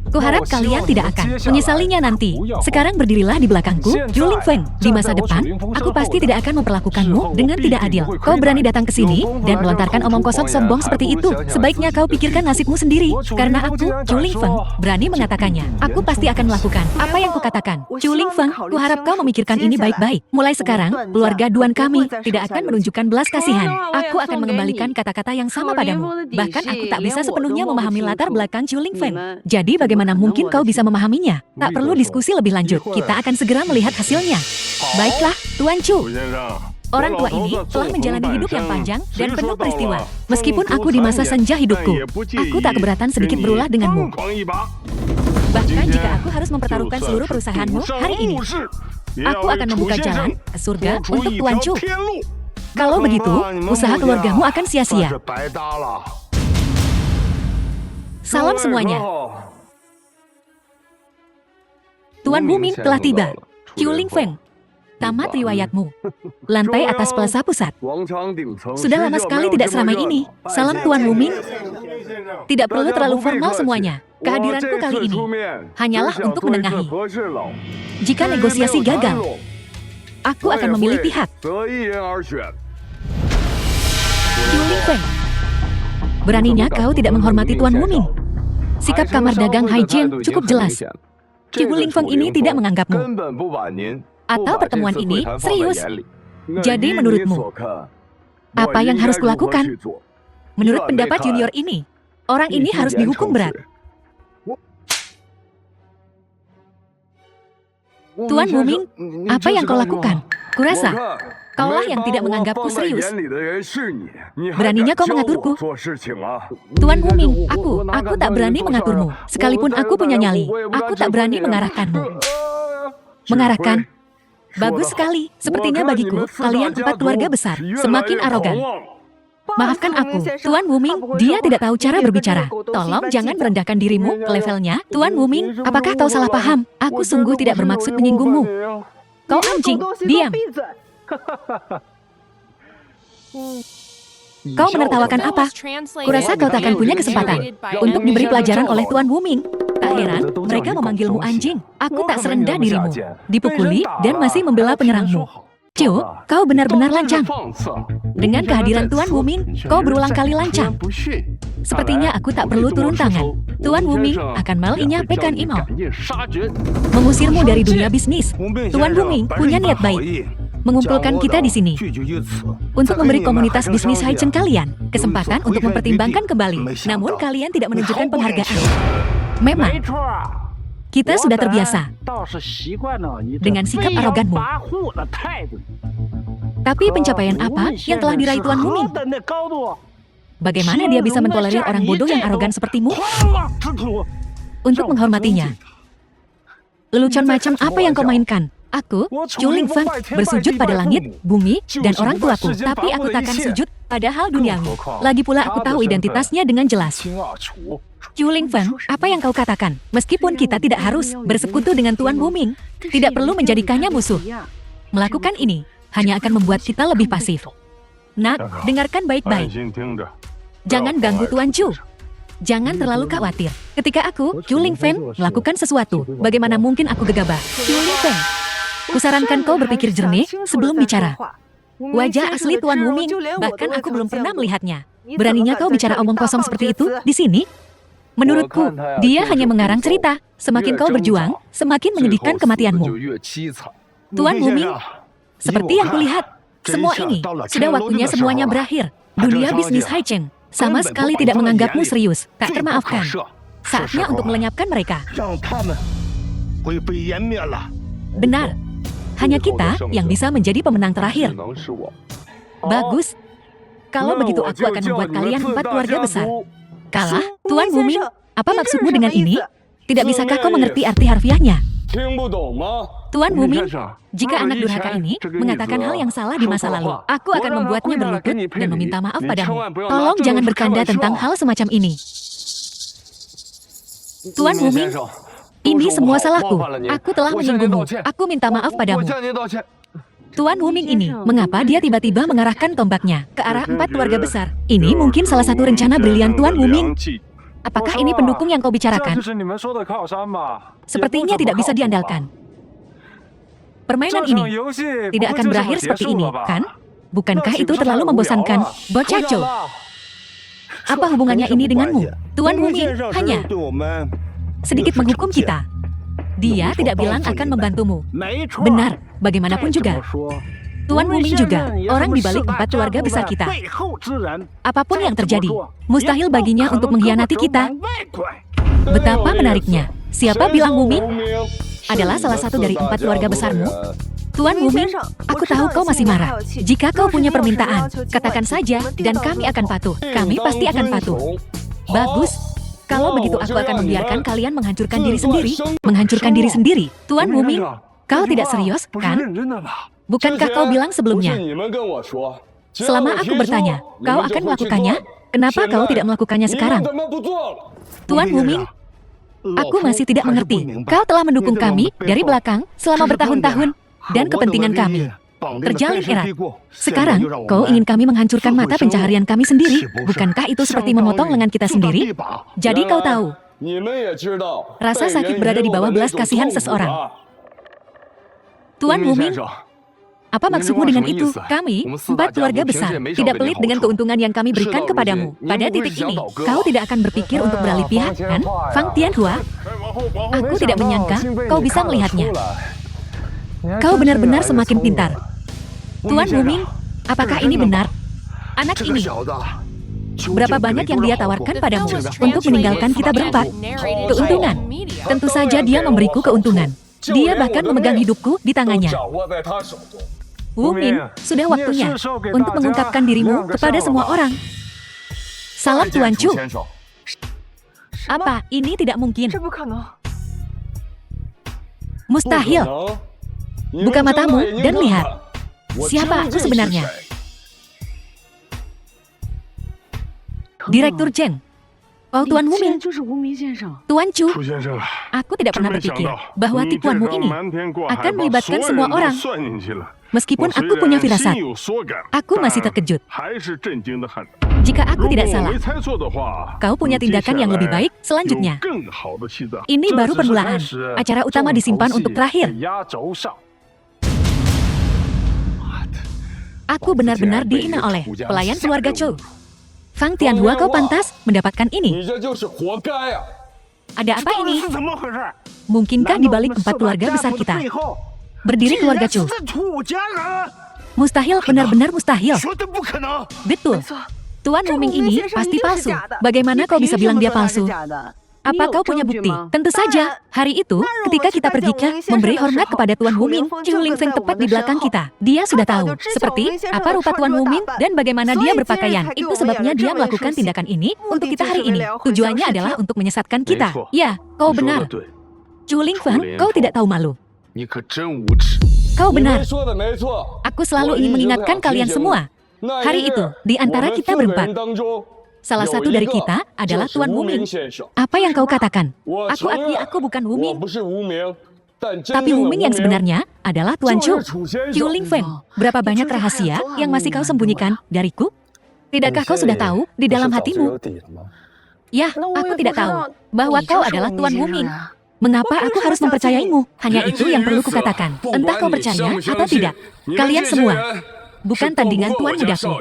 Kuharap kalian tidak akan menyesalinya nanti. Sekarang berdirilah di belakangku, Qiu Lingfeng. Di masa depan, aku pasti tidak akan memperlakukanmu dengan tidak adil. Kau berani datang ke sini dan melontarkan omong kosong sombong seperti itu. Sebaiknya kau pikirkan nasibmu sendiri. Karena aku, Qiu Lingfeng, berani mengatakannya. Aku pasti akan melakukan apa yang kukatakan. Qiu Lingfeng, kuharap kau memikirkan ini baik-baik. Mulai sekarang, keluarga Duan kami tidak akan menunjukkan belas kasihan. Aku akan mengembalikan kata-kata yang sama padamu. Bahkan aku tak bisa sepenuhnya memahami latar belakang Qiu Lingfeng. Jadi bagaimana mungkin kau bisa memahaminya? Tak perlu diskusi lebih lanjut. Kita akan segera melihat hasilnya. Baiklah, Tuan Chu. Orang tua ini telah menjalani hidup yang panjang dan penuh peristiwa. Meskipun aku di masa senja hidupku, aku tak keberatan sedikit berulah denganmu. Bahkan jika aku harus mempertaruhkan seluruh perusahaanmu hari ini, aku akan membuka jalan ke surga untuk Tuan Chu. Kalau begitu, usaha keluargamu akan sia-sia. Salam semuanya. Tuan Wuming telah tiba. Qiu Lingfeng, tamat riwayatmu. Lantai atas Plaza Pusat. Sudah lama sekali tidak seramai ini. Salam Tuan Wuming. Tidak perlu terlalu formal semuanya. Kehadiranku kali ini hanyalah untuk menengahi. Jika negosiasi gagal, aku akan memilih pihak. Qiu Lingfeng, beraninya kau tidak menghormati Tuan Wuming. Sikap kamar dagang Haichen cukup jelas. Qiu Lingfeng ini tidak menganggapmu. Atau pertemuan ini serius. Jadi menurutmu, apa yang harus kulakukan? Menurut pendapat junior ini, orang ini harus dihukum berat. Tuan Wuming, apa yang kau lakukan? Kurasa, kaulah yang tidak menganggapku serius. Beraninya kau mengaturku. Tuan Wuming, aku tak berani mengaturmu. Sekalipun aku punya nyali, aku tak berani mengarahkanmu. Mengarahkan? Bagus sekali. Sepertinya bagiku, kalian 4 keluarga besar, semakin arogan. Maafkan aku, Tuan Wuming, dia tidak tahu cara berbicara. Tolong jangan merendahkan dirimu ke levelnya. Tuan Wuming, apakah kau salah paham? Aku sungguh tidak bermaksud menyinggungmu. Kau anjing, diam. Kau menertawakan apa? Kurasa kau takkan punya kesempatan untuk diberi pelajaran oleh Tuan Wuming. Tak heran, mereka memanggilmu anjing. Aku tak serendah dirimu. Dipukuli dan masih membela penyerangmu. Qiu, kau benar-benar lancang. Dengan kehadiran Tuan Wuming, kau berulang kali lancang. Sepertinya aku tak perlu turun tangan. Tuan Wuming akan menyampaikan email. Mengusirmu dari dunia bisnis. Tuan Wuming punya niat baik. Mengumpulkan kita di sini untuk memberi komunitas bisnis Haicheng kalian kesempatan untuk mempertimbangkan kembali. Namun kalian tidak menunjukkan penghargaan. Memang, kita sudah terbiasa dengan sikap aroganmu. Tapi pencapaian apa yang telah diraih Tuan Wuming? Bagaimana dia bisa mentolerir orang bodoh yang arogan sepertimu? Untuk menghormatinya, lelucon macam apa yang kau mainkan? Aku, Qiu Lingfeng, bersujud pada langit, bumi, dan orang tuaku. Tapi aku takkan sujud pada hal duniawi. Lagi pula aku tahu identitasnya dengan jelas. Qiu Lingfeng, apa yang kau katakan? Meskipun kita tidak harus bersekutu dengan Tuan Wuming, tidak perlu menjadikannya musuh. Melakukan ini hanya akan membuat kita lebih pasif. Nak, dengarkan baik-baik. Jangan ganggu Tuan Qiu. Jangan terlalu khawatir. Ketika aku, Qiu Lingfeng, melakukan sesuatu, bagaimana mungkin aku gegabah? Qiu Lingfeng, kusarankan kau berpikir jernih sebelum bicara. Wajah asli Tuan Wuming, bahkan aku belum pernah melihatnya. Beraninya kau bicara omong kosong seperti itu di sini? Menurutku, dia hanya mengarang cerita. Semakin kau berjuang, semakin menyedihkan kematianmu. Tuan Wuming, seperti yang kulihat, semua ini sudah waktunya semuanya berakhir. Dunia bisnis Haicheng sama sekali tidak menganggapmu serius. Tak termaafkan. Saatnya untuk melenyapkan mereka. Benar. Hanya kita yang bisa menjadi pemenang terakhir. Bagus. Kalau begitu aku akan membuat kalian 4 keluarga besar. Kalah, Tuan Wuming, apa maksudmu dengan ini? Tidak bisakah kau mengerti arti harfiahnya? Tuan Wuming, jika anak durhaka ini mengatakan hal yang salah di masa lalu, aku akan membuatnya berlutut dan meminta maaf padamu. Tolong jangan bercanda tentang hal semacam ini. Tuan Wuming, ini semua salahku. Aku telah menyinggungmu. Aku minta maaf padamu. Tuan Wuming ini, mengapa dia tiba-tiba mengarahkan tombaknya ke arah 4 keluarga besar? Ini mungkin salah satu rencana brilian Tuan Wuming. Apakah ini pendukung yang kau bicarakan? Sepertinya tidak bisa diandalkan. Permainan ini tidak akan berakhir seperti ini, kan? Bukankah itu terlalu membosankan? Bocah Qiu. Apa hubungannya ini denganmu? Tuan Wuming hanya sedikit menghukum kita. Dia tidak bilang akan membantumu. Benar, bagaimanapun juga. Tuan Wuming juga, orang di balik 4 keluarga besar kita. Apapun yang terjadi, mustahil baginya untuk mengkhianati kita. Betapa menariknya. Siapa bilang Wuming adalah salah satu dari 4 keluarga besarmu? Tuan Wuming, aku tahu kau masih marah. Jika kau punya permintaan, katakan saja dan kami akan patuh. Kami pasti akan patuh. Bagus. Kalau begitu aku akan membiarkan kalian menghancurkan diri sendiri. Menghancurkan diri sendiri. Tuan Wuming, kau tidak serius, kan? Bukankah kau bilang sebelumnya? Selama aku bertanya, kau akan melakukannya? Kenapa kau tidak melakukannya sekarang? Tuan Wuming, aku masih tidak mengerti. Kau telah mendukung kami dari belakang selama bertahun-tahun dan kepentingan kami terjalin erat. Sekarang, kau ingin kami menghancurkan mata pencaharian kami sendiri. Bukankah itu seperti memotong lengan kita sendiri? Jadi kau tahu, rasa sakit berada di bawah belas kasihan seseorang. Tuan Wuming, apa maksudmu dengan itu? Kami, 4 keluarga besar, tidak pelit dengan keuntungan yang kami berikan kepadamu. Pada titik ini, kau tidak akan berpikir untuk beralih pihak, kan? Fang Tianhua, Aku tidak menyangka kau bisa melihatnya. Kau benar-benar semakin pintar. Tuan Wuming, apakah ini benar? Anak ini, berapa banyak yang dia tawarkan padamu untuk meninggalkan kita berempat? Keuntungan. Tentu saja dia memberiku keuntungan. Dia bahkan memegang hidupku di tangannya. Wuming, sudah waktunya untuk mengungkapkan dirimu kepada semua orang. Salam Tuan Chu. Apa? Ini tidak mungkin. Mustahil. Buka matamu dan lihat. Siapa aku sebenarnya? Direktur Chen. Oh, Tuan Wuming. Tuan Chu. Aku tidak pernah berpikir bahwa tipuanmu ini akan melibatkan semua orang. Meskipun aku punya firasat, aku masih terkejut. Jika aku tidak salah, kau punya tindakan yang lebih baik selanjutnya. Ini baru permulaan. Acara utama disimpan untuk terakhir. Aku benar-benar dihina oleh pelayan keluarga Chou. Fang Tianhua, kau pantas mendapatkan ini. Ada apa ini? Mungkinkah di balik 4 keluarga besar kita berdiri keluarga Chu? Mustahil, benar-benar mustahil. Betul. Tuan Wuming ini pasti palsu. Bagaimana kau bisa bilang dia palsu? Apa kau punya bukti? Tentu saja. Hari itu, ketika kita pergi ke memberi hormat kepada Tuan Wuming, Chu Lingfeng tepat di belakang kita. Dia sudah tahu seperti apa rupa Tuan Wuming dan bagaimana dia berpakaian. Itu sebabnya dia melakukan tindakan ini untuk kita hari ini. Tujuannya adalah untuk menyesatkan kita. Ya, kau benar. Chu Lingfeng, kau tidak tahu malu. Kau benar. Aku selalu ingin mengingatkan kalian semua. Hari itu, di antara kita berempat, salah satu dari kita adalah Tuan Wuming. Apa yang kau katakan? Aku akui aku bukan Wuming. Tapi Wuming yang sebenarnya adalah Tuan Chu. Chu Lingfeng, berapa banyak rahasia yang masih kau sembunyikan dariku? Tidakkah kau sudah tahu di dalam hatimu? Ya, aku tidak tahu bahwa kau adalah Tuan Wuming. Mengapa aku harus mempercayaimu? Hanya itu yang perlu kukatakan. Entah kau percaya atau tidak. Kalian semua bukan tandingan Tuan mudaku.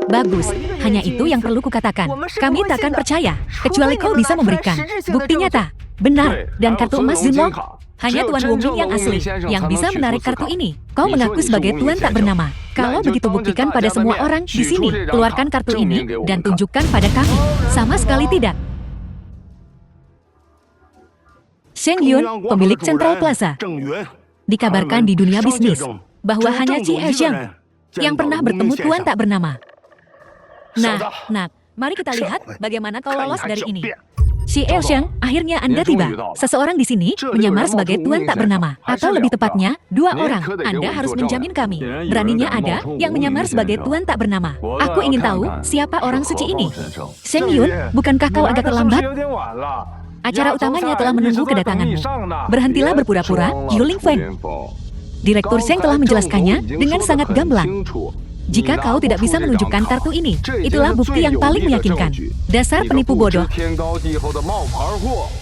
Bagus, hanya itu yang perlu kukatakan. Kami takkan percaya, kecuali kau bisa memberikan bukti nyata, benar, dan kartu emas Zunlong. Hanya Tuan Wuming yang asli, yang bisa menarik kartu ini. Kau mengaku sebagai Tuan tak bernama. Kalau begitu buktikan pada semua orang di sini. Keluarkan kartu ini dan tunjukkan pada kami. Sama sekali tidak. Sheng Yun, pemilik Central Plaza, dikabarkan di dunia bisnis bahwa hanya Qi Exiang yang pernah bertemu Tuan tak bernama. Nah, mari kita lihat bagaimana kau lolos dari ini. Qi Exiang, akhirnya Anda tiba. Seseorang di sini menyamar sebagai Tuan tak bernama. Atau lebih tepatnya, 2 orang. Anda harus menjamin kami. Beraninya ada yang menyamar sebagai Tuan tak bernama. Aku ingin tahu siapa orang suci ini. Sheng Yun, bukankah kau agak terlambat? Acara utamanya telah menunggu kedatanganmu. Berhentilah berpura-pura, Chu Lingfeng. Direktur Sheng telah menjelaskannya dengan sangat gamblang. Jika kau tidak bisa menunjukkan kartu ini, itulah bukti yang paling meyakinkan. Dasar penipu bodoh.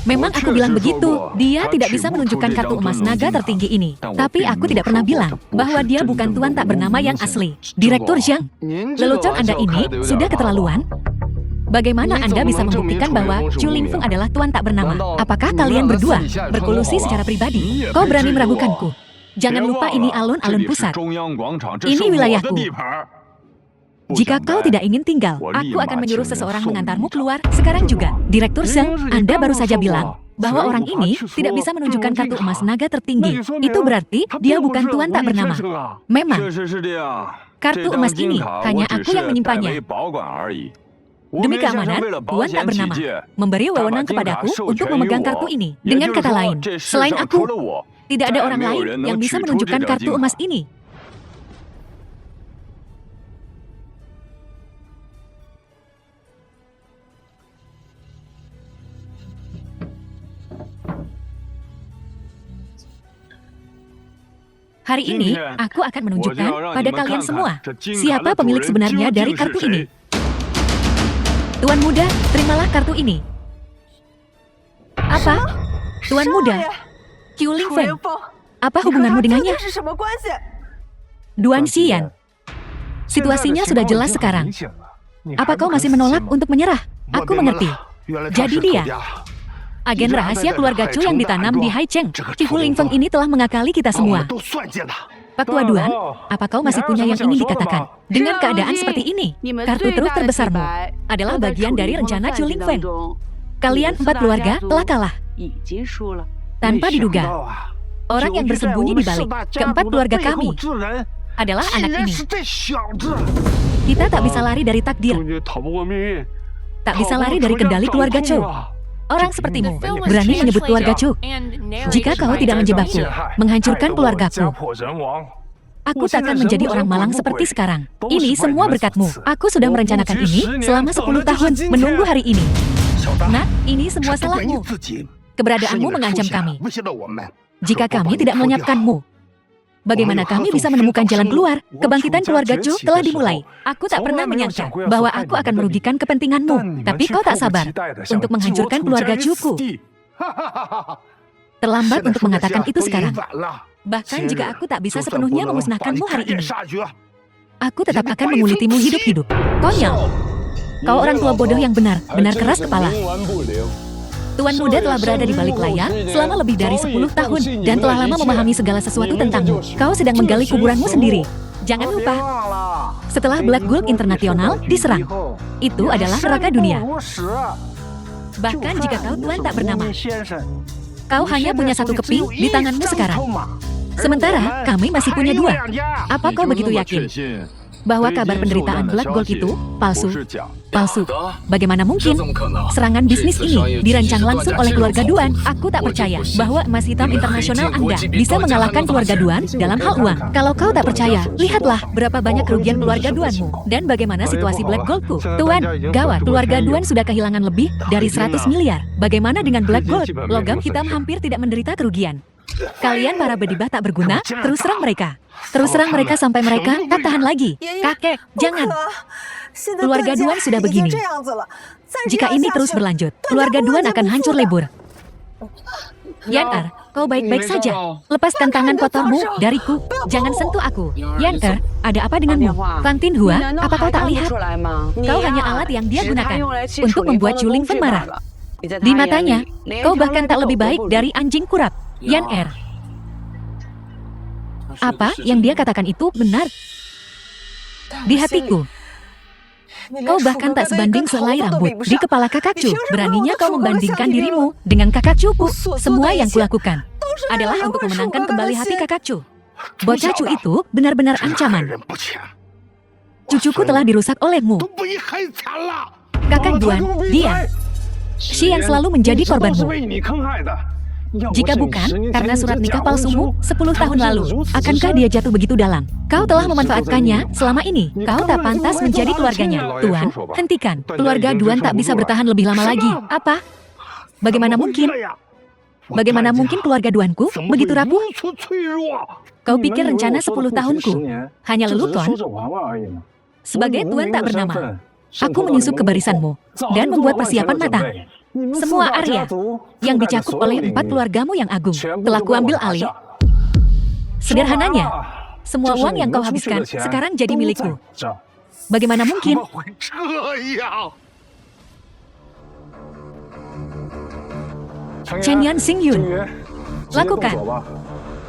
Memang aku bilang begitu, dia tidak bisa menunjukkan kartu emas naga tertinggi ini. Tapi aku tidak pernah bilang bahwa dia bukan Tuan tak bernama yang asli. Direktur Zhang, lelucon Anda ini sudah keterlaluan. Bagaimana Anda bisa membuktikan bahwa Chu Lingfeng adalah Tuan tak bernama? Apakah kalian berdua berkolusi secara pribadi? Kau berani meragukanku? Jangan lupa ini alun-alun pusat. Ini wilayahku. Jika kau tidak ingin tinggal, aku akan menyuruh seseorang mengantarmu keluar sekarang juga. Direktur Zhang, Anda baru saja bilang bahwa orang ini tidak bisa menunjukkan kartu emas naga tertinggi. Itu berarti dia bukan Tuan tak bernama. Memang. Kartu emas ini hanya aku yang menyimpannya. Demi keamanan, Tuan tak bernama memberi wewenang kepadaku untuk memegang kartu ini. Dengan kata lain, selain aku, tidak ada orang lain yang bisa menunjukkan kartu emas ini. Hari ini, aku akan menunjukkan pada kalian semua siapa pemilik sebenarnya dari kartu ini. Tuan muda, terimalah kartu ini. Apa? Tuan muda? Chu Lingfeng, apa hubunganmu dengannya? Duan Xian, situasinya sudah jelas sekarang. Apa kau masih menolak untuk menyerah? Aku mengerti. Jadi dia. Agen rahasia keluarga Chu yang ditanam di Haicheng. Cihu Lingfeng ini telah mengakali kita semua. Pak Tua Duan, apa kau masih punya yang ingin dikatakan? Dengan keadaan seperti ini, kartu truf terbesarmu adalah bagian dari rencana Chu Lingfeng. Kalian 4 keluarga telah kalah. Tanpa diduga, orang yang bersembunyi di balik keempat keluarga kami adalah anak ini. Kita tak bisa lari dari takdir. Tak bisa lari dari kendali keluarga Chu. Orang sepertimu berani menyebut keluarga Chu. Jika kau tidak menjebakku, menghancurkan keluargaku, aku tak akan menjadi orang malang seperti sekarang. Ini semua berkatmu. Aku sudah merencanakan ini selama 10 tahun, menunggu hari ini. Nak, ini semua salahmu. Keberadaanmu mengancam kami. Jika kami tidak melenyapkanmu, bagaimana kami bisa menemukan jalan keluar? Kebangkitan keluarga Chu telah dimulai. Aku tak pernah menyangka bahwa aku akan merugikan kepentinganmu. Tapi kau tak sabar untuk menghancurkan keluarga Chu-ku. Terlambat untuk mengatakan itu sekarang. Bahkan jika aku tak bisa sepenuhnya memusnahkanmu hari ini, aku tetap akan mengulitimu hidup-hidup. Konyol. Kau orang tua bodoh yang benar keras kepala. Tuan muda telah berada di balik layar selama lebih dari 10 tahun dan telah lama memahami segala sesuatu tentangmu. Kau sedang menggali kuburanmu sendiri. Jangan lupa, setelah Black Gold Internasional diserang, itu adalah neraka dunia. Bahkan jika kau tuan tak bernama, kau hanya punya 1 keping di tanganmu sekarang. Sementara kami masih punya 2. Apa kau begitu yakin bahwa kabar penderitaan Black Gold itu palsu? Palsu. Bagaimana mungkin? Serangan bisnis ini dirancang langsung oleh keluarga Duan. Aku tak percaya bahwa emas hitam internasional Anda bisa mengalahkan keluarga Duan dalam hal uang. Kalau kau tak percaya, lihatlah berapa banyak kerugian keluarga Duanmu dan bagaimana situasi Black Goldku. Tuan, gawat. Keluarga Duan sudah kehilangan lebih dari 100 miliar. Bagaimana dengan Black Gold? Logam hitam hampir tidak menderita kerugian. Kalian para bedibah tak berguna, terus serang mereka. Terus serang mereka sampai mereka tak tahan lagi. Kakek, jangan. Keluarga Duan sudah begini. Jika ini terus berlanjut, keluarga Duan akan hancur lebur. Yan kau baik-baik saja. Lepaskan tangan kotormu dariku. Jangan sentuh aku. Yan ada apa denganmu? Fan Tinhua, apa kau tak lihat? Kau hanya alat yang dia gunakan untuk membuat Chu Lingfeng marah. Di matanya, kau bahkan tak lebih baik dari anjing kurap. Yan apa yang dia katakan itu benar. Di hatiku, kau bahkan tak sebanding selai rambut di kepala kakak Chu. Beraninya kau membandingkan dirimu dengan kakak Chu-ku. Semua yang kulakukan adalah untuk memenangkan kembali hati kakak Chu. Bocah Chu itu benar-benar ancaman. Cucuku telah dirusak olehmu. Kakak Duan, dia Shi yang selalu menjadi korbanmu. Jika bukan karena surat nikah palsumu 10 tahun lalu, akankah dia jatuh begitu dalam? Kau telah memanfaatkannya selama ini. Kau tak pantas menjadi keluarganya. Tuan, hentikan. Keluarga Duan tak bisa bertahan lebih lama lagi. Apa? Bagaimana mungkin? Bagaimana mungkin keluarga Duanku begitu rapuh? Kau pikir rencana 10 tahunku hanya lelucon? Sebagai tuan tak bernama, aku menyusup ke barisanmu dan membuat persiapan matang. Semua area yang dicakup oleh 4 keluargamu yang agung telah kuambil alih. Sederhananya, semua uang yang kau habiskan sekarang jadi milikku. Bagaimana mungkin? Chen Yan Xing Yun, lakukan.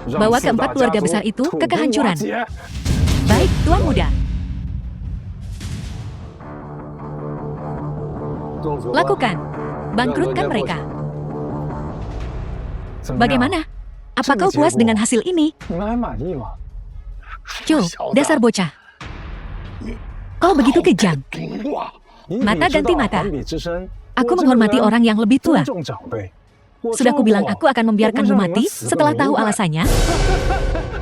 Bawa keempat keluarga besar itu ke kehancuran. Baik, tuan muda. Lakukan. Bangkrutkan mereka. Bagaimana? Apa kau puas dengan hasil ini? Chu, dasar bocah. Kau begitu kejam. Mata ganti mata. Aku menghormati orang yang lebih tua. Sudah kubilang aku akan membiarkanmu mati setelah tahu alasannya.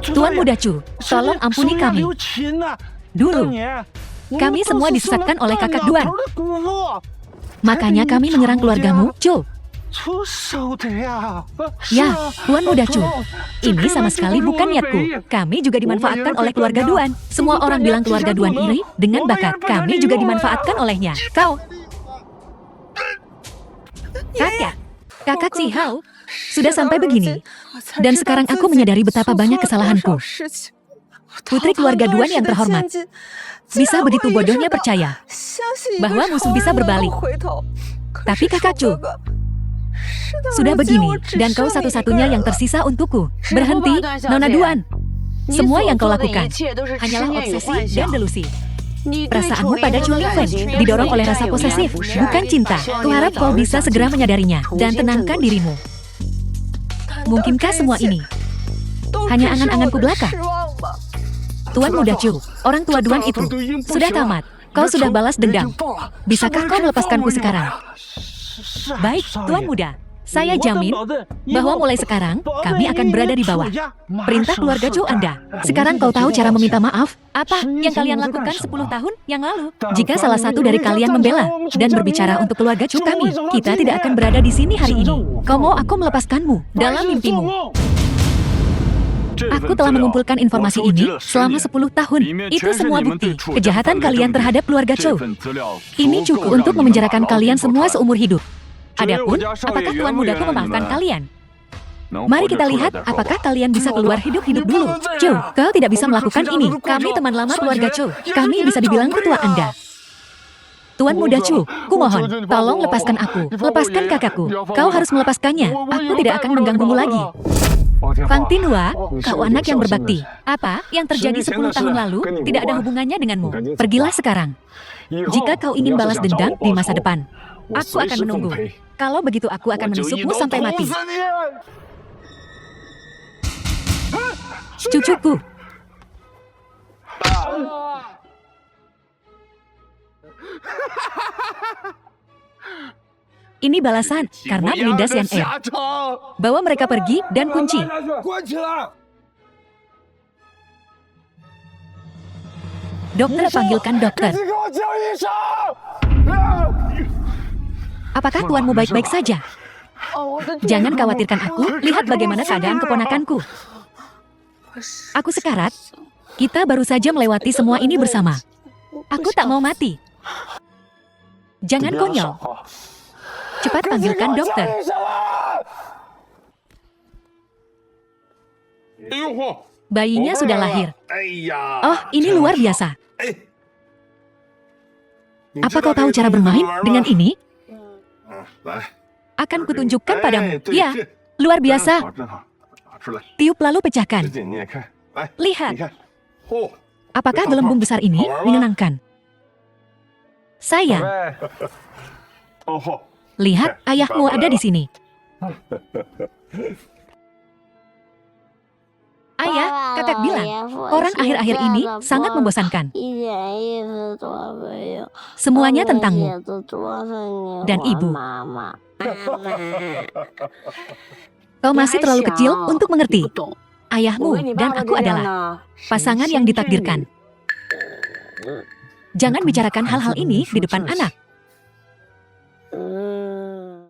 Tuan muda Chu, tolong ampuni kami. Dulu, kami semua disesatkan oleh kakak Duan. Makanya kami menyerang keluargamu, Chu. Ya, Tuan muda Chu. Ini sama sekali bukan niatku. Kami juga dimanfaatkan oleh keluarga Duan. Semua orang bilang keluarga Duan iri dengan bakat. Kami juga dimanfaatkan olehnya. Kau. Kakak Ci Hao, sudah sampai begini. Dan sekarang aku menyadari betapa banyak kesalahanku. Putri keluarga Duan yang terhormat. Bisa begitu bodohnya percaya bahwa musuh bisa berbalik. Tapi kakak Chu, Sudah begini, dan kau satu-satunya yang tersisa untukku. Berhenti, Nona Duan. Semua yang kau lakukan hanyalah obsesi dan delusi. Perasaanmu pada Chu Lingfen didorong oleh rasa posesif, bukan cinta. Kuharap kau bisa segera menyadarinya dan tenangkan dirimu. Mungkinkah semua ini hanya angan-anganku belaka? Tuan Muda Chu, orang tua Duan itu sudah tamat. Kau sudah balas dendam. Bisakah kau melepaskanku sekarang? Baik, Tuan Muda. Saya jamin bahwa mulai sekarang, kami akan berada di bawah perintah keluarga Chu Anda. Sekarang kau tahu cara meminta maaf? Apa yang kalian lakukan 10 tahun yang lalu? Jika salah satu dari kalian membela dan berbicara untuk keluarga Chu kami, kita tidak akan berada di sini hari ini. Kau mau aku melepaskanmu dalam mimpimu? Aku telah mengumpulkan informasi ini selama 10 tahun. Itu semua bukti kejahatan kalian terhadap keluarga Chu. Ini cukup untuk memenjarakan kalian semua seumur hidup. Adapun, apakah Tuan Mudaku memaafkan kalian? Mari kita lihat apakah kalian bisa keluar hidup-hidup dulu. Chu, kau tidak bisa melakukan ini. Kami teman lama keluarga Chu. Kami bisa dibilang ketua Anda. Tuan Muda Chu, kumohon, tolong lepaskan aku. Lepaskan kakakku. Kau harus melepaskannya. Aku tidak akan mengganggumu lagi. Fang Tinhua, kau anak yang berbakti. Apa yang terjadi 10 tahun lalu tidak ada hubungannya denganmu. Pergilah sekarang. Jika kau ingin balas dendam di masa depan, aku akan menunggu. Kalau begitu aku akan menusukmu sampai mati. Cucuku. Ini balasan karena penindas Yan Er. Bawa mereka pergi dan kunci. Dokter, panggilkan dokter. Apakah tuanmu baik-baik saja? Jangan khawatirkan aku, lihat bagaimana keadaan keponakanku. Aku sekarat. Kita baru saja melewati semua ini bersama. Aku tak mau mati. Jangan konyol. Cepat panggilkan dokter. Bayinya sudah lahir. Oh, ini luar biasa. Apa kau tahu cara bermain dengan ini? Akan kutunjukkan padamu. Ya, luar biasa. Tiup lalu pecahkan. Lihat. Apakah gelembung besar ini menyenangkan? Sayang. Lihat, ayahmu ada di sini. Ayah, kakak bilang, koran akhir-akhir ini sangat membosankan. Semuanya tentangmu dan ibu. Kau masih terlalu kecil untuk mengerti. Ayahmu dan aku adalah pasangan yang ditakdirkan. Jangan bicarakan hal-hal ini di depan anak.